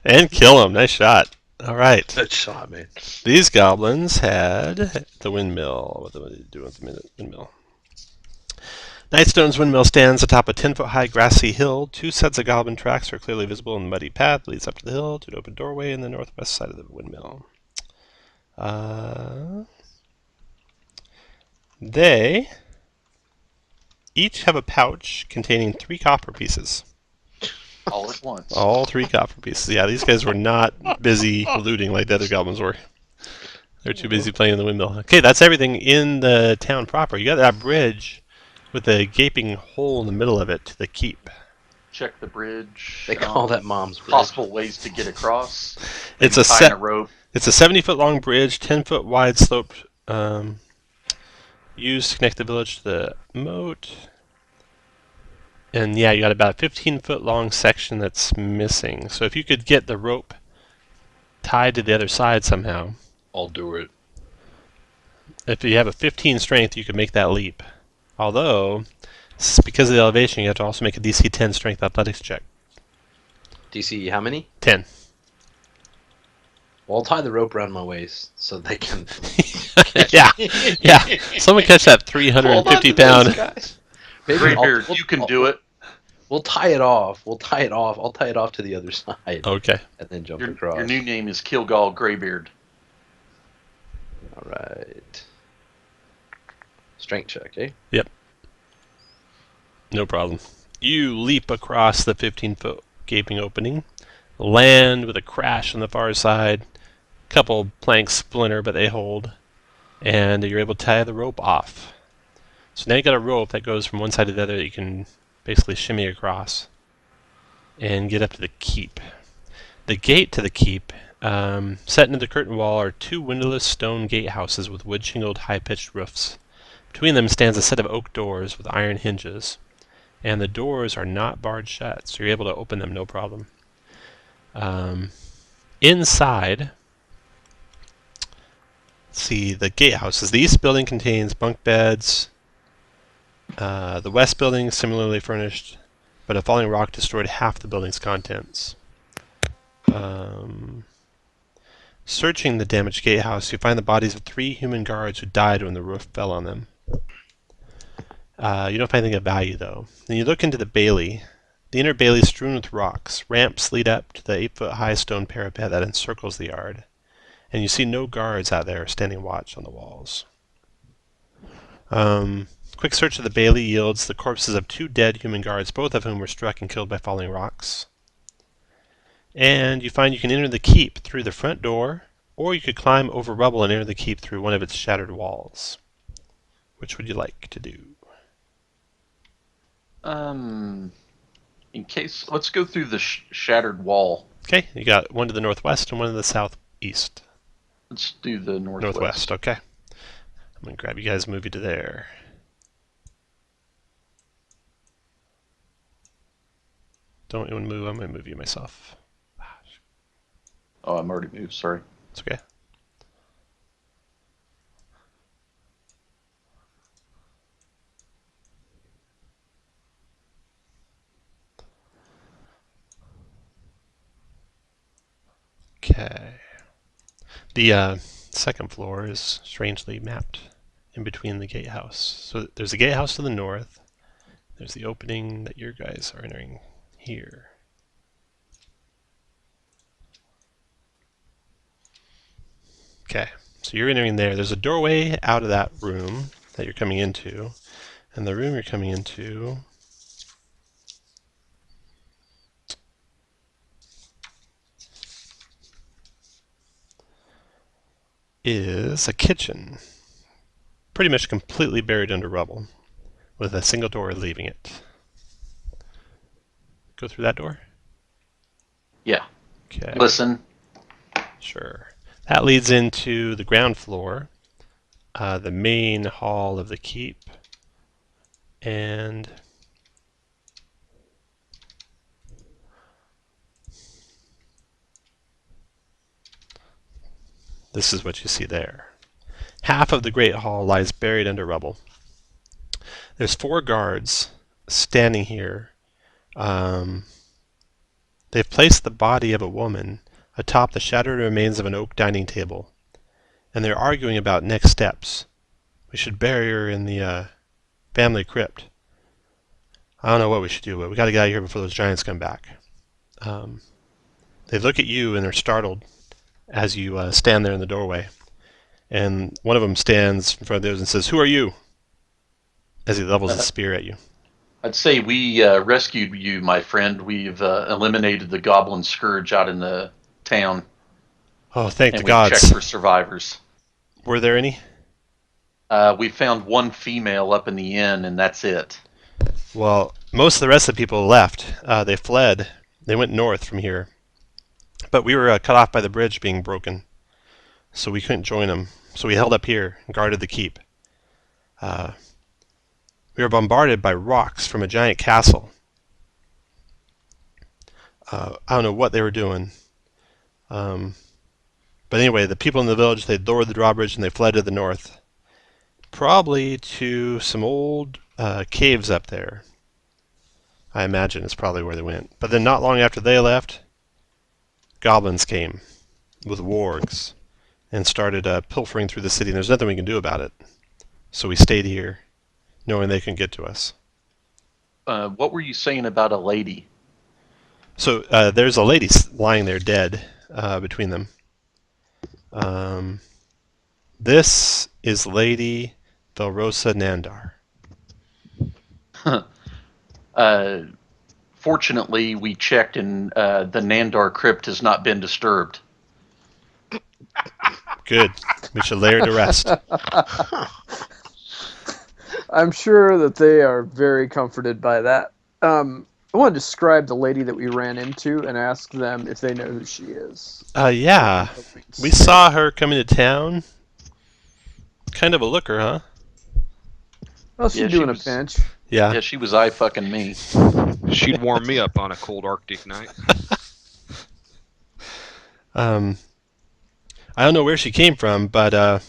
And kill him. Nice shot. All right. Good shot, man. These goblins had the windmill. What do they do with the windmill? Nightstone's windmill stands atop a 10-foot-high grassy hill. 2 sets of goblin tracks are clearly visible in the muddy path that leads up to the hill to an open doorway in the northwest side of the windmill. They each have a pouch containing 3 copper pieces. All at once. All 3 copper pieces. Yeah, these guys were not busy looting like the other goblins were. They're too busy playing in the windmill. Okay, that's everything in the town proper. You got that bridge with a gaping hole in the middle of it to the keep. Check the bridge. They call that Mom's Bridge. Possible ways to get across. It's a Tying a rope. It's a 70-foot long bridge, 10-foot wide slope, used to connect the village to the moat. And yeah, you got about a 15-foot long section that's missing. So if you could get the rope tied to the other side somehow, I'll do it. if you have a 15 strength, you could make that leap. Although, because of the elevation, you have to also make a DC 10 strength athletics check. DC, how many? 10. Well, I'll tie the rope around my waist so they can. yeah. Someone catch that 350-pound. Graybeard, you can do it. We'll tie it off. I'll tie it off to the other side. Okay. And then jump Your across. new name is Kilgall Graybeard. All right. Strength check, eh? Yep. No problem. You leap across the 15-foot gaping opening, land with a crash on the far side, couple planks splinter, but they hold. And you're able to tie the rope off. So now you got a rope that goes from one side to the other that you can basically shimmy across and get up to the keep. The gate to the keep, set into the curtain wall, are 2 windowless stone gatehouses with wood-shingled, high-pitched roofs. Between them stands a set of oak doors with iron hinges, and the doors are not barred shut, so you're able to open them no problem. Inside, see the gatehouses. The east building contains bunk beds. The west building is similarly furnished, but a falling rock destroyed half the building's contents. Searching the damaged gatehouse, you find the bodies of 3 human guards who died when the roof fell on them. You don't find anything of value, though. Then you look into the bailey. The inner bailey is strewn with rocks. Ramps lead up to the 8-foot-high stone parapet that encircles the yard, and you see no guards out there standing watch on the walls. Quick search of the bailey yields the corpses of 2 dead human guards, both of whom were struck and killed by falling rocks. And you find you can enter the keep through the front door, or you could climb over rubble and enter the keep through one of its shattered walls. Which would you like to do? In case, let's go through the shattered wall. Okay, you got one to the northwest and one to the southeast. Let's do the northwest. Northwest, okay. I'm going to grab you guys and move you to there. Don't even move, I'm going to move you myself. Oh, I'm already moved, sorry. It's okay. Okay. The second floor is strangely mapped in between the gatehouse. So there's a gatehouse to the north. There's the opening that your guys are entering here. Okay, so you're entering there. There's a doorway out of that room that you're coming into, and the room you're coming into is a kitchen, pretty much completely buried under rubble, with a single door leaving it. Go through that door? Yeah. Okay. Listen. Sure. That leads into the ground floor, the main hall of the keep, and this is what you see there. Half of the Great Hall lies buried under rubble. There's 4 guards standing here. They've placed the body of a woman atop the shattered remains of an oak dining table, and they're arguing about next steps. We should bury her in the family crypt. I don't know what we should do, but we got to get out of here before those giants come back. They look at you and they're startled as you stand there in the doorway. And one of them stands in front of the others and says, "Who are you?" as he levels his spear at you. I'd say we rescued you, my friend. We've eliminated the goblin scourge out in the town. Oh, thank the we gods. checked for survivors. Were there any? We found 1 female up in the inn, and that's it. Well, most of the rest of the people left. They fled. They went north from here. But we were cut off by the bridge being broken, so we couldn't join them. So we held up here and guarded the keep. We were bombarded by rocks from a giant castle. I don't know what they were doing. But anyway, the people in the village, they lowered the drawbridge and they fled to the north. Probably to some old caves up there. I imagine is probably where they went. But then not long after they left, goblins came with wargs and started pilfering through the city, and there's nothing we can do about it. So we stayed here, knowing they can get to us. What were you saying about a lady? So there's a lady lying there dead between them. This is Lady Velrosa Nandar. Fortunately, we checked and the Nandar crypt has not been disturbed. Good. We should lay her to rest. I'm sure that they are very comforted by that. I want to describe the lady that we ran into and ask them if they know who she is. Yeah. We saw her coming to town. Kind of a looker, huh? Well, she's Yeah, doing she a was- pinch. Yeah. Yeah, she was eye fucking me. She'd warm me up on a cold Arctic night. I don't know where she came from, but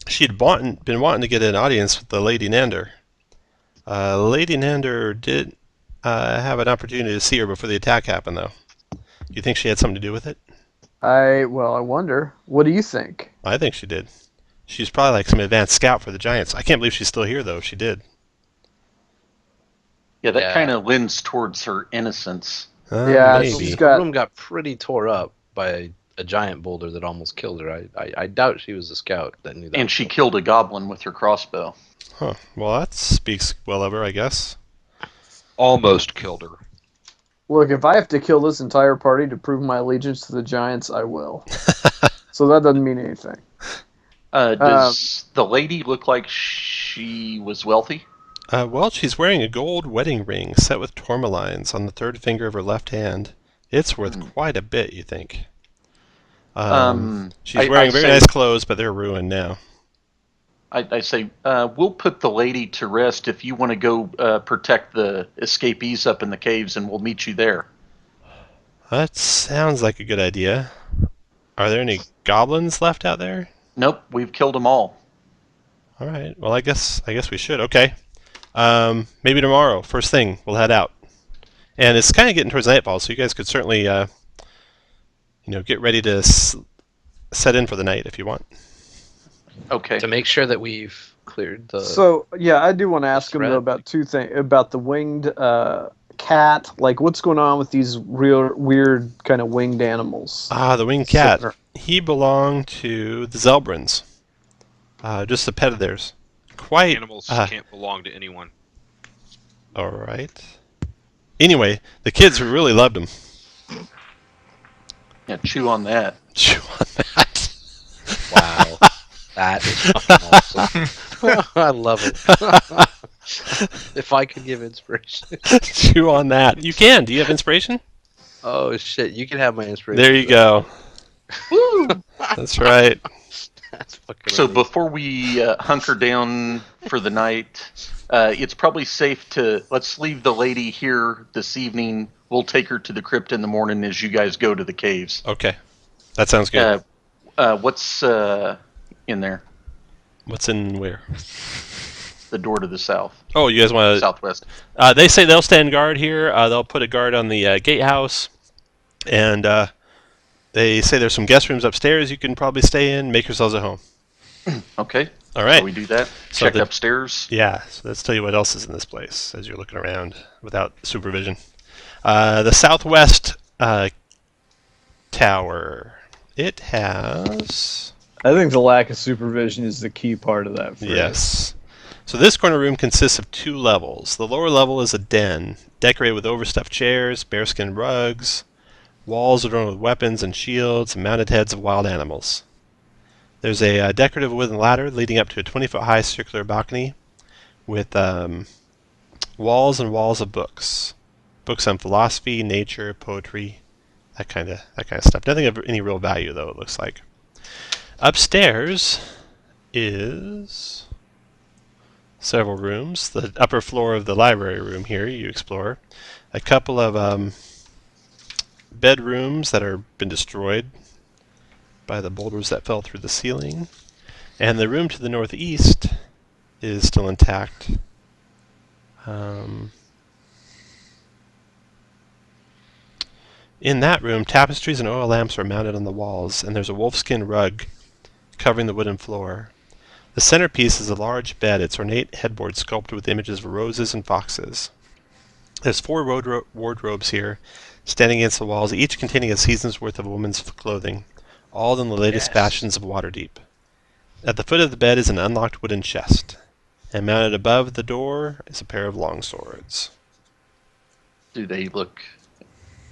she'd been wanting to get an audience with the Lady Nander. Lady Nander did have an opportunity to see her before the attack happened, though. You think she had something to do with it? I wonder. What do you think? I think she did. She's probably like some advanced scout for the Giants. I can't believe she's still here, though, if she did. Yeah, that Yeah. kind of lends towards her innocence. Yeah, maybe. she's The got. room got pretty tore up by a giant boulder that almost killed her. I doubt she was a scout that knew that. And she killed a goblin with her crossbow. Huh. Well, that speaks well of her, I guess. Almost killed her. Look, if I have to kill this entire party to prove my allegiance to the Giants, I will. So that doesn't mean anything. Does the lady look like she was wealthy? Well, she's wearing a gold wedding ring set with tourmalines on the third finger of her left hand. It's worth quite a bit, you think. She's wearing very nice clothes, but they're ruined now. I say, we'll put the lady to rest if you want to go protect the escapees up in the caves, and we'll meet you there. That sounds like a good idea. Are there any goblins left out there? Nope, we've killed them all. All right. Well, I guess we should. Okay. Maybe tomorrow, first thing, we'll head out. And it's kind of getting towards nightfall, so you guys could certainly, get ready to set in for the night if you want. Okay. To make sure that we've cleared the. So yeah, I do want to ask him threat. though about two things about the winged cat. Like, what's going on with these real weird kind of winged animals? The winged cat. He belonged to the Zelbrins. Just a pet of theirs. Quite. Animals can't belong to anyone. All right. Anyway, the kids really loved him. Yeah, chew on that. Chew on that. Wow. That is fucking awesome. I love it. If I could give inspiration. Chew on that. You can. Do you have inspiration? Oh shit! You can have my inspiration. There you go. Woo! That's right. That's fucking. So amazing. before we hunker down for the night, it's probably safe to let's leave the lady here this evening. We'll take her to the crypt in the morning as you guys go to the caves. Okay. That sounds good. What's in there? What's in where? The door to the south, Oh, you guys want to... southwest. They say they'll stand guard here. They'll put a guard on the gatehouse. And they say there's some guest rooms upstairs you can probably stay in. Make yourselves at home. Okay. All right. So we do that. So Check the- upstairs. Yeah, so let's tell you what else is in this place as you're looking around without supervision. The southwest tower. It has... I think the lack of supervision is the key part of that. Yes. So this corner room consists of 2 levels. The lower level is a den, decorated with overstuffed chairs, bearskin rugs, walls adorned with weapons and shields, and mounted heads of wild animals. There's a decorative wooden ladder leading up to a 20-foot high circular balcony with walls and walls of books. Books on philosophy, nature, poetry, that kind of stuff. Nothing of any real value, though, it looks like. Upstairs is several rooms. The upper floor of the library room here you explore. A couple of bedrooms that are been destroyed by the boulders that fell through the ceiling. And the room to the northeast is still intact. In that room, tapestries and oil lamps are mounted on the walls, and there's a wolfskin rug covering the wooden floor. The centerpiece is a large bed, its ornate headboard sculpted with images of roses and foxes. There's 4 wardrobes here, standing against the walls, each containing a season's worth of woman's clothing, all in the latest fashions of Waterdeep. At the foot of the bed is an unlocked wooden chest, and mounted above the door is a pair of long swords. Do they look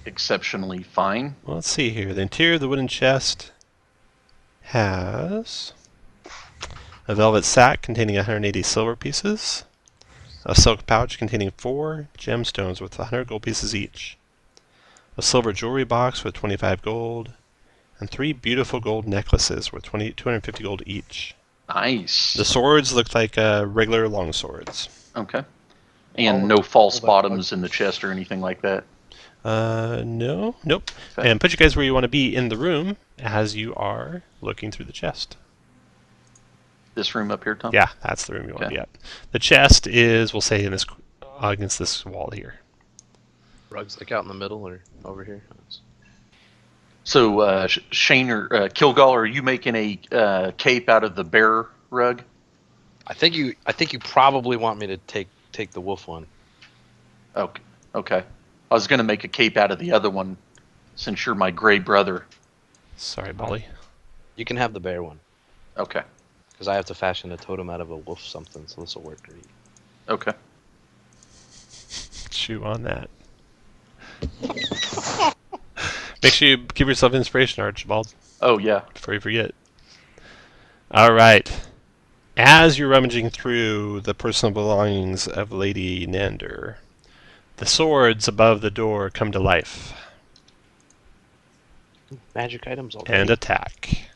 exceptionally fine? Well, let's see here. The interior of the wooden chest has a velvet sack containing 180 silver pieces, a silk pouch containing 4 gemstones with 100 gold pieces each, a silver jewelry box with 25 gold, and 3 beautiful gold necklaces with 250 gold each. Nice. The swords look like regular long swords. Okay. And no false bottoms in the chest or anything like that? No, nope. Okay. And put you guys where you want to be in the room as you are looking through the chest. This room up here, Tom? Yeah, that's the room you want to Okay. be at. The chest is, we'll say, in this against this wall here. Rugs like out in the middle or over here. So, Shane or Kilgall, are you making a cape out of the bear rug? I think you probably want me to take the wolf one. Okay. Okay. I was going to make a cape out of the other one, since you're my gray brother. Sorry, Bolly. You can have the bear one. Okay. Because I have to fashion a totem out of a wolf something, so this will work great. Okay. Chew on that. Make sure you give yourself inspiration, Archibald, Oh, yeah. before you forget. All right. As you're rummaging through the personal belongings of Lady Nander, the swords above the door come to life Magic items already. and attack.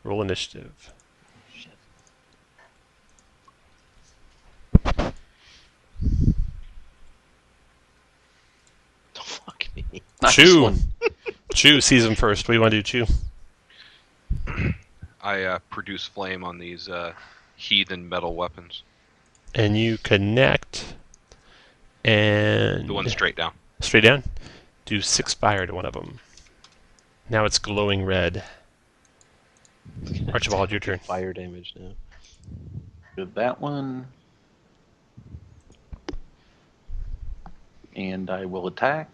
Roll initiative. Don't fuck me. Nice Chew. one. Chew sees him first. What do you want to do, Chew? I produce flame on these heathen metal weapons. And you connect and The one straight down. straight down. Do 6 fire to one of them. Now it's glowing red. Archibald, your turn. Fire damage now. Good, that one. And I will attack.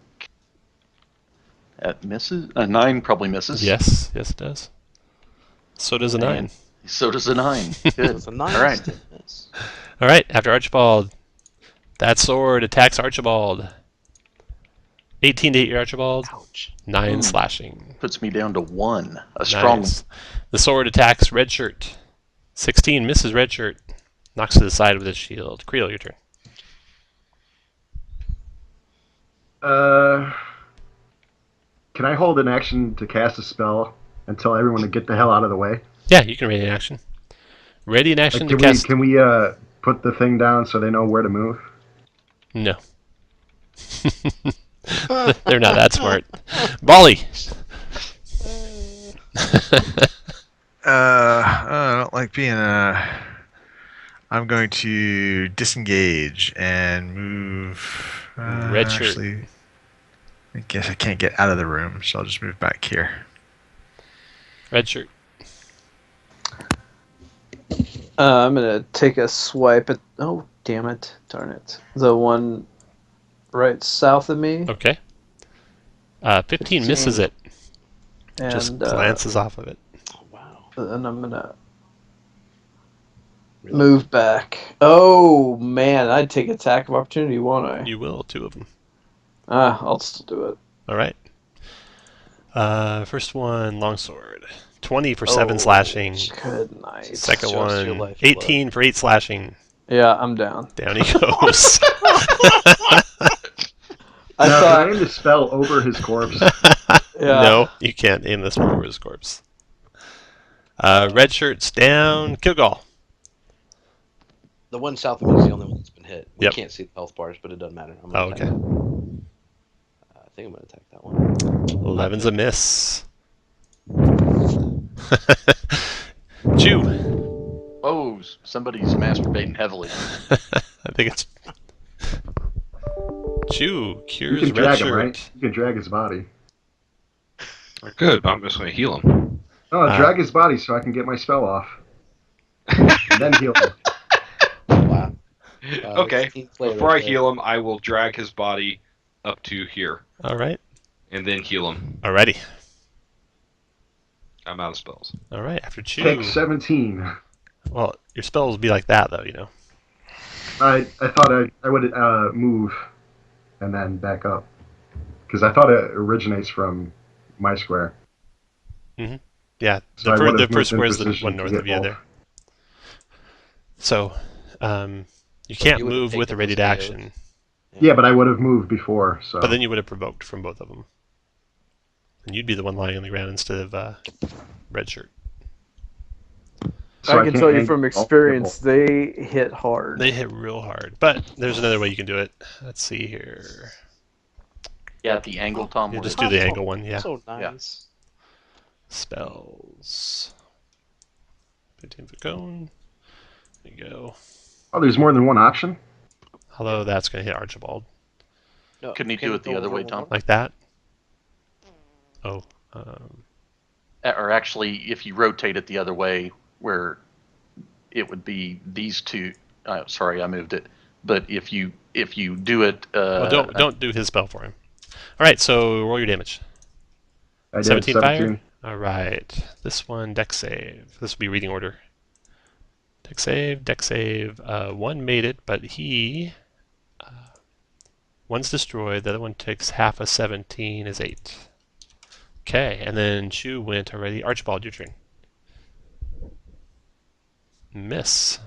That misses. A 9 probably misses. Yes, yes it does. So does a 9. And so does a 9. Good. It's a nice All right. stiffness. All right, after Archibald, that sword attacks Archibald. 18 to hit your Archibald. Ouch. 9 Ooh. slashing. Puts me down to 1. A strong. Nice. The sword attacks Red Shirt. 16 misses Red Shirt. Knocks to the side with his shield. Creel, your turn. Can I hold an action to cast a spell and tell everyone to get the hell out of the way? Yeah, you can ready in action. Ready in action to cast. Can we put the thing down so they know where to move? No. They're not that smart. Bolly! I don't like being I'm going to disengage and move. Red shirt. Actually, I guess I can't get out of the room, so I'll just move back here. Red Shirt. I'm gonna take a swipe at. Oh, damn it! Darn it! The one right south of me. Okay. 15 misses it. And, Just glances off of it. Oh, wow. And I'm gonna move back. Oh man, I'd take attack of opportunity, won't I? You will, 2 of them. I'll still do it. All right. First one, longsword. 20 for 7 Oh, slashing. Good night. Second Show us your one, life, 18 for 8 slashing. Yeah, I'm down. Down he goes. I Now, thought. can I aim the spell over his corpse? Yeah. No, you can't aim this one over his corpse. Red Shirt's down. Kilgall. The one south of me is the only one that's been hit. We Yep. can't see the health bars, but it doesn't matter. I'm Oh, gonna okay. attack that. I think I'm going to attack that one. 11's a miss. Chew. Oh, somebody's masturbating heavily. I think it's Chew You cures can Red drag him, Shirt. right? You can drag his body. Good, but I'm just going to heal him. Oh, drag his body so I can get my spell off. And then heal him. Wow. Okay, team play before right I heal him, I will drag his body up to here All right. and then heal him. Alrighty. I'm out of spells. All right. After Chew. Take 17. Well, your spells will be like that, though, you know. I thought I would move and then back up. Because I thought it originates from my square. Yeah, So I would the have first moved square in is the position one to north get of you both. there. So, you can't You would have move with a taken ready those to KOs. action, Yeah, but I would have moved before. So. but then you would have provoked from both of them. And you'd be the one lying on the ground instead of red shirt. So I can can't tell you hang- from oh, experience, they hit hard. They hit real hard, but there's another way you can do it. Let's see here. Yeah, at the angle, Tom. You where just it- do the angle one, yeah. So nice. Spells. 15-foot cone. There you go. Oh, there's more than one option? Although that's going to hit Archibald. No, Couldn't he can do it the go other over way, one Tom? more? Like that. Oh. Or actually, if you rotate it the other way, where it would be these two. Sorry, I moved it. But if you do it, Well, don't do his spell for him. All right, so roll your damage. I did 17 fire? All right. This one, dex save. This will be reading order. Dex save. One made it, but one's destroyed. The other one takes half of 17 is 8. Okay, and then Chu went already. Archibald, your turn. Miss.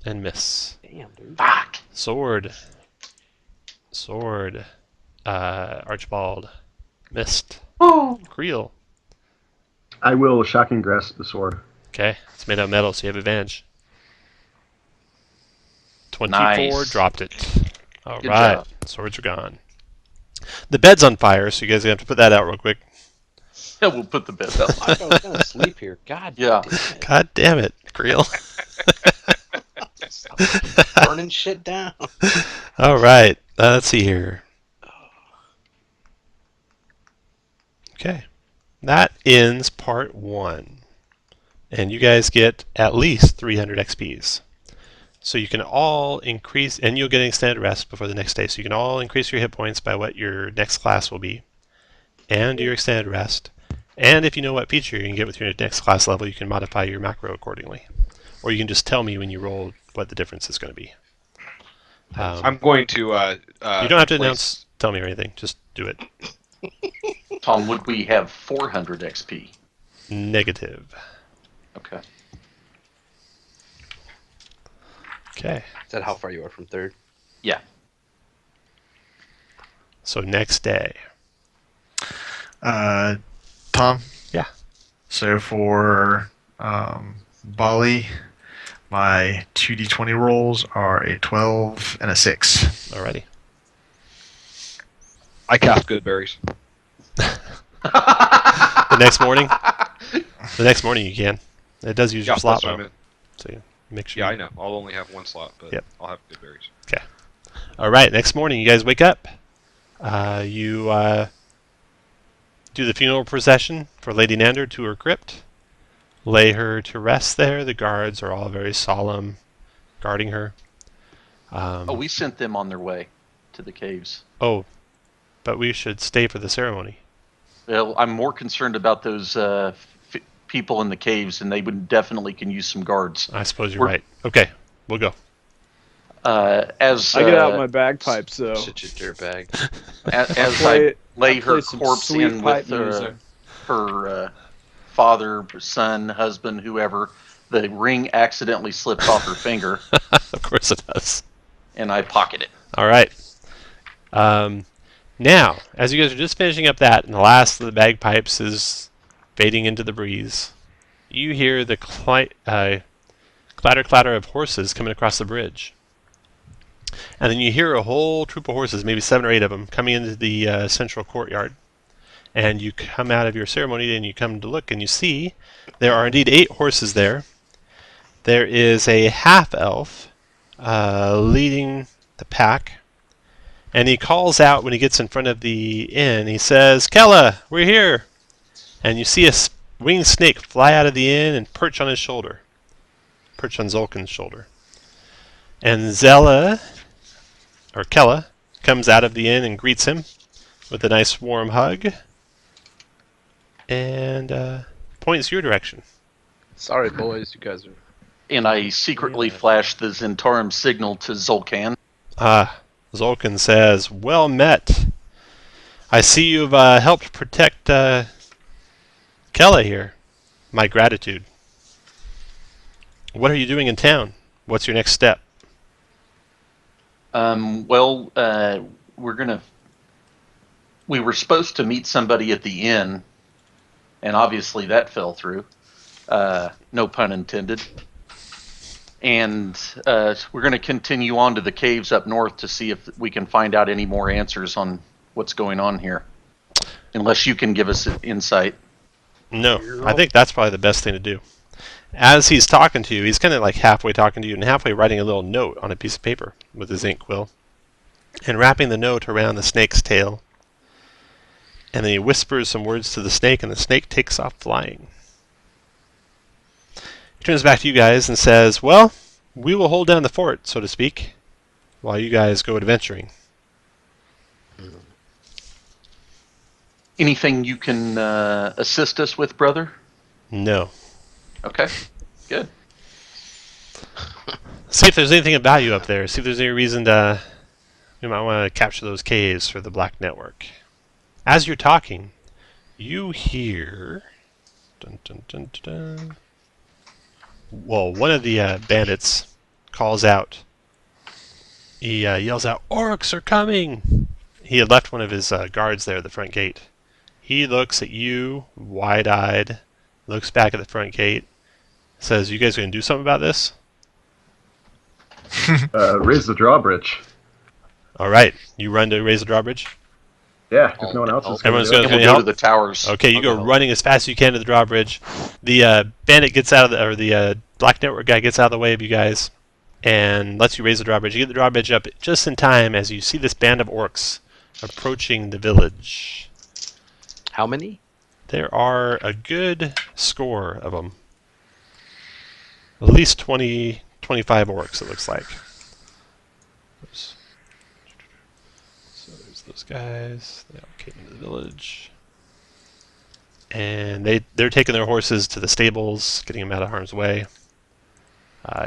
And miss. Damn, dude. fuck. Sword. Archibald. Missed. Oh. Creel. I will shocking grasp the sword. Okay, it's made out of metal, so you have advantage. 24, Nice. dropped it. All Good right, job. swords are gone. The bed's on fire, so you guys have to put that out real quick. Yeah, we'll put the bed I up. thought I was gonna sleep here. God Yeah. damn it. God damn it, Creel. Burning shit down. All right, let's see here. Okay, that ends part 1. And you guys get at least 300 XPs. So you can all increase, and you'll get an extended rest before the next day. So you can all increase your hit points by what your next class will be, and do your extended rest. And if you know what feature you can get with your next class level, you can modify your macro accordingly. Or you can just tell me when you roll what the difference is going to be. I'm going to. You don't have to place- tell me or anything. Just do it. Tom, would we have 400 XP? Negative. Okay. Okay. Is that how far you are from third? Yeah. So next day. Tom? Yeah. So for Bali, my 2d20 rolls are a 12 and a 6. Alrighty. I cast good berries. The next morning? The next morning you can. It does use your Yeah, slot that's what I though. meant. So you make sure. Yeah, I know. I'll only have one slot, but Yep. I'll have good berries. Alright, next morning you guys wake up. You do the funeral procession for Lady Nander to her crypt. Lay her to rest there. The guards are all very solemn, guarding her. Oh, we sent them on their way to the caves. Oh, but we should stay for the ceremony. Well, I'm more concerned about those people in the caves, and they would definitely can use some guards. I suppose you're We're- right. Okay, we'll go. As I get out my bagpipes though. Such a dirtbag. as play- I lay I her play some corpse sweet in with pipe music. her father, son, husband, whoever, the ring accidentally slipped off her finger, Of course it does. and I pocket it. All right. Now, as you guys are just finishing up that, and the last of the bagpipes is fading into the breeze, you hear the clatter of horses coming across the bridge. And then you hear a whole troop of horses, maybe 7 or 8 of them, coming into the central courtyard. And you come out of your ceremony and you come to look and you see there are indeed 8 horses there. There is a half-elf leading the pack. And he calls out when he gets in front of the inn. He says, "Kella, we're here!" And you see a winged snake fly out of the inn and perch on his shoulder. Perch on Zolkin's shoulder. And Kella comes out of the inn and greets him with a nice warm hug. And points your direction. Sorry, boys. You guys are. And I secretly flashed the Zentarum signal to Zolkan. Zolkin says, "Well met. I see you've helped protect Kella here. my gratitude. What are you doing in town? What's your next step? Well, we were supposed to meet somebody at the inn, and obviously that fell through. No pun intended. And we're going to continue on to the caves up north to see if we can find out any more answers on what's going on here. Unless you can give us insight. No, I think that's probably the best thing to do. As he's talking to you, he's kind of like halfway talking to you and halfway writing a little note on a piece of paper with his ink quill. And wrapping the note around the snake's tail. And then he whispers some words to the snake, and the snake takes off flying. He turns back to you guys and says, well, we will hold down the fort, so to speak, while you guys go adventuring. Anything you can assist us with, brother? No. Okay, good. See if there's anything of value up there. See if there's any reason we might want to capture those caves for the Black Network. As you're talking, you hear... Dun, dun, dun, dun, dun. Well, one of the bandits calls out. He yells out, "Orcs are coming!" He had left one of his guards there at the front gate. He looks at you, wide-eyed, looks back at the front gate, says, "You guys going to do something about this?" Raise the drawbridge. All right, you run to raise the drawbridge. Yeah, if no one else is going Everyone's to do going it. to We'll go to the towers. Okay, you go running as fast as you can to the drawbridge. The bandit gets out of the, or the Black Network guy gets out of the way of you guys, and lets you raise the drawbridge. You get the drawbridge up just in time as you see this band of orcs approaching the village. How many? There are a good score of them. At least 20, 25 orcs, it looks like. Oops. So there's those guys. They all came into the village. And they're taking their horses to the stables, getting them out of harm's way.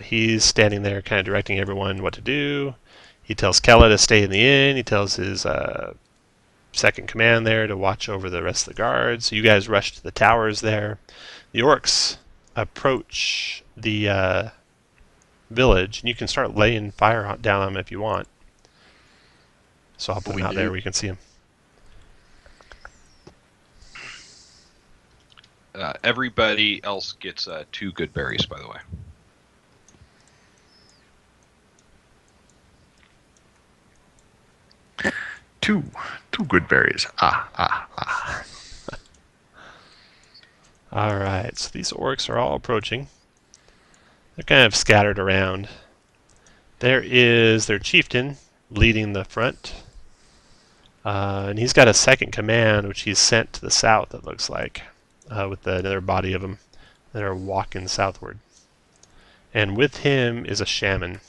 He's standing there kind of directing everyone what to do. He tells Kella to stay in the inn. He tells his second command there to watch over the rest of the guards. You guys rush to the towers there. The orcs approach the village, and you can start laying fire down on them if you want. So I'll put them out there where you can see them. Everybody else gets 2 good berries, by the way. Two good berries. Alright, so these orcs are all approaching. They're kind of scattered around. There is their chieftain leading the front. And he's got a second command, which he's sent to the south, it looks like, with another body of them that are walking southward. And with him is a shaman,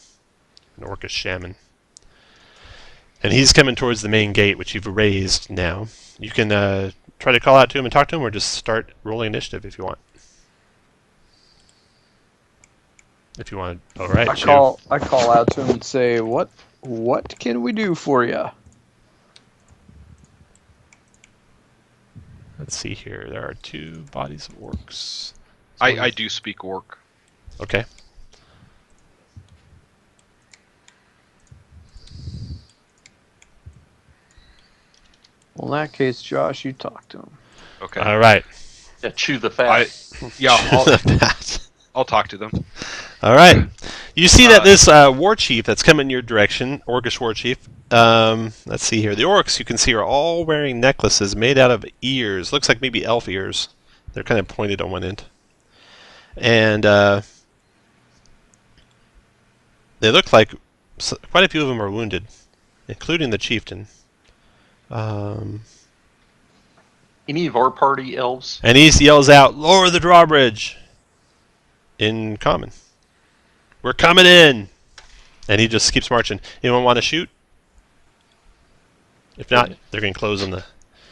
an orcish shaman. And he's coming towards the main gate, which you've raised now. You can try to call out to him and talk to him, or just start rolling initiative if you want. If you want. All right. I call out to him and say, "What can we do for you?" Let's see here. There are 2 bodies of orcs. I do speak orc. Okay. Well, in that case, Josh, you talk to him. Okay. All right. Yeah, chew the fat. I'll talk to them. All right. You see that this war chief that's coming in your direction, orcish war chief. Let's see here. The orcs you can see are all wearing necklaces made out of ears. Looks like maybe elf ears. They're kind of pointed on one end. And they look like quite a few of them are wounded, including the chieftain. Any of our party elves? And he yells out, "Lower the drawbridge!" in common. "We're coming in!" And he just keeps marching. Anyone want to shoot? If not, they're going to close on the...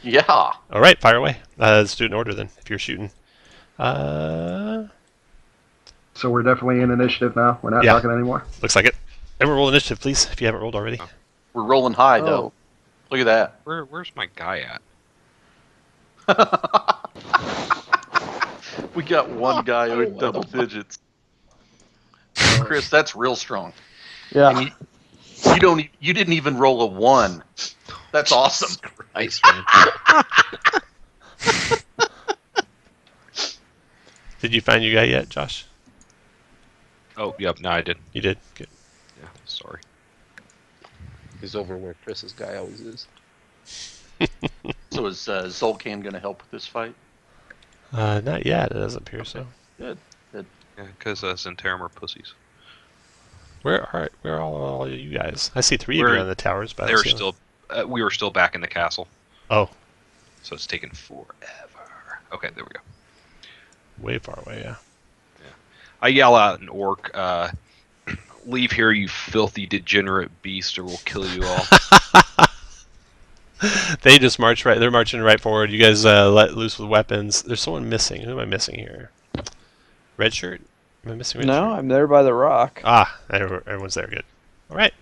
Yeah. All right, fire away. Let's do it in order then, if you're shooting. So we're definitely in initiative now? We're not talking anymore? Looks like it. Everyone roll initiative, please, if you haven't rolled already. We're rolling high, though. Look at that. Where's my guy at? We got one guy with double digits. Chris, that's real strong. Yeah. And you didn't even roll a 1. That's awesome. Nice, man. Did you find your guy yet, Josh? Oh, yep. No, I did. You did? Good. Yeah. Sorry. He's over where Chris's guy always is. So is Zolcan going to help with this fight? Not yet. It doesn't appear so. Good. Yeah, because Zentarum are pussies. Where are all you guys? I see 3 of We're- you on the towers, but I They're don't see them. still. We were still back in the castle, Oh, so it's taken forever. Okay, there we go. way far away. Yeah. I yell out an orc. Leave here, you filthy degenerate beast, or we'll kill you all. They just march right. They're marching right forward. You guys let loose with weapons. There's someone missing. Who am I missing here? Red shirt? Am I missing red shirt? No, I'm there by the rock. Ah, everyone's there. Good. All right.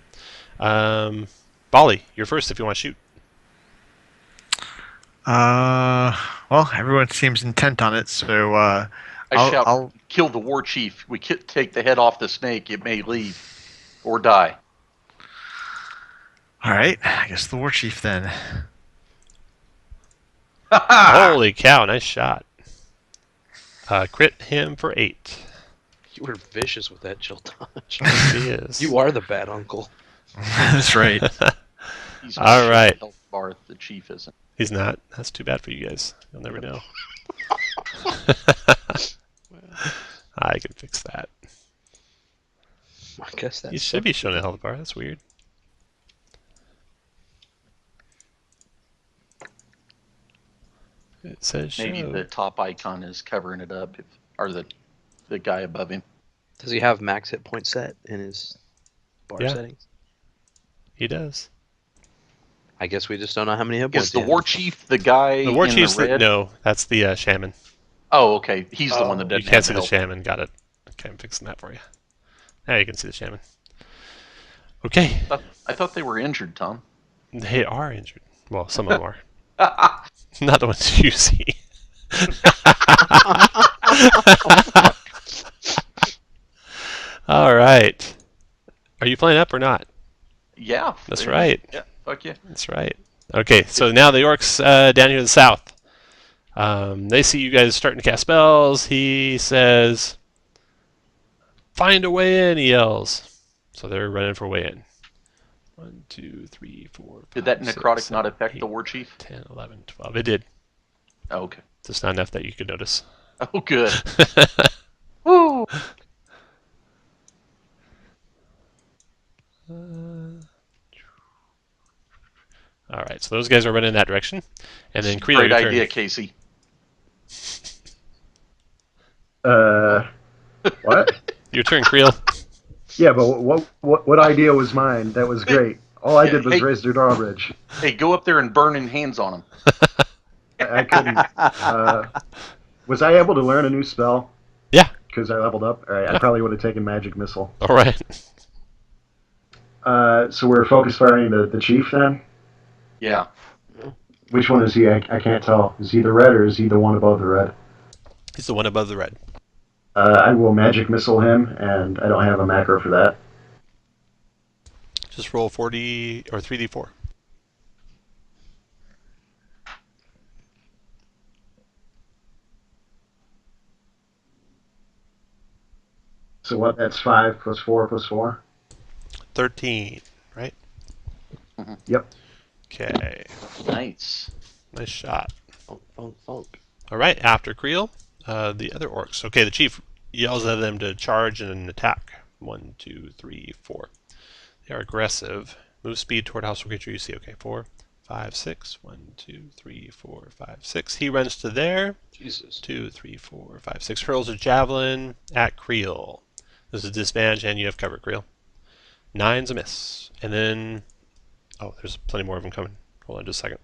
Bali, you're first if you want to shoot. Well, everyone seems intent on it, so I'll kill the war chief. We take the head off the snake. It may leave or die. all right. I guess the war chief then. Holy cow! Nice shot. Crit him for 8. You were vicious with that chill dodge. He is. You are the bad uncle. That's right. He's All not right. Health bar, the chief isn't. He's not. That's too bad for you guys. You'll never know. I can fix that. I guess that's You should be shown a health bar. That's weird. It says Maybe show. the top icon is covering it up, or the guy above him. Does he have max hit point set in his bar Yeah. settings? He does. I guess we just don't know how many hit Is points the he war has. chief the guy The war in chief's the red? no. That's the shaman. Oh, okay. He's the one that You doesn't can't have see the the help. shaman. Got it. Okay, I'm fixing that for you. Now you can see the shaman. Okay, I thought they were injured, Tom. they are injured. Well, some of them are. Not the ones you see. All right. Are you playing up or not? Yeah. That's right. Yeah, fuck yeah. That's right. Okay, so now the orcs down here to the south. They see you guys starting to cast spells. He says, "Find a way in," he yells. So they're running for a way in. 1, 2, 3, 4, 5, Did that 6, necrotic not 7, affect 8, the war chief? 10, 11, 12. It did. Oh, okay. Just not enough that you could notice. Oh, good. Woo! All right, so those guys are running in that direction. And then Creel, Great your turn. idea, Casey. What? Your turn, Creel. Yeah, but what idea was mine? That was great. All I did was Hey. raise their drawbridge. Hey, go up there and burn in hands on him. I couldn't. Was I able to learn a new spell? Yeah. Because I leveled up. All right, I probably would have taken magic missile. All right. So we're focus firing the chief then. Yeah. Which one is he? I can't tell. Is he the red or is he the one above the red? He's the one above the red. I will magic missile him, and I don't have a macro for that. Just roll 40 or 3d4. So what? That's 5 plus 4 plus 4. 13, right? Yep. Okay. Nice. Nice shot. Funk, funk, funk. All right, after Creel, the other orcs. Okay, the chief yells at them to charge and attack. 1, 2, 3, 4. They are aggressive. Move speed toward hostile creature you see. Okay, 4, 5, 6. 1, 2, 3, 4, 5, 6. He runs to there. Jesus. 2, 3, 4, 5, 6. Hurls a javelin at Creel. This is disadvantage, and you have cover, Creel. 9's a miss. And then... Oh, there's plenty more of them coming. Hold on just a second.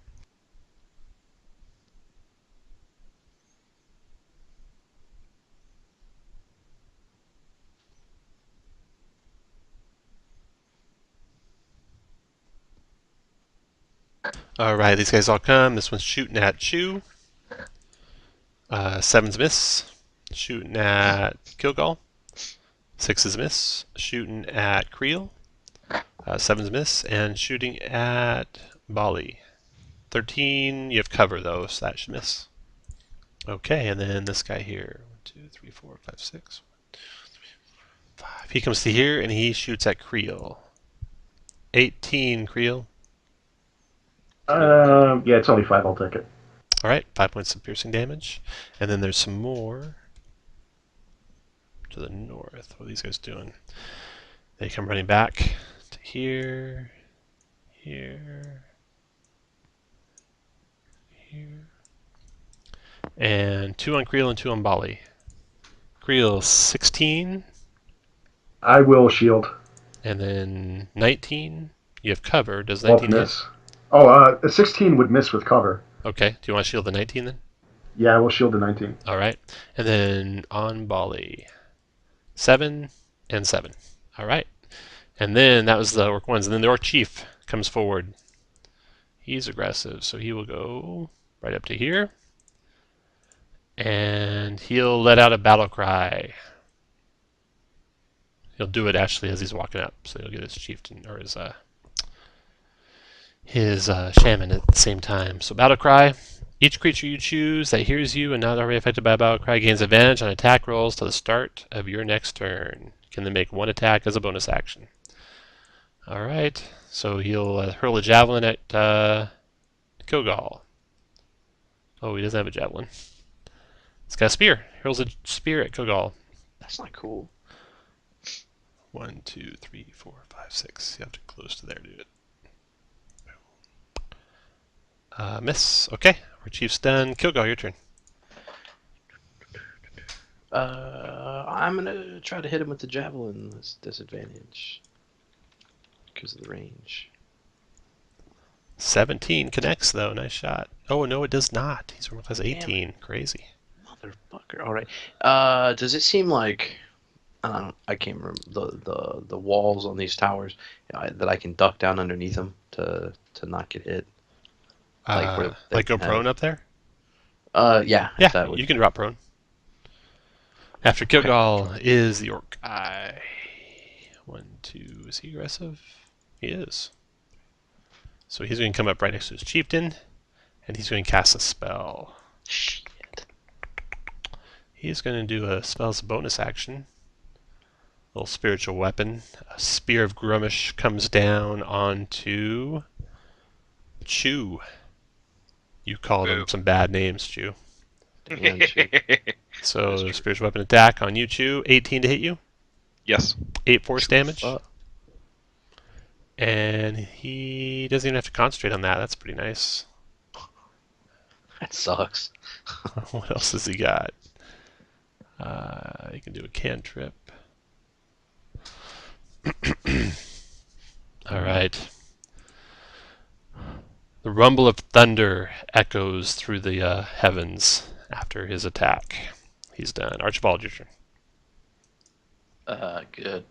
Alright, these guys all come. This one's shooting at Chew. 7's a miss. Shooting at Kilgall. 6 is a miss. Shooting at Creel. 7's a miss. And shooting at Bali. 13, you have cover though, so that should miss. Okay, and then this guy here. 1, 2, 3, 4, 5, 6. 1, 2, 3, 4, 5. He comes to here and he shoots at Creel. 18, Creel. Yeah, it's only 5. I'll take it. Alright, 5 points of piercing damage. And then there's some more to the north. What are these guys doing? They come running back to here, here, here. And 2 on Creel and 2 on Bali. Creel 16. I will shield. And then 19. You have cover. Does Won't 19 hit? miss. Oh, a 16 would miss with cover. Okay. Do you want to shield the 19 then? Yeah, I will shield the 19. Alright. And then on Bali. 7 and 7. Alright. And then that was the Orc ones. And then the Orc Chief comes forward. He's aggressive, so he will go right up to here. And he'll let out a battle cry. He'll do it actually as he's walking up, so he'll get his chieftain or his shaman at the same time. So battle cry. Each creature you choose that hears you and not already affected by a battle cry gains advantage on attack rolls to the start of your next turn. Can then make 1 attack as a bonus action. All right. So he'll hurl a javelin at Kilgall. Oh, he doesn't have a javelin. He's got a spear. Hurls a spear at Kilgall. That's not cool. 1, 2, 3, 4, 5, 6. You have to close to there to do it. Miss. Okay. Our chief's done. Kilgall, your turn. I'm gonna try to hit him with the javelin. That's disadvantage because of the range. 17 connects though. Nice shot. Oh no, it does not. He's armor class 18. Crazy. Motherfucker. All right. Does it seem like I can't remember the walls on these towers that I can duck down underneath them to not get hit? Like go prone up there? Yeah. Yeah, that would... you can drop prone. After Kilgall is the Orc guy. 1, 2. Is he aggressive? He is. So he's going to come up right next to his chieftain, and he's going to cast a spell. Shit. He's going to do a spell as a bonus action. A little spiritual weapon. A Spear of Grumish comes down onto Chew. You called him some bad names, Chew. Damn, shit. So spiritual weapon attack on you, Chew. 18 to hit you. Yes. 8 force damage. Fuck. And he doesn't even have to concentrate on that. That's pretty nice. That sucks. What else has he got? He can do a cantrip. Alright. The rumble of thunder echoes through the heavens after his attack. He's done. Archibald, your turn. Good.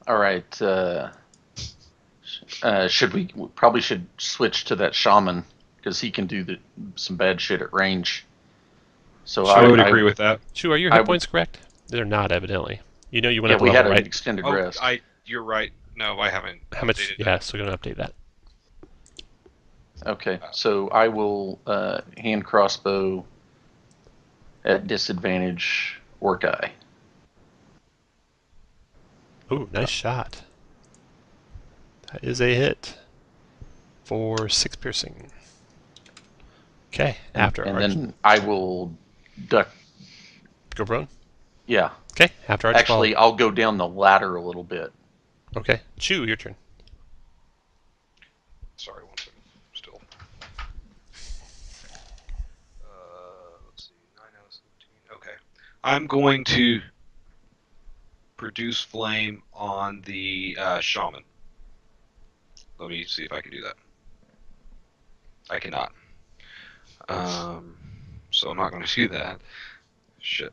All right. We probably should switch to that shaman because he can do some bad shit at range. So I would agree with that. Chew, are your hit points correct? They're not, evidently. You know you went up a we level, had right? an extended Oh, rest. you're right. No, I haven't. How much? updated Yeah, that. so we're going to update that. Okay, so I will hand crossbow at disadvantage Orc Eye. Ooh, nice shot. That is a hit for 6 piercing. Okay, after and Arch. then I will duck. Go prone? Yeah. Okay, after Archibald. Actually, I'll go down the ladder a little bit. Okay, Chew, your turn. Sorry, one second. Still. Let's see. 9 out of 17. Okay. I'm going to produce flame on the shaman. Let me see if I can do that. I cannot. So I'm not going to do that. Shit.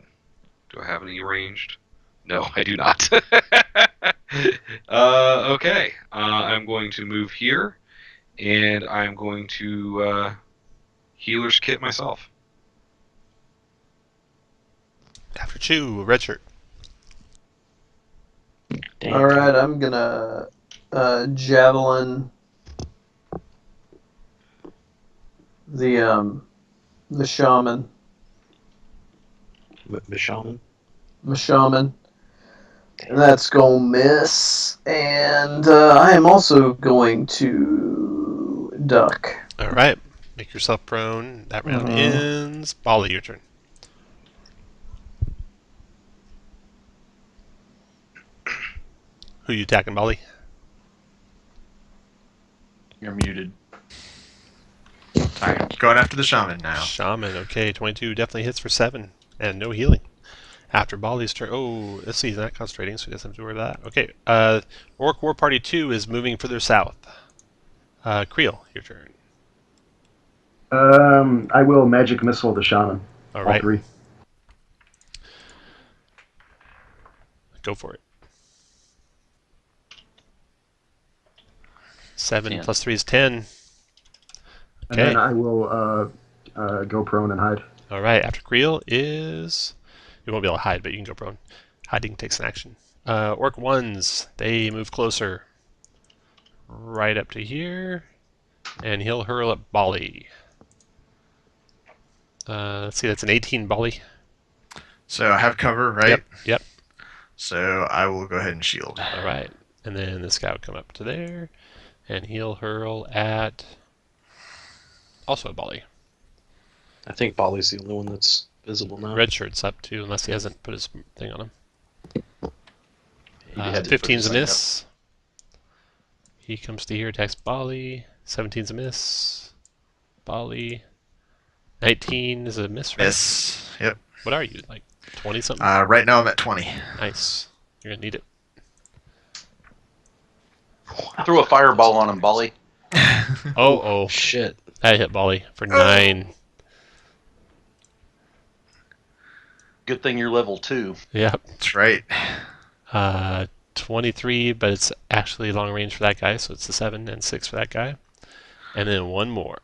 Do I have any ranged? No, I do not. Okay. I'm going to move here, and I'm going to healer's kit myself. After Chew, red shirt. Damn. All right, I'm gonna javelin the shaman. The shaman. The shaman. And that's gonna miss. And I am also going to duck. All right. Make yourself prone. That round ends. Bali, your turn. Who you attacking, Bali? You're muted. I'm going after the shaman now. Shaman, okay. 22 definitely hits for 7. And no healing. After Bali's turn. Oh, let's see. He's not concentrating, so he doesn't have to worry about that. Okay. Orc War Party 2 is moving further south. Creel, your turn. I will magic missile the shaman. All right. 3. Go for it. 7 10. plus 3 is 10. And Okay. then I will go prone and hide. All right. After Creel is... You won't be able to hide, but you can go prone. Hiding takes an action. Orc 1s, they move closer. Right up to here. And he'll hurl at Bali. Let's see, that's an 18, Bali. So I have cover, right? Yep. So I will go ahead and shield. All right. And then this guy will come up to there. And he'll hurl at... Also a Bali. I think Bali's the only one that's visible now. Red shirt's up too, unless he hasn't put his thing on him. He had to put 15's his a thing miss. He comes to here, attacks Bali. 17's a miss. Bali. 19 is a miss, right? Miss. Yep. What are you, like 20 something? Right now I'm at 20. Nice. You're gonna need it. Threw a fireball on him, Bali. Oh, Shit. that hit Bali for 9. Good thing you're level 2. Yep. That's right. 23, but it's actually long range for that guy, so it's a 7 and 6 for that guy. And then one more.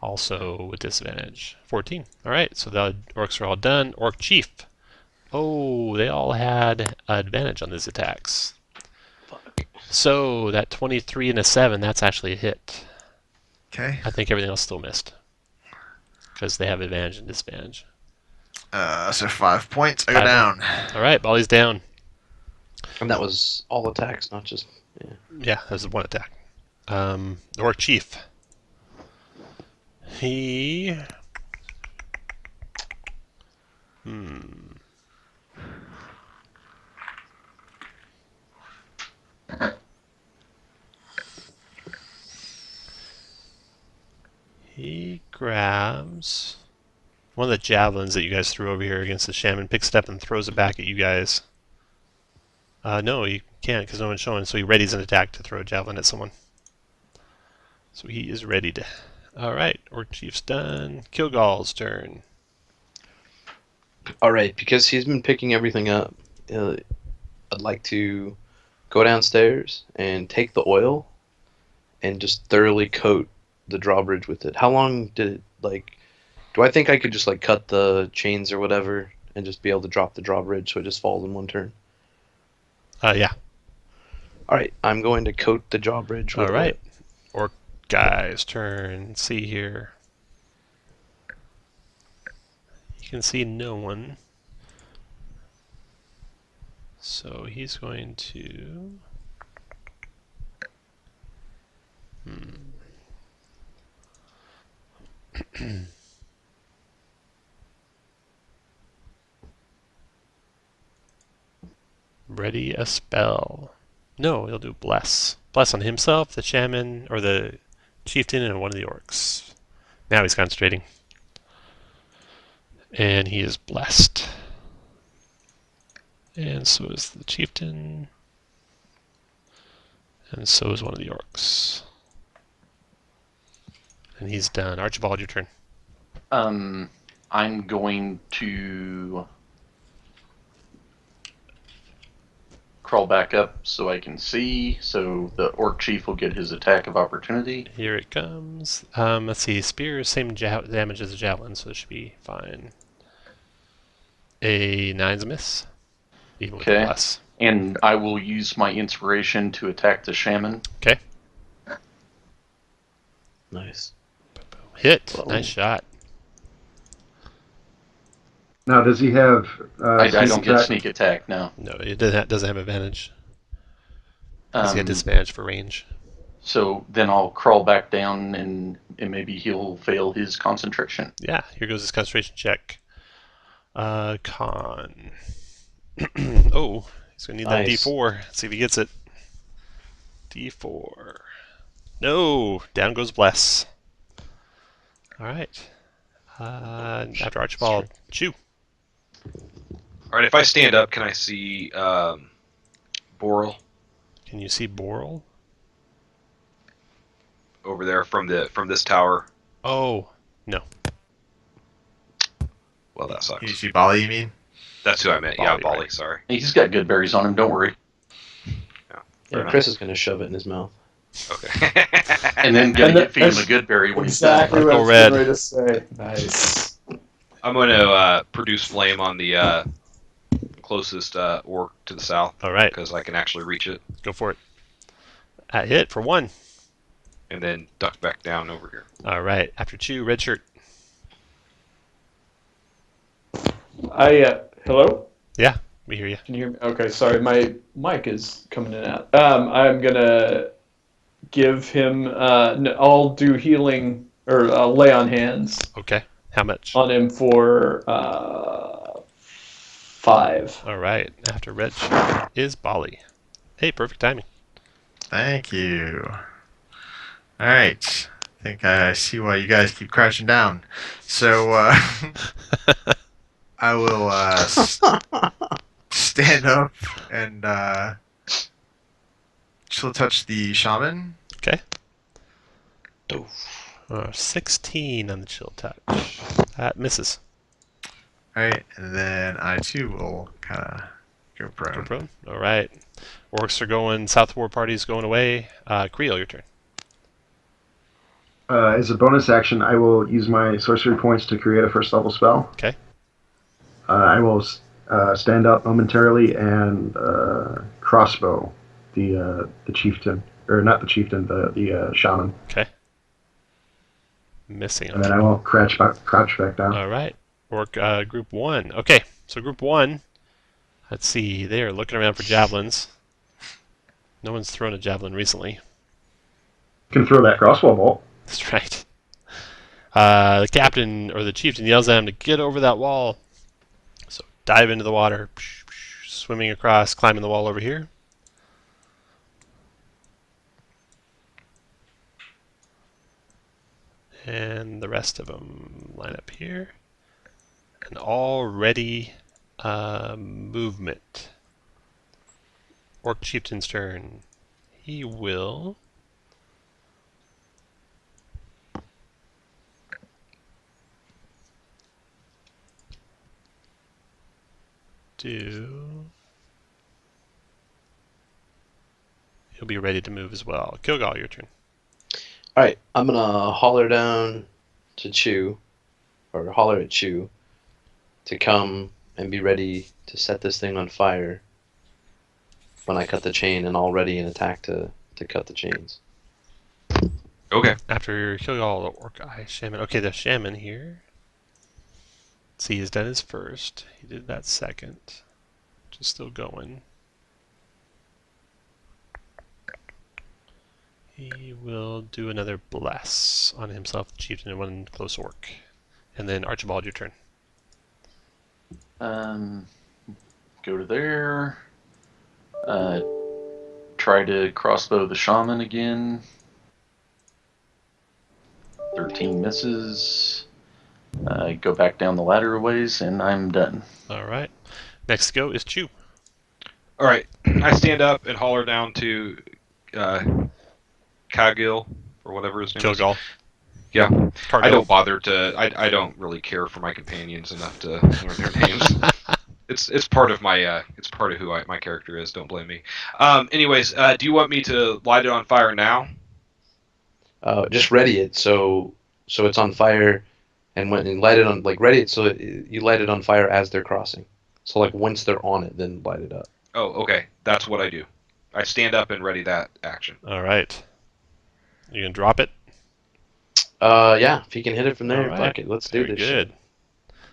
Also with disadvantage. 14. Alright, so the orcs are all done. Orc Chief. Oh, they all had advantage on these attacks. Fuck. So that 23 and a 7, that's actually a hit. Okay. I think everything else still missed. Because they have advantage and disadvantage. So 5 points. I go 5 down. Alright, Bali's down. And that was all attacks, not just... Yeah, that was one attack. Orc Chief. He... He grabs one of the javelins that you guys threw over here against the shaman, picks it up and throws it back at you guys. No, you can't because no one's showing, so he readies an attack to throw a javelin at someone. So he is readied. Alright, Orc Chief's done. Kilgal's turn. Alright, because he's been picking everything up, I'd like to go downstairs and take the oil and just thoroughly coat the drawbridge with it. How long did it, like... Do I think I could just, like, cut the chains or whatever and just be able to drop the drawbridge so it just falls in one turn? Yeah. Alright, I'm going to coat the drawbridge with Alright. Orc guy's turn. Let's see here. You can see no one. So he's going to... Ready a spell. No, he'll do bless. Bless on himself, the shaman, or the chieftain, and one of the orcs. Now he's concentrating. And he is blessed. And so is the chieftain. And so is one of the orcs. And he's done. Archibald, your turn. I'm going to crawl back up so I can see, so the orc chief will get his attack of opportunity. Here it comes. Let's see. Spear is same damage as a javelin, so it should be fine. A 9's a miss. Even with Okay. a plus. And I will use my inspiration to attack the shaman. Okay. Nice. Hit. Whoa. Nice shot. Now, does he have? I sneak don't get attack? sneak attack, no. No, it doesn't have advantage. Does he have Um, disadvantage for range? So then I'll crawl back down and maybe he'll fail his concentration. Yeah, here goes his concentration check. Con. Oh, he's going to need that Nice. D4. Let's see if he gets it. D4. No, down goes Bless. All right. After Archibald, Chew. All right, if I stand up, can I see Boral Can you see Boral? over there from this tower? Oh, no. Well, that Can sucks. you see Bali, you mean? That's who I meant. Yeah, Bolly, Bolly. right. Sorry. He's got good berries on him, don't worry. Yeah, enough. Chris is gonna shove it in his mouth. Okay. And then gonna feed him that's a good berry when Exactly Purple what I was red. getting ready to say. Nice. I'm going to produce flame on the closest orc to the south All right, because I can actually reach it, go for it. At hit for 1. and then duck back down over here. All right, after Chew, red shirt. Hello? We hear you. Can you hear me? Okay, sorry, my mic is coming in and out. I'm gonna give him. I'll do healing or lay on hands Okay, how much? on him for 5. All right, after red shirt is Bali. Hey, perfect timing. Thank you. All right. I think I see why you guys keep crashing down. So I will stand up and chill touch the shaman. 16 on the chill touch. That misses. All right, and then I too will kind of go Go prone. prone. All right. Orcs are going. South War party's going away. Creel, your turn. As a bonus action, I will use my sorcery points to create a first level spell. Okay. I will stand up momentarily and crossbow the chieftain, or not the chieftain, the shaman, Missing. and then I will crouch back down. All right. Orc group 1. Okay, so group 1. Let's see. They are looking around for javelins. No one's thrown a javelin recently. Can throw that crossbow bolt. That's right. The captain or the chieftain yells at him to get over that wall. So dive into the water, swimming across, climbing the wall over here. And the rest of them line up here. And all ready movement. Orc chieftain's turn. He will do. He'll be ready to move as well. Kilgal, your turn. All right, I'm gonna holler down to Chew, or holler at Chew, to come and be ready to set this thing on fire when I cut the chain, and all ready an attack to cut the chains. Okay. After Kilgal, the Orc Eye Shaman. Okay, the Shaman here. Let's see, he's done his first. He did that second. Just still going. He will do another bless on himself, the chieftain, and one close orc. And then Archibald, your turn. Go to there. Try to crossbow the shaman again. 13 misses. Go back down the ladder a ways, and I'm done. All right. Next to go is Chew. All right. I stand up and holler down to Kagil or whatever his name is. Kilgal. Yeah. Cargill. I don't bother to. I don't really care for my companions enough to learn their names. It's part of my it's part of who my character is. Don't blame me. Anyways, do you want me to light it on fire now? Just ready it so it's on fire, and when you light it on, like, ready it so you light it on fire as they're crossing. So like once they're on it, then light it up. Oh, okay. That's what I do. I stand up and ready that action. All right. You gonna drop it? Yeah. If you can hit it from there, All right. fuck it. Let's do Very this. good. Shit.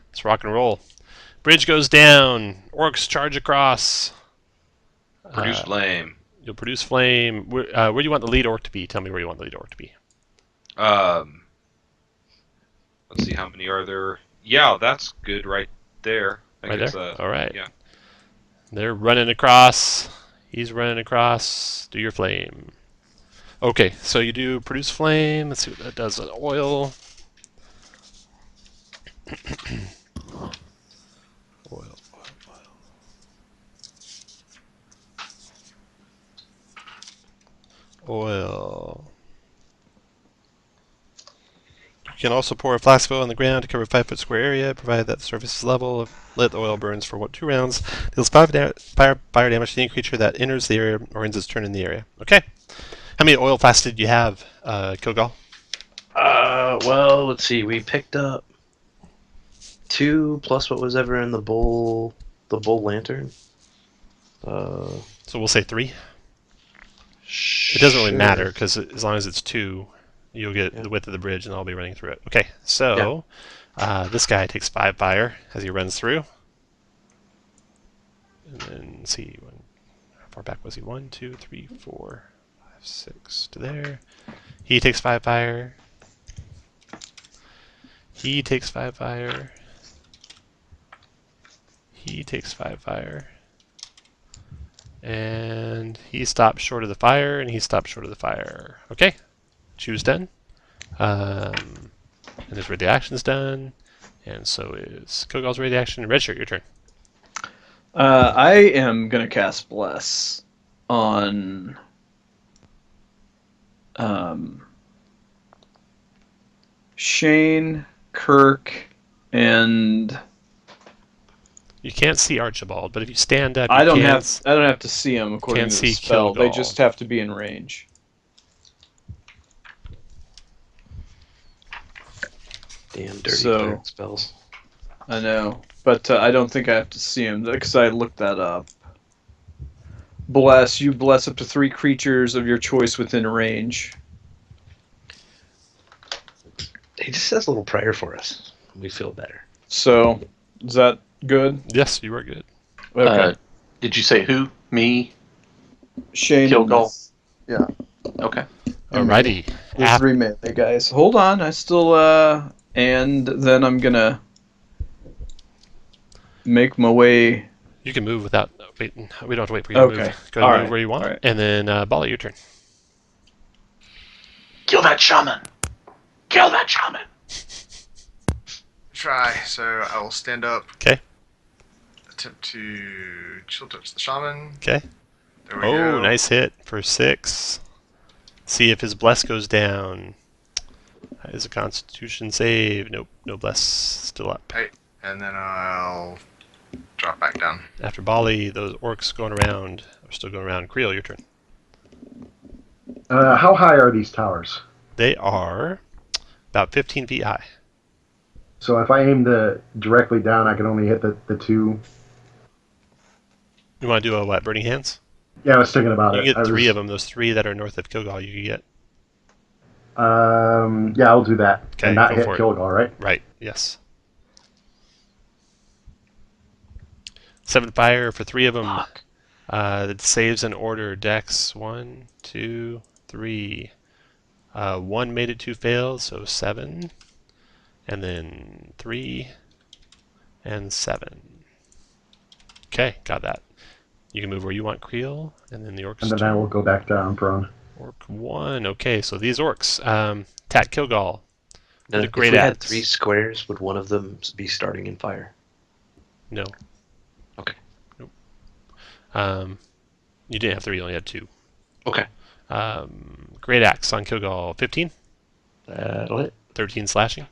Let's rock and roll. Bridge goes down. Orcs charge across. Produce flame. You'll produce flame. Where do you want the lead orc to be? Tell me where you want the lead orc to be. Let's see, how many are there? Yeah, that's good right there. I think Right it's, there? All right. Yeah. They're running across. He's running across. Do your flame. Okay, so you do produce flame. Let's see what that does. Oil. Oil. Oil. You can also pour a flask of oil on the ground to cover a 5-foot square area, provided that the surface is level. Let the oil burns for 2 rounds. Deals fire damage to any creature that enters the area or ends its turn in the area. Okay. How many oil flasks did you have, Kilgal? Well, let's see. We picked up 2 plus what was ever in the bull lantern. So we'll say 3. It doesn't really matter because as long as it's 2, you'll get the width of the bridge, and I'll be running through it. Okay, so this guy takes 5 fire as he runs through. And then, let's see, how far back was he? 1, 2, 3, 4, 5, 6 to there. He takes 5 fire. He takes 5 fire. He takes 5 fire. And he stops short of the fire, and he stops short of the fire. Okay. Choose done. And his ready action's done. And so is Kogal's ready action. Redshirt, your turn. I am going to cast Bless on Shane, Kirk, and you can't see Archibald, but if you stand up, I don't have to see him according can't to the see spell. They Kilgal. just have to be in range. Damn dirty So- spells. I know, but I don't think I have to see him because I looked that up. Bless. You bless up to 3 creatures of your choice within range. He just says a little prayer for us. We feel better. So, is that good? Yes, you are good. Okay. Did you say who? Me? Shane. Kilgal? Yeah. Okay. Alrighty. There's 3 melee guys. Hold on, I still and then I'm gonna make my way. You can move without waiting. We don't have to wait for you to Okay. move. Go ahead and Alright. move where you want. Alright. And then, Bala, your turn. Kill that shaman! Kill that shaman! Try. So I will stand up. Okay. Attempt to chill touch the shaman. Okay. There we go. Oh, nice hit for 6. See if his bless goes down. That is a Constitution save. Nope, no bless. Still up. And then I'll drop back down. After Bali, those orcs going around are still going around. Creel, your turn. How high are these towers? They are about 15 feet high. So if I aim directly down, I can only hit the 2. You want to do a what? Burning Hands? Yeah, I was thinking about You it. can get 3 of them. Those 3 that are north of Kilgal, you can get. Yeah, I'll do that. Okay, and not go hit for it. Kilgal, right? Right, yes. 7 fire for 3 of them. It saves in order. Dex 1, 2, 3. 1 made it, 2 failed, so 7. And then 3 and 7. Okay, got that. You can move where you want, Creel, and then the orcs. And then I will go back down prone. Orc 1. Okay, so these orcs. Tat Kilgal. Now, The if great we had axe. 3 squares, would one of them be starting in fire? No. Okay. Nope. You didn't have 3, you only had 2. Okay. Great axe on Kilgal. 15. That'll hit. 13 slashing.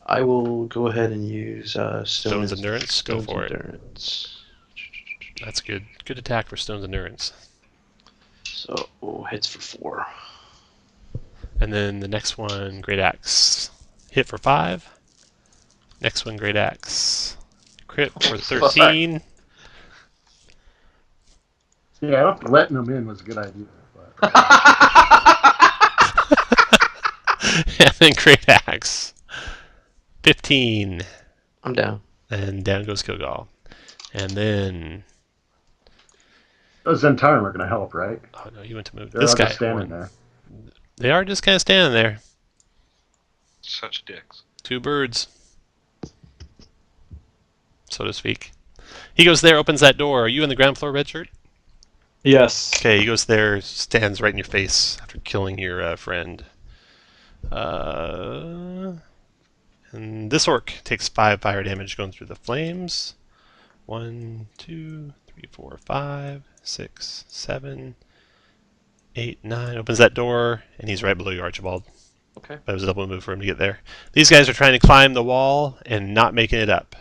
I will go ahead and use Stone's Endurance. Go Stone's for it. Endurance. That's good. Good attack for Stone's Endurance. So hits for 4. And then the next one, Great Axe. Hit for 5. Next one, Great Axe. Crit for 13. Yeah, I don't think letting them in was a good idea. But... And then Great Axe. 15. I'm down. And down goes Kilgall. And then... Those Zentarum are going to help, right? Oh, no, you went to move. They're This all guy. just standing there. They are just kind of standing there. Such dicks. 2 birds. So to speak. He goes there, opens that door. Are you in the ground floor, Redshirt? Yes. Okay, he goes there, stands right in your face after killing your friend. And this orc takes 5 fire damage going through the flames. 1, 2, 3, 4, 5, 6, 7, 8, 9. Opens that door, and he's right below you, Archibald. Okay. That was a double move for him to get there. These guys are trying to climb the wall and not making it up.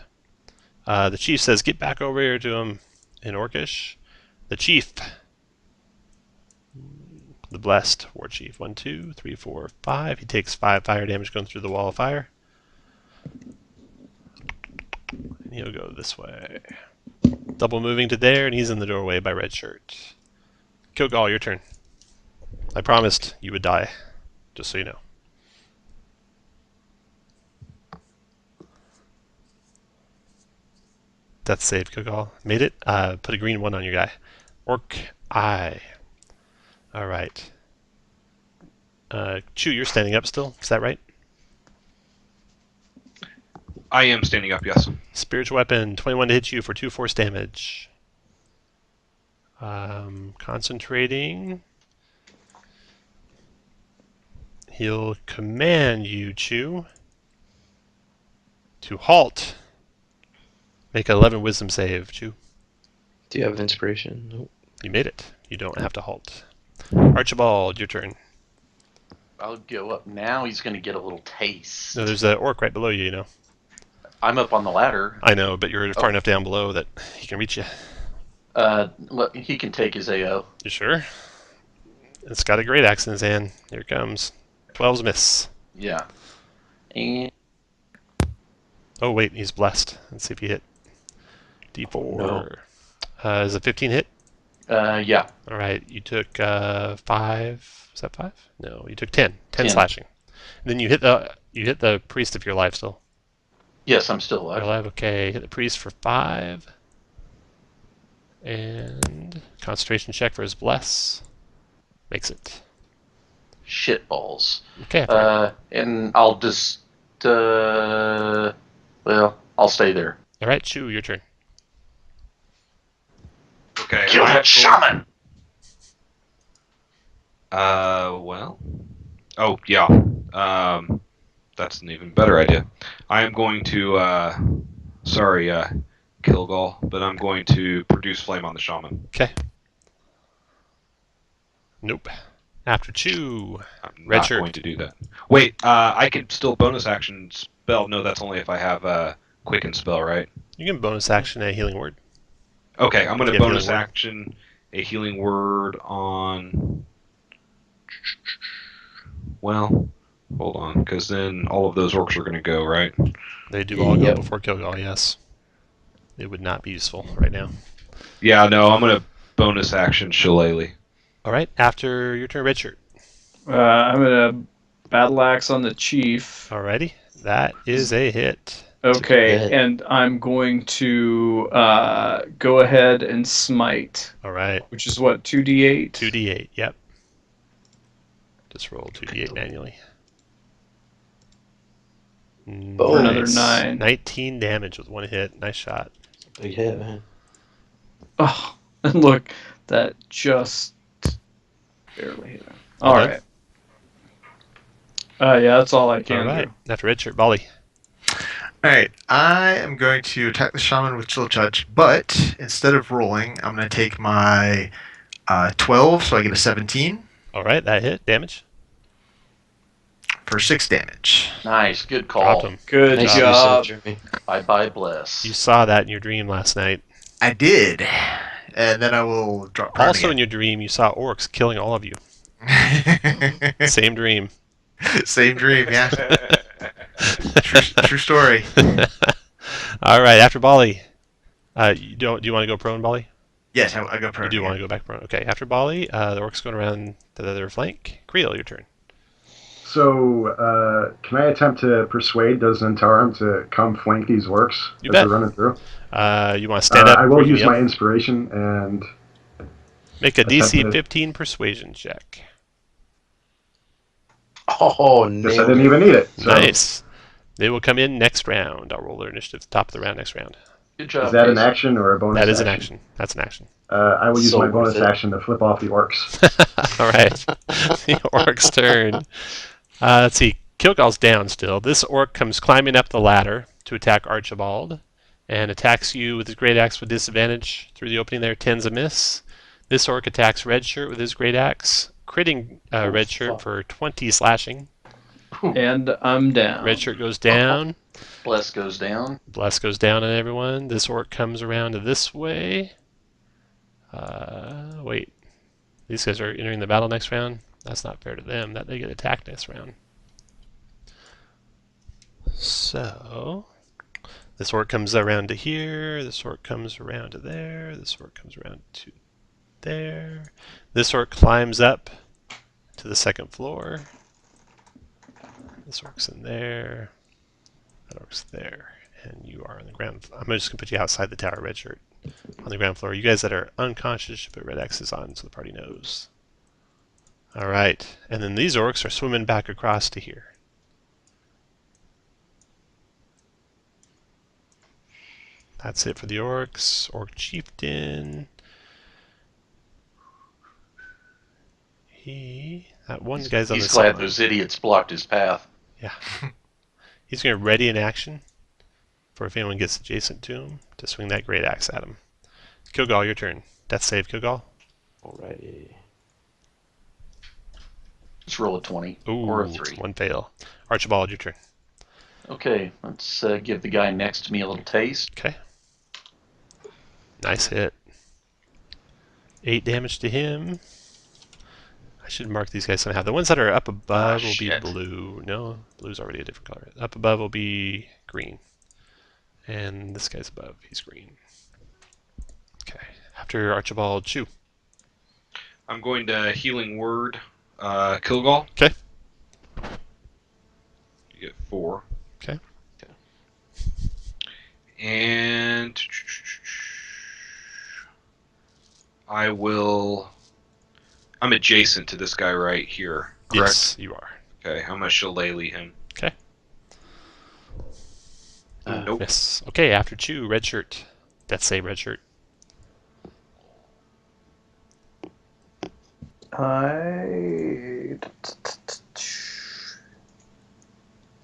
The chief says, get back over here to him in Orcish. The chief. The blessed war chief. 1, 2, 3, 4, 5. He takes 5 fire damage going through the wall of fire. And he'll go this way. Double moving to there, and he's in the doorway by Redshirt. Kilgall, your turn. I promised you would die, just so you know. Death save, Kilgall. Made it. Put a green 1 on your guy. Orc eye. Alright. Chew, you're standing up still. Is that right? I am standing up, yes. Spiritual weapon, 21 to hit you for 2 force damage. Concentrating. He'll command you, Chew, to halt. Make an 11 wisdom save, Chew. Do you have inspiration? Nope. You made it. You don't have to halt. Archibald, your turn. I'll go up now. He's going to get a little taste. No, there's an orc right below you, you know. I'm up on the ladder. I know, but you're far enough down below that he can reach you. He can take his AO. You sure? It's got a great axe in his hand. Here it comes. 12's miss. Yeah. And Oh, wait, he's blessed. Let's see if he hit. D4. No. Is it 15 hit? yeah. All right, you took 5. Is that 5? No, you took 10. 10 10. slashing. And then you hit the priest if you're alive still. Yes, I'm still You're alive. alive, okay. Hit the priest for 5. And concentration check for his bless. Makes it. Shit balls. Okay. And I'll just, well, I'll stay there. All right, Chew, your turn. Okay. Kill that shaman! Well. Oh, yeah. That's an even better idea. I am going to, sorry, Kilgall, but I'm going to produce flame on the shaman. Okay. Nope. After Chew. I'm Red not shirt. going to do that. Wait, I can still bonus action spell. No, that's only if I have a quicken spell, right? You can bonus action a healing word. Okay, I'm going Do to you have bonus healing word? action a healing word on... Well, hold on, because then all of those orcs are going to go, right? They do all go Yep. before Kilgall, yes. It would not be useful right now. Yeah, no, I'm going to bonus action Shillelagh. All right, after your turn, Redshirt. I'm gonna battle axe on the chief. Alrighty, that is a hit. Okay, hit. and I'm going to go ahead and smite, All right, which is what, 2d8? 2d8, yep. Just roll 2d8 manually. For another Nice. 9. 19 damage with 1 hit. Nice shot. Big hit, man. Oh, and look, that just barely hit him. All Well right. Yeah, that's all I can All right, do. after Redshirt, Bolly. Alright, I am going to attack the shaman with Chill Judge, but instead of rolling, I'm going to take my 12, so I get a 17 All right, that hit. Damage. for 6 damage. Nice, good Dropped call. him. Good Nice job. use of Jeremy. Bye-bye, bless. You saw that in your dream last night. I did. And then I will drop prone Also in again. your dream, you saw orcs killing all of you. Same dream. Same dream, yeah. True story. All right, after Bolly. Do you want to go prone, Bolly? Yes, I go prone. You do want to go back prone. Okay, after Bali, the orc's going around the other flank. Creel, your turn. So, can I attempt to persuade those Zentarum to come flank these orcs You as bet. they're running through? You want to stand up? I will or use my yell? inspiration and Make a DC attempt to- 15 persuasion check. Oh, guess I nailed didn't it. even need it. So Nice. They will come in next round. I'll roll their initiative top of the round next round. Good job. is that an Casey. action or a bonus That is action? an action. That's an action. I will use So my worth bonus it. action to flip off the orcs. All right. The orc's turn. Let's see. Kilgal's down still. This orc comes climbing up the ladder to attack Archibald and attacks you with his great axe with disadvantage through the opening there. 10's a miss. This orc attacks Redshirt with his great axe, critting Redshirt fuck. for 20 slashing. And I'm down. Redshirt goes down. Bless goes down. Bless goes down on everyone. This orc comes around to this way. Wait. These guys are entering the battle next round? That's not fair to them. That they get attacked next round. So, this orc comes around to here. This orc comes around to there. This orc comes around to there. This orc climbs up to the second floor. This orc's in there. That orc's there. And you are on the ground. I'm just going to put you outside the tower, Redshirt, on the ground floor. You guys that are unconscious should put red X's on so the party knows. Alright. And then these orcs are swimming back across to here. That's it for the orcs. Orc chieftain. That one guy's on the He's glad side. those idiots blocked his path. Yeah. He's going to ready an action for if anyone gets adjacent to him to swing that great axe at him. Kilgal, your turn. Death save, Kilgal. Alrighty. Just roll a 20 Ooh, or a 3. one fail. Archibald, your turn. Okay, let's give the guy next to me a little taste. Okay. Nice hit. 8 damage to him. I should mark these guys somehow. The ones that are up above will shit. be blue. No, blue's already a different color. Up above will be green. And this guy's above. He's green. Okay. After Archibald, Chew. I'm going to Healing Word, Kilgal. Okay. You get 4. Okay. And I will. I'm adjacent to this guy right here. Correct? Yes, you are. Okay, I'm gonna shillelagh him. Okay. Nope. Yes. Okay, after Chew, red shirt. Death save, red shirt.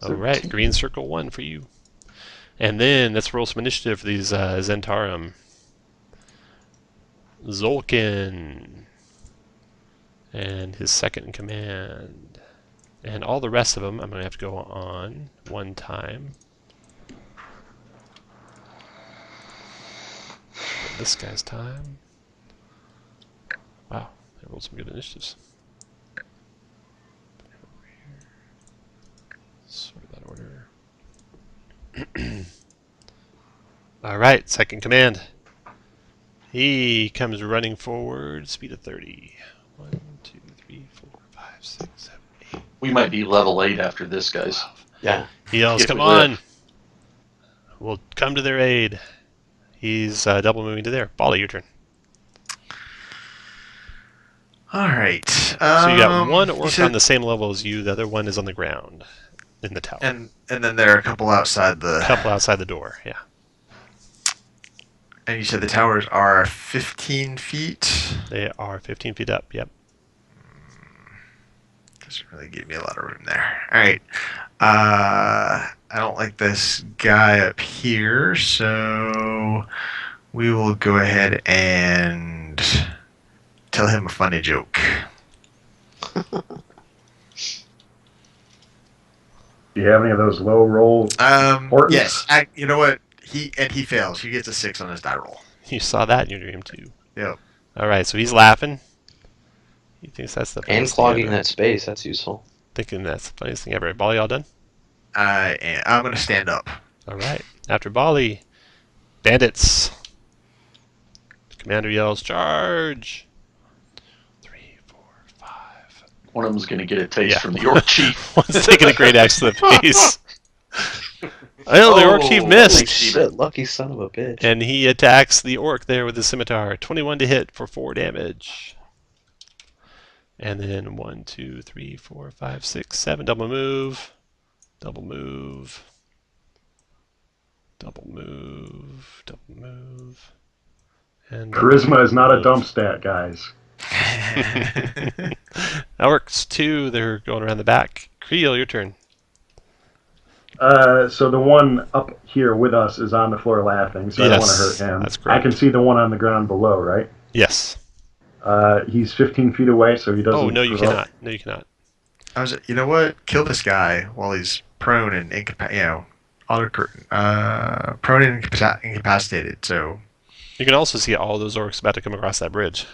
Alright, green circle 1 for you. And then let's roll some initiative for these Zentarum. Zolkin. And his second in command. And all the rest of them, I'm going to have to go on one time. This guy's time. Wow, they rolled some good initiatives. Sort of that order. Alright, second command. He comes running forward, speed of 30. 1, 2, 3, 4, 5, 6, 7, 8. We might be level 8 after this, guys. Yeah. He yells, If "Come we on! live." We'll come to their aid." He's double moving to there. Bali, your turn. All right. So you got one you orc said- on the same level as you. The other one is on the ground in the tower. and then there are a couple outside the. A couple outside the door. Yeah. And you said the towers are 15 feet. They are 15 feet up. Yep. Doesn't really give me a lot of room there. All right. I don't like this guy up here, so we will go ahead and tell him a funny joke. Do you have any of those low roll? Hortons? Yes. You know what? He fails. He gets a 6 on his die roll. You saw that in your dream too. Yep. All right. So he's laughing. He thinks that's the And funniest thing clogging ever. that space, that's useful. Thinking that's the funniest thing ever. Bali, all done? I'm gonna stand up. All right. After Bali, bandits. Commander yells, "Charge!" 3, 4, 5. One of them's going to get a taste from the Orc Chief. One's taking a great axe to the face. Oh, the Orc Chief missed. Shit, lucky son of a bitch. And he attacks the Orc there with his scimitar. 21 to hit for 4 damage. And then 1, 2, 3, 4, 5, 6, 7. Double move. Double move. Double move. Double move. And Charisma is not a dump stat, guys. That works too. They're going around the back. Creel, your turn. So the one up here with us is on the floor laughing, so I don't want to hurt him. That's correct. I can see the one on the ground below, right? Yes. He's 15 feet away, so he doesn't. Oh, no, you provoke. cannot. No, you cannot. You know what? Kill this guy while he's prone and prone and incapacitated. So You can also see all those orcs about to come across that bridge.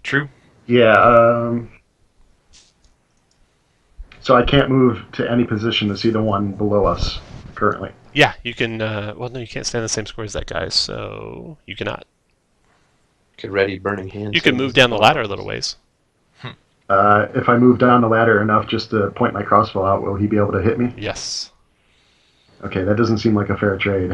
true. Yeah. So I can't move to any position to see the one below us currently. Yeah, you can. Well, no, you can't stand the same square as that guy, so you cannot. Could ready burning hands. You can move down the ladder a little ways. If I move down the ladder enough just to point my crossbow out, will he be able to hit me? Yes. Okay, that doesn't seem like a fair trade.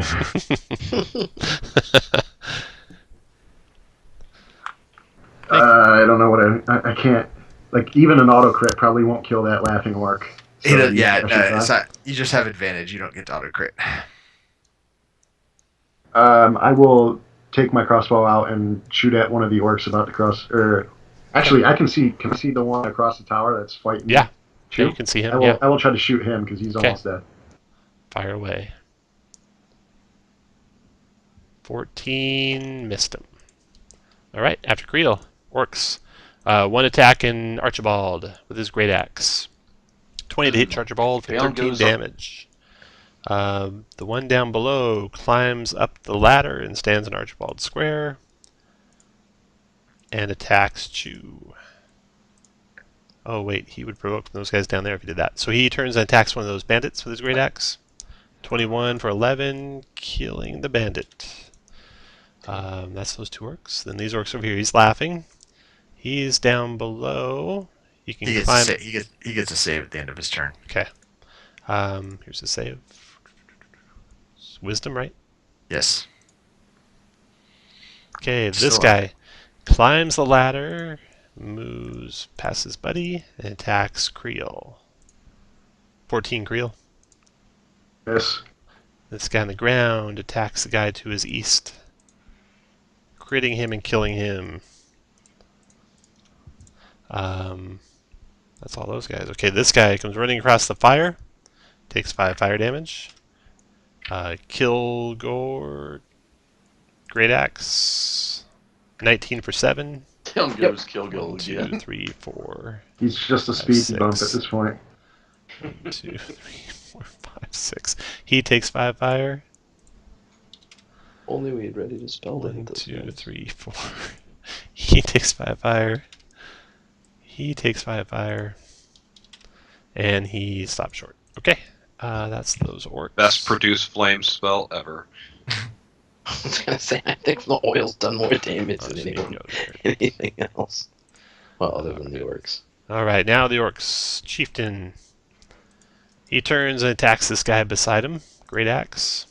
I don't know what I can't. Like, even an auto crit probably won't kill that laughing orc. So It's not, you just have advantage. You don't get to auto crit. I will take my crossbow out and shoot at one of the orcs about to cross. Actually, I can see. Can I see the one across the tower that's fighting? Yeah. Shoot? Yeah, you can see him. I will try to shoot him because he's almost dead. Fire away. 14 missed him. All right, after Creel, orcs. One attack in Archibald with his great axe. 20 to hit Archibald for 13 damage. The one down below climbs up the ladder and stands in Archibald's square and attacks Chew. Oh wait, he would provoke from those guys down there if he did that. So he turns and attacks one of those bandits with his great axe. 21 for 11, killing the bandit. That's those two orcs. Then these orcs over here. He's laughing. He's down below. He can climb. He gets a save at the end of his turn. Okay. Here's a save. Wisdom, right? Yes. Okay, this guy climbs the ladder, moves past his buddy, and attacks Creel. 14 Creel. Yes. This guy on the ground attacks the guy to his east, critting him and killing him. That's all those guys. Okay, this guy comes running across the fire, takes 5 fire damage. Kilgore, great axe, 19 for 7. Down goes Kilgore 1, 2, again. 3, 4. He's just a 5, speed 6. bump at this point. 1, 2, 3, 4, 5, 6. He takes 5 fire. Only we had ready to spell 1, 2, 3, 4. He takes 5 fire. He takes 5 fire. And he stops short. Okay. That's those orcs. Best produce flame spell ever. I was gonna say, I think the oil's done more damage than anything else. Well, other than the orcs. Alright, now the orcs. Chieftain. He turns and attacks this guy beside him. Great axe.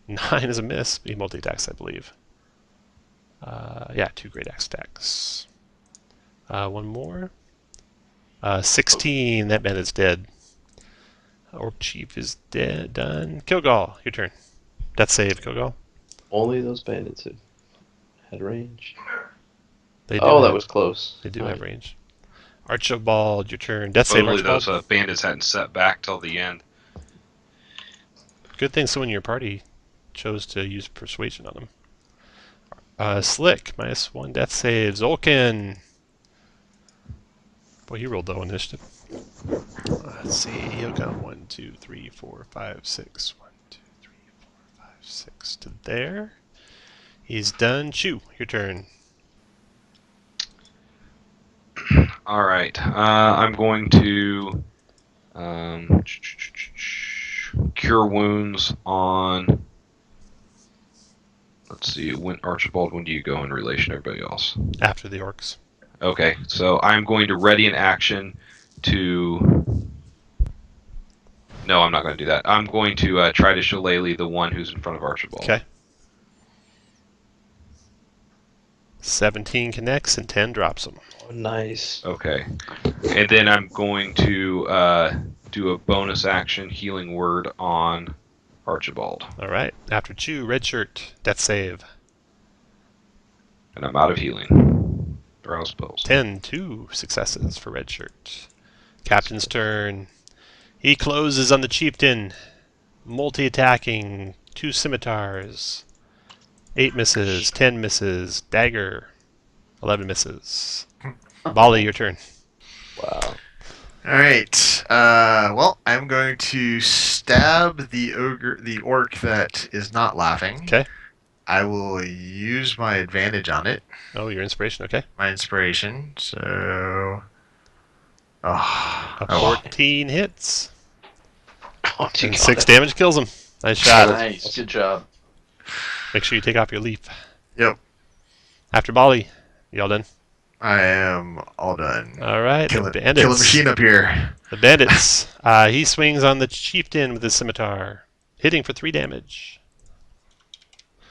9 is a miss, but he multi-attacks, I believe. Yeah, 2 great axe attacks. One more. 16, that bandit's dead. Orc Chief is dead. Done. Kilgall, your turn. Death save, Kilgall. Only those bandits had range. They that was close. They do have range. Archibald, your turn. Death save, Totally, Archibald. those bandits hadn't set back till the end. Good thing someone in your party chose to use persuasion on him. Slick, -1 death save. Zolkin. Boy, he rolled low initiative. Let's see, he'll go 1, 2, 3, 4, 5, 6. 1, 2, 3, 4, 5, 6 to there. He's done. Chew, your turn. Alright, I'm going to cure wounds on let's see. Archibald, when do you go in relation to everybody else? After the orcs. Okay, so I'm going to ready an action to... No, I'm not going to do that. I'm going to try to shillelagh the one who's in front of Archibald. Okay. 17 connects and 10 drops them. Oh, nice. Okay. And then I'm going to do a bonus action healing word on Archibald. All right. After Chew, red shirt, death save. And I'm out of healing. Rouse spells. 2 successes for red shirt. Captain's turn. He closes on the chieftain. Multi-attacking. 2 scimitars. 8 misses. 10 misses. Dagger. 11 misses. Bali, your turn. Wow. All right. Well, I'm going to stab the orc that is not laughing. Okay. I will use my advantage on it. Oh, your inspiration. Okay. My inspiration. So. A well. 14 hits. Oh, you And got 6 it. damage kills him. Nice shot. Nice. Good job. Make sure you take off your leaf. Yep. After Bali, you all done? I am all done. All right. Kill The it. bandits. Kill a machine up here. The bandits. He swings on the chieftain with his scimitar, hitting for 3 damage.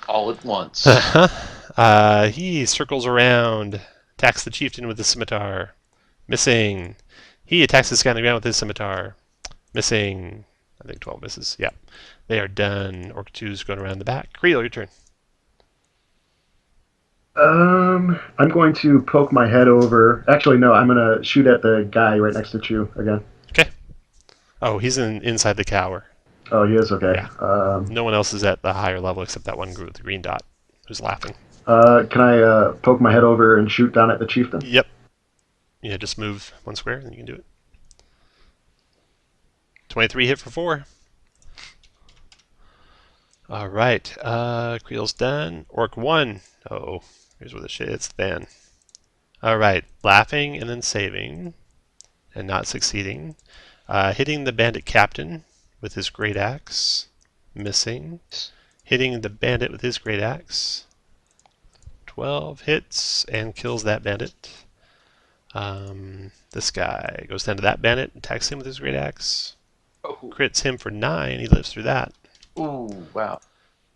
All at once. He circles around, attacks the chieftain with his scimitar, missing. He attacks this guy on the ground with his scimitar, missing. I think 12 misses. Yeah. They are done. Orc 2's going around the back. Creel, your turn. I'm going to poke my head over. Actually, no, I'm going to shoot at the guy right next to Chew again. Okay. Oh, he's inside the cower. Oh, he is? Okay. Yeah. No one else is at the higher level except that one group with the green dot who's laughing. Can I poke my head over and shoot down at the chieftain? Yep. Yeah, just move 1 square and you can do it. 23 hit for 4. All right. Creel's done. Orc 1. Oh, here's where the shit hits the fan. All right. Laughing and then saving and not succeeding. Hitting the bandit captain with his great axe. Missing. Hitting the bandit with his great axe. 12 hits and kills that bandit. This guy goes down to that bandit and attacks him with his great axe. Crits him for 9. He lives through that. Ooh, wow.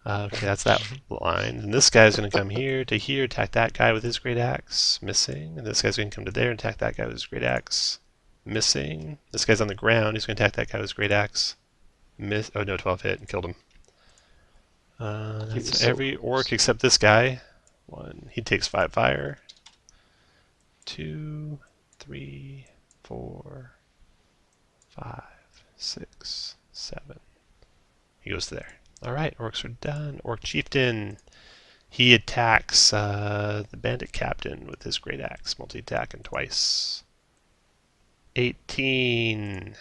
Okay, that's that line. And this guy's going to come here to here, attack that guy with his great axe. Missing. And this guy's going to come to there and attack that guy with his great axe. Missing. This guy's on the ground. He's going to attack that guy with his great axe. Oh no, 12 hit and killed him. That's every orc except this guy. 1. He takes 5 fire. 2, 3, 4, 5, 6, 7. He goes to there. Alright, orcs are done. Orc chieftain. He attacks the bandit captain with his great axe. Multi-attack and twice. 18.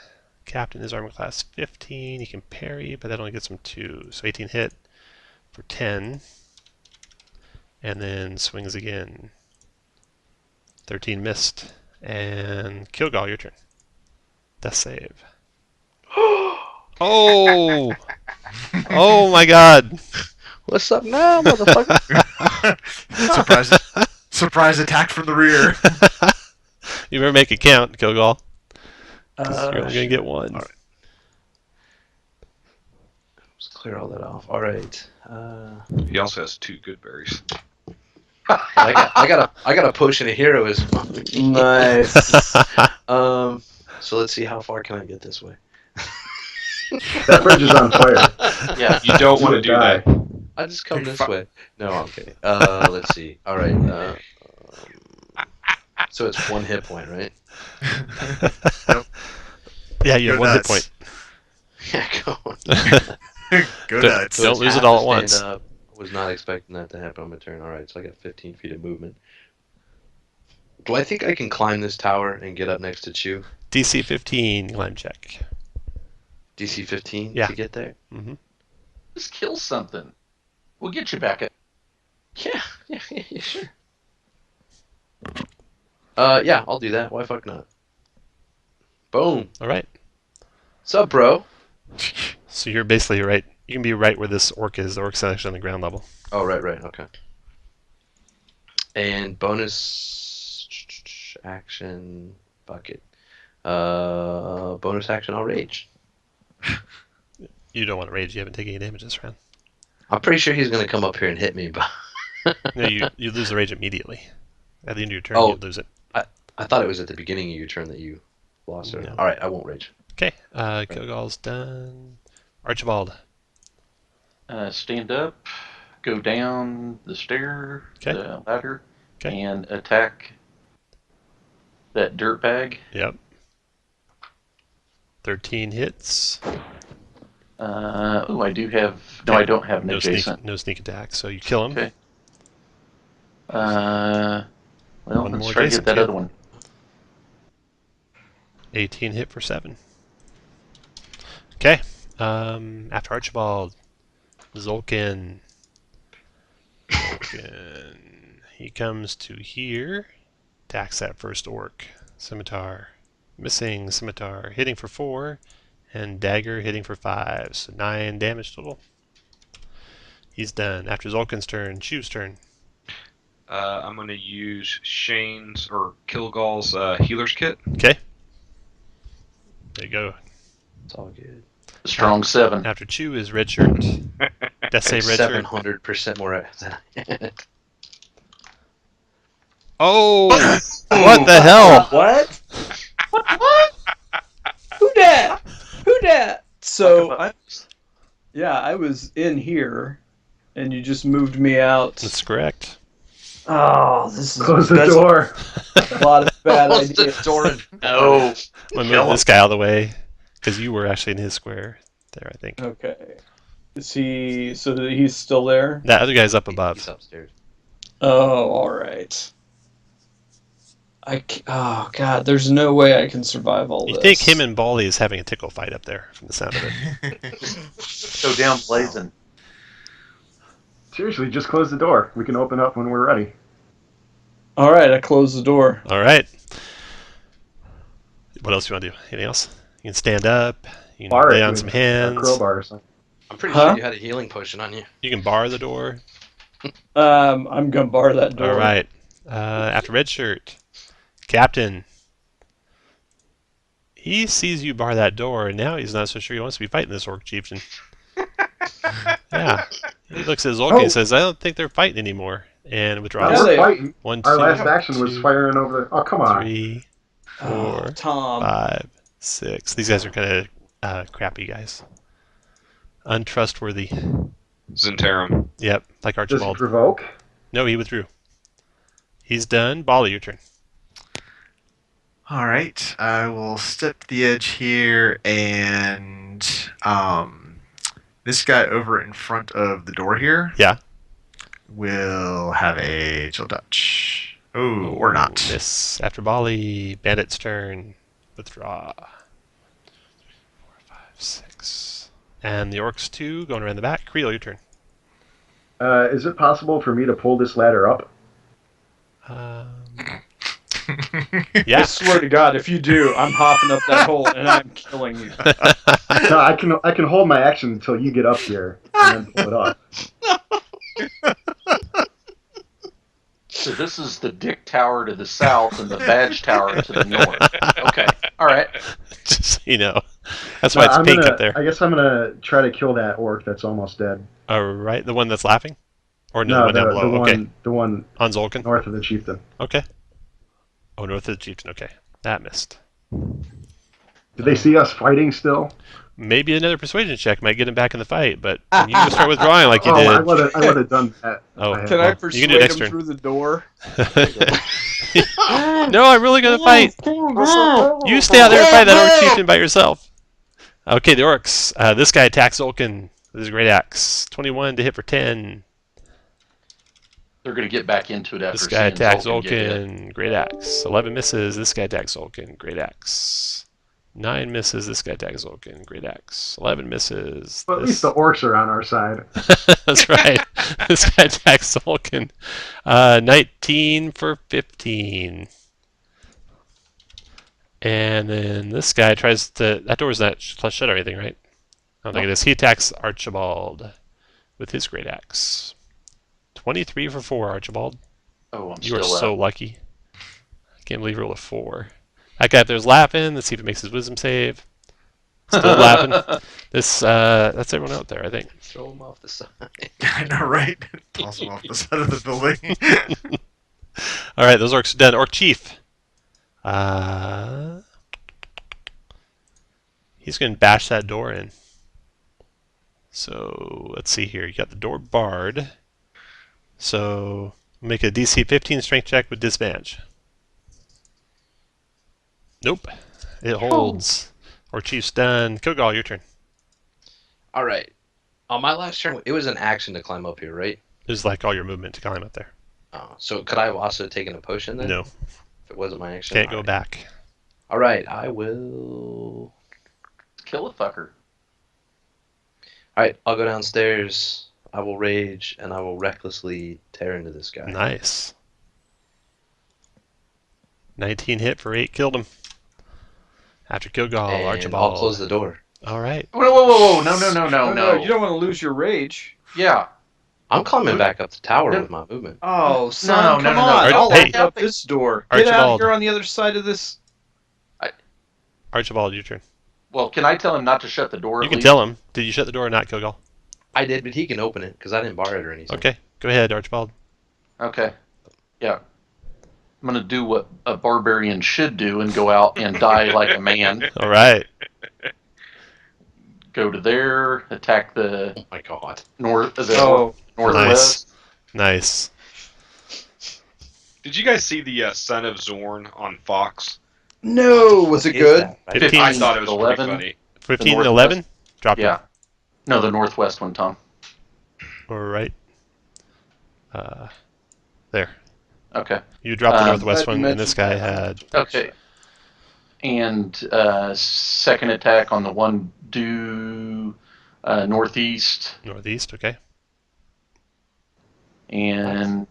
Captain is armor class 15. He can parry, but that only gets him 2. So 18 hit for 10. And then swings again. 13 missed. And Kilgal, your turn. Death save. Oh! Oh my god! What's up now, motherfucker? Surprise attack from the rear. You better make it count, Kilgal. You're only going to get 1. All right. Let's clear all that off. All right. He also has 2 good berries. I got a potion of heroism. Nice. So let's see, how far can I get this way? That bridge is on fire. Yeah. You don't want to do that. I just come this way. No, I'm kidding. Let's see. All right. So it's 1 hit point, right? Yeah, you have Go 1 hit nuts. point. Yeah, go on. Go nuts. Don't lose it Have all to at stand once. up. Was not expecting that to happen on my turn. All right, so I got 15 feet of movement. Do I think I can climb this tower and get up next to Chew? DC 15 climb check. DC 15 Yeah. to get there? Mm-hmm. Just kill something. We'll get you back at. Yeah, sure. Yeah, I'll do that. Why fuck not? Boom. All right. Sup, bro? So you're basically right You can be right where this orc is. The orc's actually on the ground level. Oh, right, okay. And bonus action bucket. Bonus action, I'll rage. You don't want to rage. You haven't taken any damage this round. I'm pretty sure he's going to come up here and hit me, but... No, you lose the rage immediately. At the end of your turn, you lose it. I thought it was at the beginning of your turn that you lost it. No. All right, I won't rage. Okay, Kilgal's done. Archibald. Stand up, go down the stair, Okay. the ladder, Okay. and attack that dirtbag. Yep. 13 hits. I do have... No, I don't have an adjacent. No sneak attack, so you kill him. Okay. Well, One let's more try to adjacent get that to other one. 18 hit for 7. Okay. After Archibald, Zolkin. He comes to here. Attacks that first orc. Scimitar. Missing scimitar. Hitting for 4. And dagger hitting for 5. So 9 damage total. He's done. After Zolkin's turn, Chew's turn. I'm going to use Shane's or Kilgal's healer's kit. Okay. There you go. It's all good. Strong 7. After Chew is red shirt. Death save red shirt. 700% more than I had. Oh! What the hell? What? What? Who dat? Who dat? So I was in here, and you just moved me out. That's correct. Oh, this is Close the door. a lot of bad Close ideas. the door. No. I'm gonna move this guy out of the way because you were actually in his square there, I think. Okay. Is he? So he's still there? That other guy's up He's above. upstairs. Oh, all right. Oh God, there's no way I can survive all You this. think him and Baldy is having a tickle fight up there from the sound of it? Go down blazing. Seriously, just close the door. We can open up when we're ready. All right, I closed the door. All right. What else do you want to do? Anything else? You can stand up. You can Bar lay it on with some a hands. crowbar or something. I'm pretty Huh? sure you had a healing potion on you. You can bar the door. I'm gonna bar that door. All right. After red shirt, Captain. He sees you bar that door, and now he's not so sure he wants to be fighting this orc chieftain. Yeah. He looks at his orc and says, "I don't think they're fighting anymore," and withdraws. Yeah, We're they- fighting. 1, Our 2, last action was 2, firing over the... Oh, come on. 3, Oh, 4, Tom. 5, 6. These guys are kind of crappy guys. Untrustworthy. Zentarum. Yep, like Does he Archibald. provoke? No, he withdrew. He's done. Bali, your turn. All right, I will step to the edge here, and this guy over in front of the door here. Yeah. Will have a chill touch. Oh, or not. Miss. After Bali, Bandit's turn. Withdraw. 3, 4, 5, 6. And the orcs 2 going around the back. Creel, your turn. Is it possible for me to pull this ladder up? I Yeah. swear to God, if you do, I'm hopping up that hole and I'm killing you. No, I can hold my action until you get up here and then pull it up. So this is the Dick Tower to the south and the Badge Tower to the north. Okay. All right. Just so you know. That's why it's I'm pink gonna, up there. I guess I'm gonna try to kill that orc that's almost dead. All right. The one that's laughing? Or no, the one down below? Okay. The one On Zolkin? north of the chieftain. Okay. Oh, north of the chieftain. Okay. That missed. Did they see us fighting still? Maybe another persuasion check might get him back in the fight, but when you just start withdrawing like you Oh, did. I would have done that. Oh. had Can I one. You persuade can do it next him turn. through the door? No, I'm really gonna fight. You stay out there and fight that orc chieftain by yourself. Okay, the orcs. This guy attacks Zolkin with his great axe. 21 to hit for 10. They're going to get back into it after This guy seeing attacks Zolkin get hit. Zolkin. Great axe. 11 misses. This guy attacks Zolkin. Great axe. 9 misses. This guy attacks Zolkin. Great axe. 11 misses. But at least the orcs are on our side. That's right. This guy attacks Zolkin. 19 for 15. And then this guy tries to... That door's not shut or anything, right? I don't think it is. He attacks Archibald with his great axe. 23 for 4, Archibald. Oh, I'm You are still so up. lucky. I can't believe you rolled a 4. That guy up there's laughing. Let's see if it makes his wisdom save. Still laughing. That's everyone out there, I think. Throw him off the side. I know, right? Toss him off the side of the building. All right, those orcs are done. Orc Chief. He's going to bash that door in. So let's see here. You got the door barred. So make a DC 15 strength check with disadvantage. Nope. It holds. Orc Chief's done. Kilgal, your turn. All right. On my last turn, it was an action to climb up here, right? This is like all your movement to climb up there. Oh, so could I have also taken a potion then? No. If it wasn't my action? Can't go back. All right, I will... Kill a fucker. All right, I'll go downstairs. I will rage, and I will recklessly tear into this guy. Nice. 19 hit for 8. Killed him. After Kilgal, And Archibald. I'll close the door. All right. Whoa. No. You don't want to lose your rage. Yeah. I'm climbing back up the tower No. with my movement. Oh, son, no, come no. on. I'll Hey. lock up this door. Get out Archibald. here on the other side of this. Archibald, your turn. Well, can I tell him not to shut the door? You at can least? tell him. Did you shut the door or not, Kilgal? I did, but he can open it, because I didn't bar it or anything. Okay. Go ahead, Archibald. Okay. Yeah. I'm going to do what a barbarian should do and go out and die like a man. All right. Go to there, attack the Oh my god. northwest. Nice. Did you guys see the Son of Zorn on Fox? No, was it good? Is that? 15. I thought it was 11. pretty funny. 15 and northwest. 11? Drop Yeah. No, the northwest one, Tom. All right. There. Okay. You dropped the northwest glad you one, and this guy mentioned had... Okay. And second attack on the one due northeast. Northeast, okay. And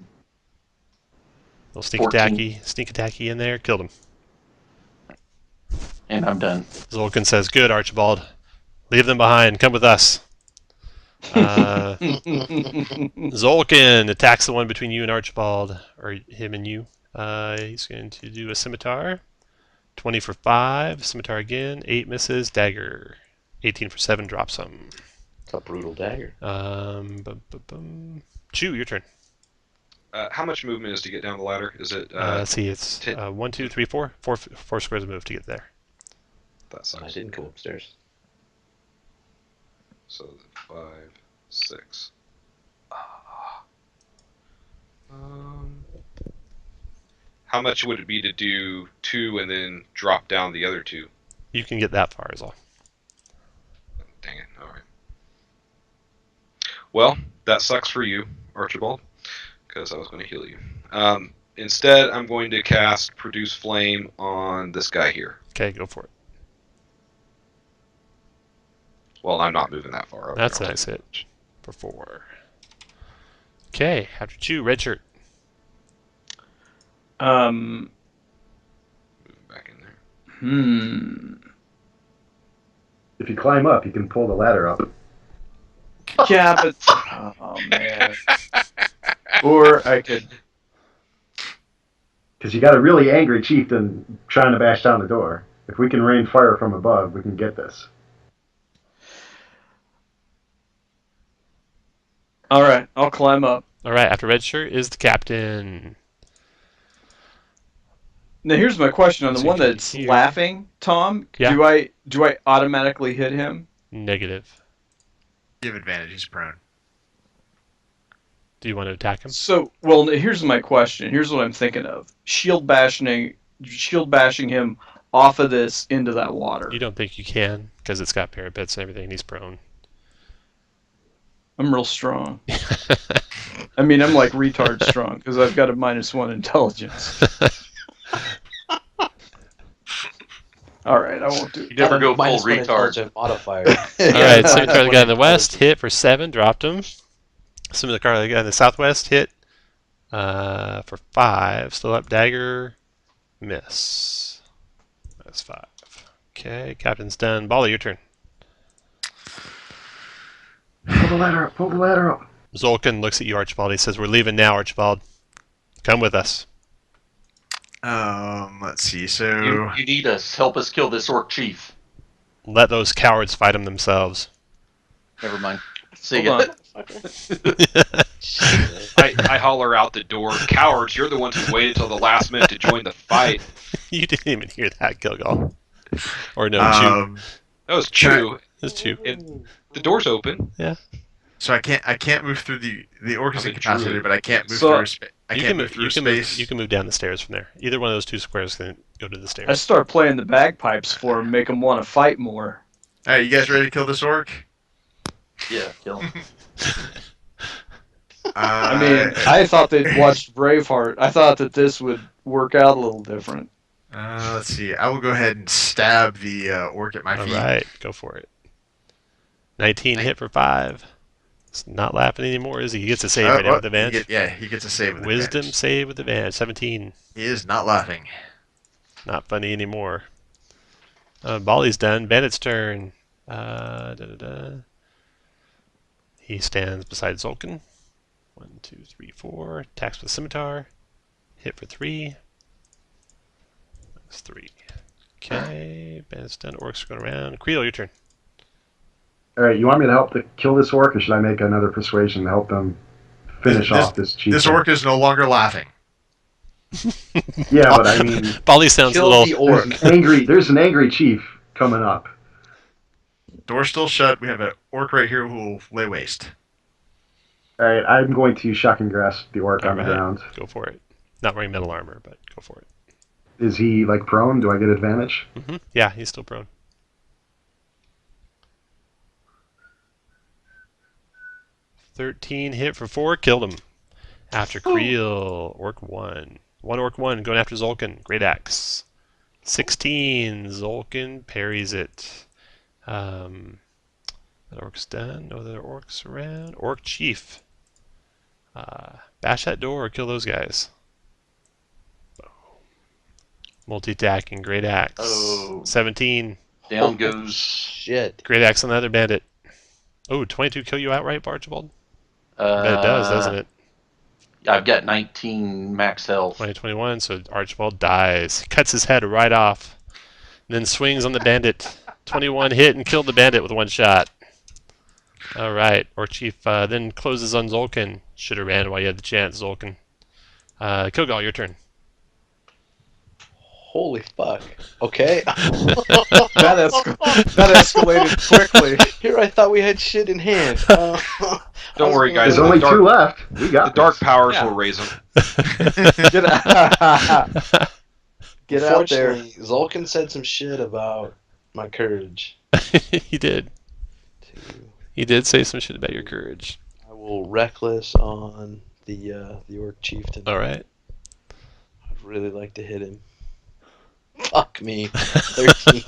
Little sneak 14. attacky in there. Killed him. I'm done. Zolkin says, good, Archibald. Leave them behind. Come with us. Zolkin attacks the one between you and Archibald, or him and you. He's going to do a scimitar. 20 for 5. Scimitar again. 8 misses. Dagger. 18 for 7. Drops him. It's a brutal dagger. Chew, your turn. How much movement is to get down the ladder? Is it? Let's see, it's 10. 1, 2, 3, 4. Four squares of move to get there. That I sucks. didn't go upstairs. So 5, 6. How much would it be to do 2 and then drop down the other 2? You can get that far, is all. Dang it. All right. Well, that sucks for you, Archibald, because I was going to heal you. Instead, I'm going to cast Produce Flame on this guy here. Okay, go for it. Well, I'm not moving that far. That's a I'll nice take hit for 4. Okay, after Chew, red shirt. Moving back in there. If you climb up, you can pull the ladder up. Yeah, but oh man. Or I could. Because you got a really angry chieftain trying to bash down the door. If we can rain fire from above, we can get this. All right, I'll climb up. All right, after red shirt is the captain. Now here's my question on the So one you can that's hear- laughing, Tom. Yeah. Do I automatically hit him? Negative. You have advantage. He's prone. Do you want to attack him? So, well, here's my question. Here's what I'm thinking of: shield bashing him off of this into that water. You don't think you can, because it's got parapets and everything, and he's prone. I'm real strong. I mean, I'm like retard strong because I've got a -1 intelligence. All right, I won't do. You never go full -1 retard. intelligent modifier. All right, Scimitar the guy in the west hit for 7, dropped him. Scimitar the guy in the southwest hit for 5, still up. Dagger, miss. That's 5. Okay, captain's done. Bali, your turn. Pull the ladder up. Pull the ladder up. Zolkin looks at you, Archibald. He says, "We're leaving now, Archibald. Come with us." Let's see. So You need us. Help us kill this orc chief. Let those cowards fight him themselves. Never mind. See Hold ya. on. I holler out the door, "Cowards, you're the ones who waited till the last minute to join the fight." You didn't even hear that, Gilgal. Or no, Chew. That was Chew. It's Chew. The door's open. So I can't move through the orc is I'm a incapacitated, druid. but I can't move So- through space. I can't move through space. You can move down the stairs from there. Either one of those two squares can go to the I stairs. start playing the bagpipes for him, make him want to fight more. All right, you guys ready to kill this orc? Yeah, kill him. I mean, I thought they'd watched Braveheart. I thought that this would work out a little different. let's see. I will go ahead and stab the orc at my All feet. right, go for it. 19 hit for 5. It's not laughing anymore, is he? He gets a save right now with advantage. He gets a save with Wisdom advantage. save with advantage. 17. He is not laughing. Not funny anymore. Bali's done. Bandit's turn. He stands beside Zolkin. 1, 2, 3, 4. Attacks with scimitar. Hit for 3. That's 3. Okay. Bandit's done. Orcs are going around. Creel, your turn. All right, you want me to help to kill this orc, or should I make another persuasion to help them finish off this chief? This orc is no longer laughing. Yeah, but I mean, Bali sounds a Kill little. the orc. there's an angry chief coming up. Door's still shut. We have an orc right here who will lay waste. All right, I'm going to shock and grasp the orc on the Alright. ground. Go for it. Not wearing metal armor, but go for it. Is he like prone? Do I get advantage? Yeah, he's still prone. 13 hit for 4, killed him. After Creel, Orc 1. One Orc 1 going after Zolkin. Great axe. 16, Zolkin parries it. That orc's done. No other orcs around. Orc Chief. Bash that door or kill those guys. Multi-attacking, great axe. Oh. 17. Down goes. Shit. Great axe on the other bandit. Oh, 22 kill you outright, Archibald? I bet it does, doesn't it? I've got 19 max health. 2021, so Archibald dies. Cuts his head right off. Then swings on the bandit. 21 hit and killed the bandit with one shot. Alright, Orc Chief then closes on Zolkin. Should have ran while you had the chance, Zolkin. Kilgal, your turn. Holy fuck. Okay. That escalated quickly. Here I thought we had shit in hand. Don't worry, guys. There's only two left. We got The dark this. powers Yeah. will raise them. Get out, Get out there. Unfortunately, Zolkin said some shit about my courage. He did. He did say some shit about your courage. I will reckless on the orc chieftain. Alright. I'd really like to hit him. Fuck me. 13.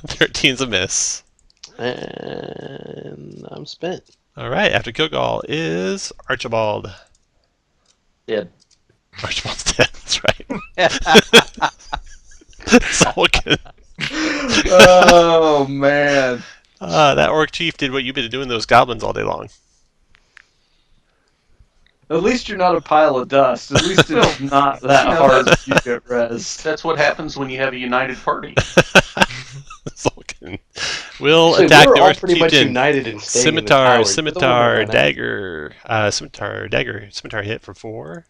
13's a miss. And I'm spent. Alright, after Kilgal is Archibald. Dead. Archibald's dead, that's right. Zolkin. Oh man. That Orc Chief did what you've been doing to those goblins all day long. At least you're not a pile of dust. At least it's not that hard to you get res. That's what happens when you have a united party. Zolkin will So attack we're the all Orc pretty much Chieftain. united in staying in the Scimitar, tower. scimitar, Don't worry about dagger. Scimitar hit for 4.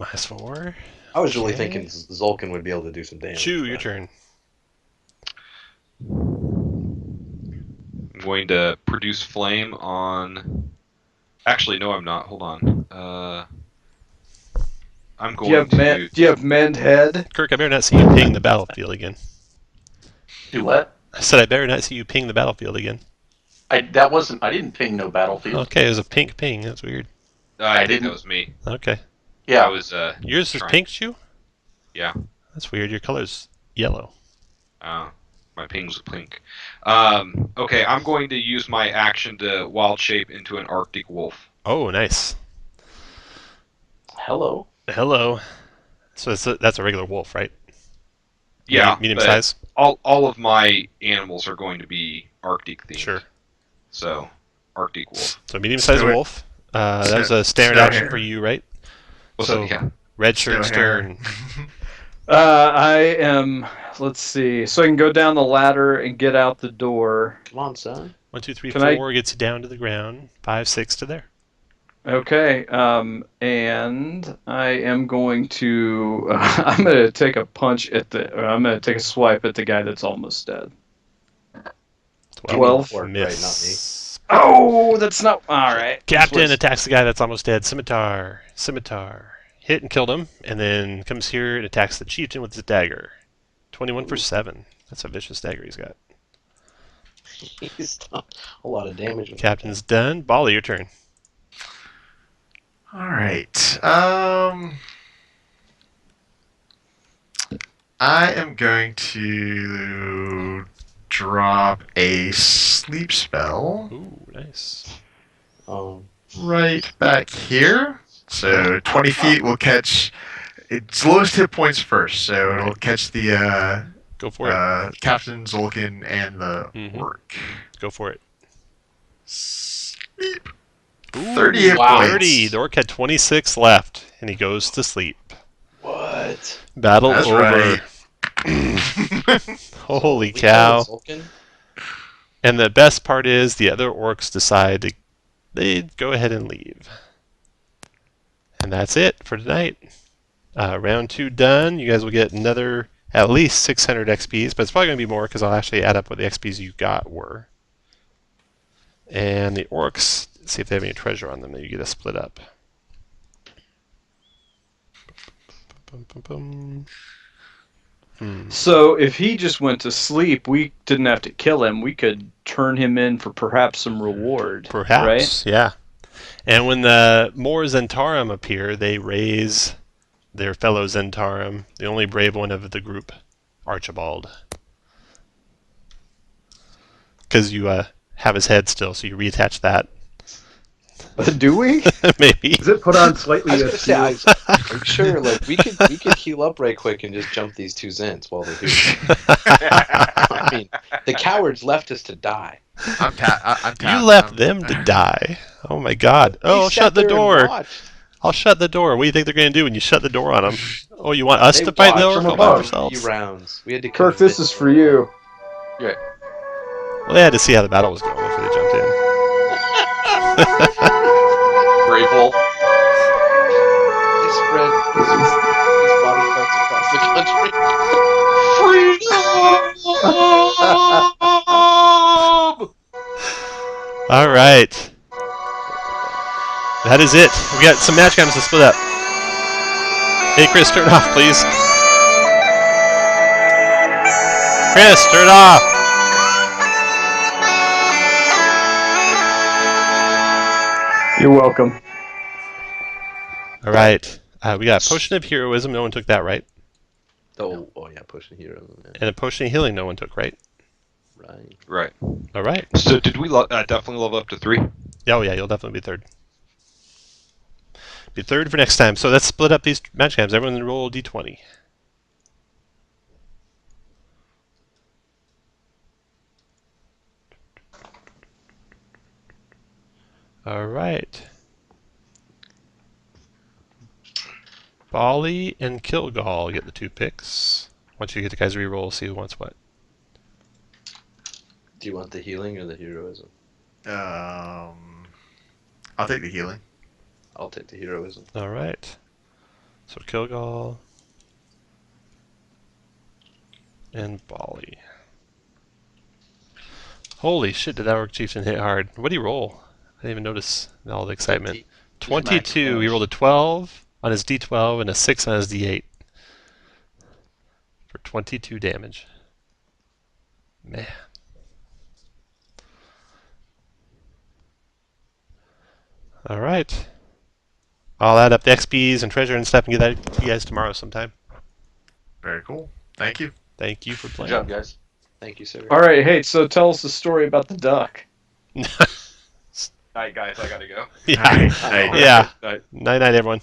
-4. that. I was really Okay. thinking Zolkin would be able to do some damage. Chew, your but- turn. I'm going to produce flame on. Actually, no, I'm not. Hold on. I'm Do you going have to. mend head? Kirk, I better not see you ping the battlefield again. Do what? I said I better not see you ping the battlefield again. I didn't ping no battlefield. Okay, it was a pink ping. That's weird. I think didn't- that was me. Okay. I Yeah. was. Yours is trying- pink, Chew? Yeah. That's weird. Your color's yellow. My ping's pink. Okay, I'm going to use my action to wild shape into an Arctic wolf. Oh, nice. Hello. Hello. So that's a regular wolf, right? Yeah, Medium but size? All of my animals are going to be Arctic themed. Sure. So, Arctic wolf. So medium-sized Snow- wolf. That was a standard snow action hare. for you, right? So, yeah. Red shirt Snow hare. stern. I am. Let's see. So I can go down the ladder and get out the door. Come on, son. 1, 2, 3, Can I- 4 gets you down to the ground. 5, 6 to there. Okay. And I am going to. I'm going to take a punch at the. Or I'm going to take a swipe at the guy that's almost dead. 12. Or, right, Miss. Oh, that's not. All right. Captain attacks the guy that's almost dead. Scimitar. Hit and killed him, and then comes here and attacks the chieftain with his dagger. 21 for 7. That's a vicious dagger he's got. He's done a lot of damage. With Captain's done. Bali, your turn. All right. I am going to drop a sleep spell Ooh, nice. right back here. So 20 feet will catch its lowest hit points first. So it'll catch the Go for it. Captain Zolkin and the Mhm. orc. Go for it. Sleep. Ooh, 30 hit wow. points. 30. The orc had 26 left, and he goes to sleep. What? Battle That's over. right. Holy We cow. call it Sulkin? And the best part is the other orcs decide to they go ahead and leave. And that's it for tonight. Round 2 done. You guys will get another at least 600 XPs, but it's probably going to be more because I'll actually add up what the XPs you got were. And the orcs, see if they have any treasure on them that you get to split up. Bum, bum, bum. So if he just went to sleep, we didn't have to kill him. We could turn him in for perhaps some reward. Perhaps, Right? yeah. And when the more Zentarum appear, they raise their fellow Zentarum, the only brave one of the group, Archibald. Because you have his head still, so you reattach that. Do we? Maybe. Is it put on slightly I was gonna say, askew? I'm sure, like we could heal up right quick and just jump these 2 Zents while they're here. I mean, the cowards left us to die. I'm tapped. You left them to die. Oh my god. Oh, We I'll sat shut the there and door. watched. I'll shut the door. What do you think they're going to do when you shut the door on them? Oh, you want us They to fight the watched orc from all by above. ourselves? 3 rounds. We had to. Kirk, this is for you. Well, they had to see how the battle was going before they jumped in. Brave wolf. They spread these body parts across the country. All right. That is it. We got some match cams to split up. Hey, Chris, turn it off, please. Chris, turn it off. You're welcome. All right. We got a potion of heroism. No one took that, right? Oh yeah, pushing hero. And a potion of healing. No one took, right? Right. Right. All right. So did we definitely level up to 3? Oh yeah, you'll definitely be third. Be third for next time. So let's split up these match cams. Everyone roll a d20. All right. Bali and Kilgall get the 2 picks. Once you get the guys re-roll, see who wants what. Do you want the healing or the heroism? I'll take the healing. I'll take the heroism. All right. So Kilgall and Bali. Holy shit! Did that orc chieftain hit hard? What did he roll? I didn't even notice all the excitement. 22. He rolled a 12 on his d12 and a 6 on his d8 for 22 damage. Man. All right. I'll add up the XPs and treasure and stuff and get that to you guys tomorrow sometime. Very cool. Thank you. Thank you for Good playing. job, guys. Thank you, sir. All right, hey, so tell us the story about the duck. Alright, guys, I gotta go. Yeah. Night. Yeah. Night. Night night, everyone.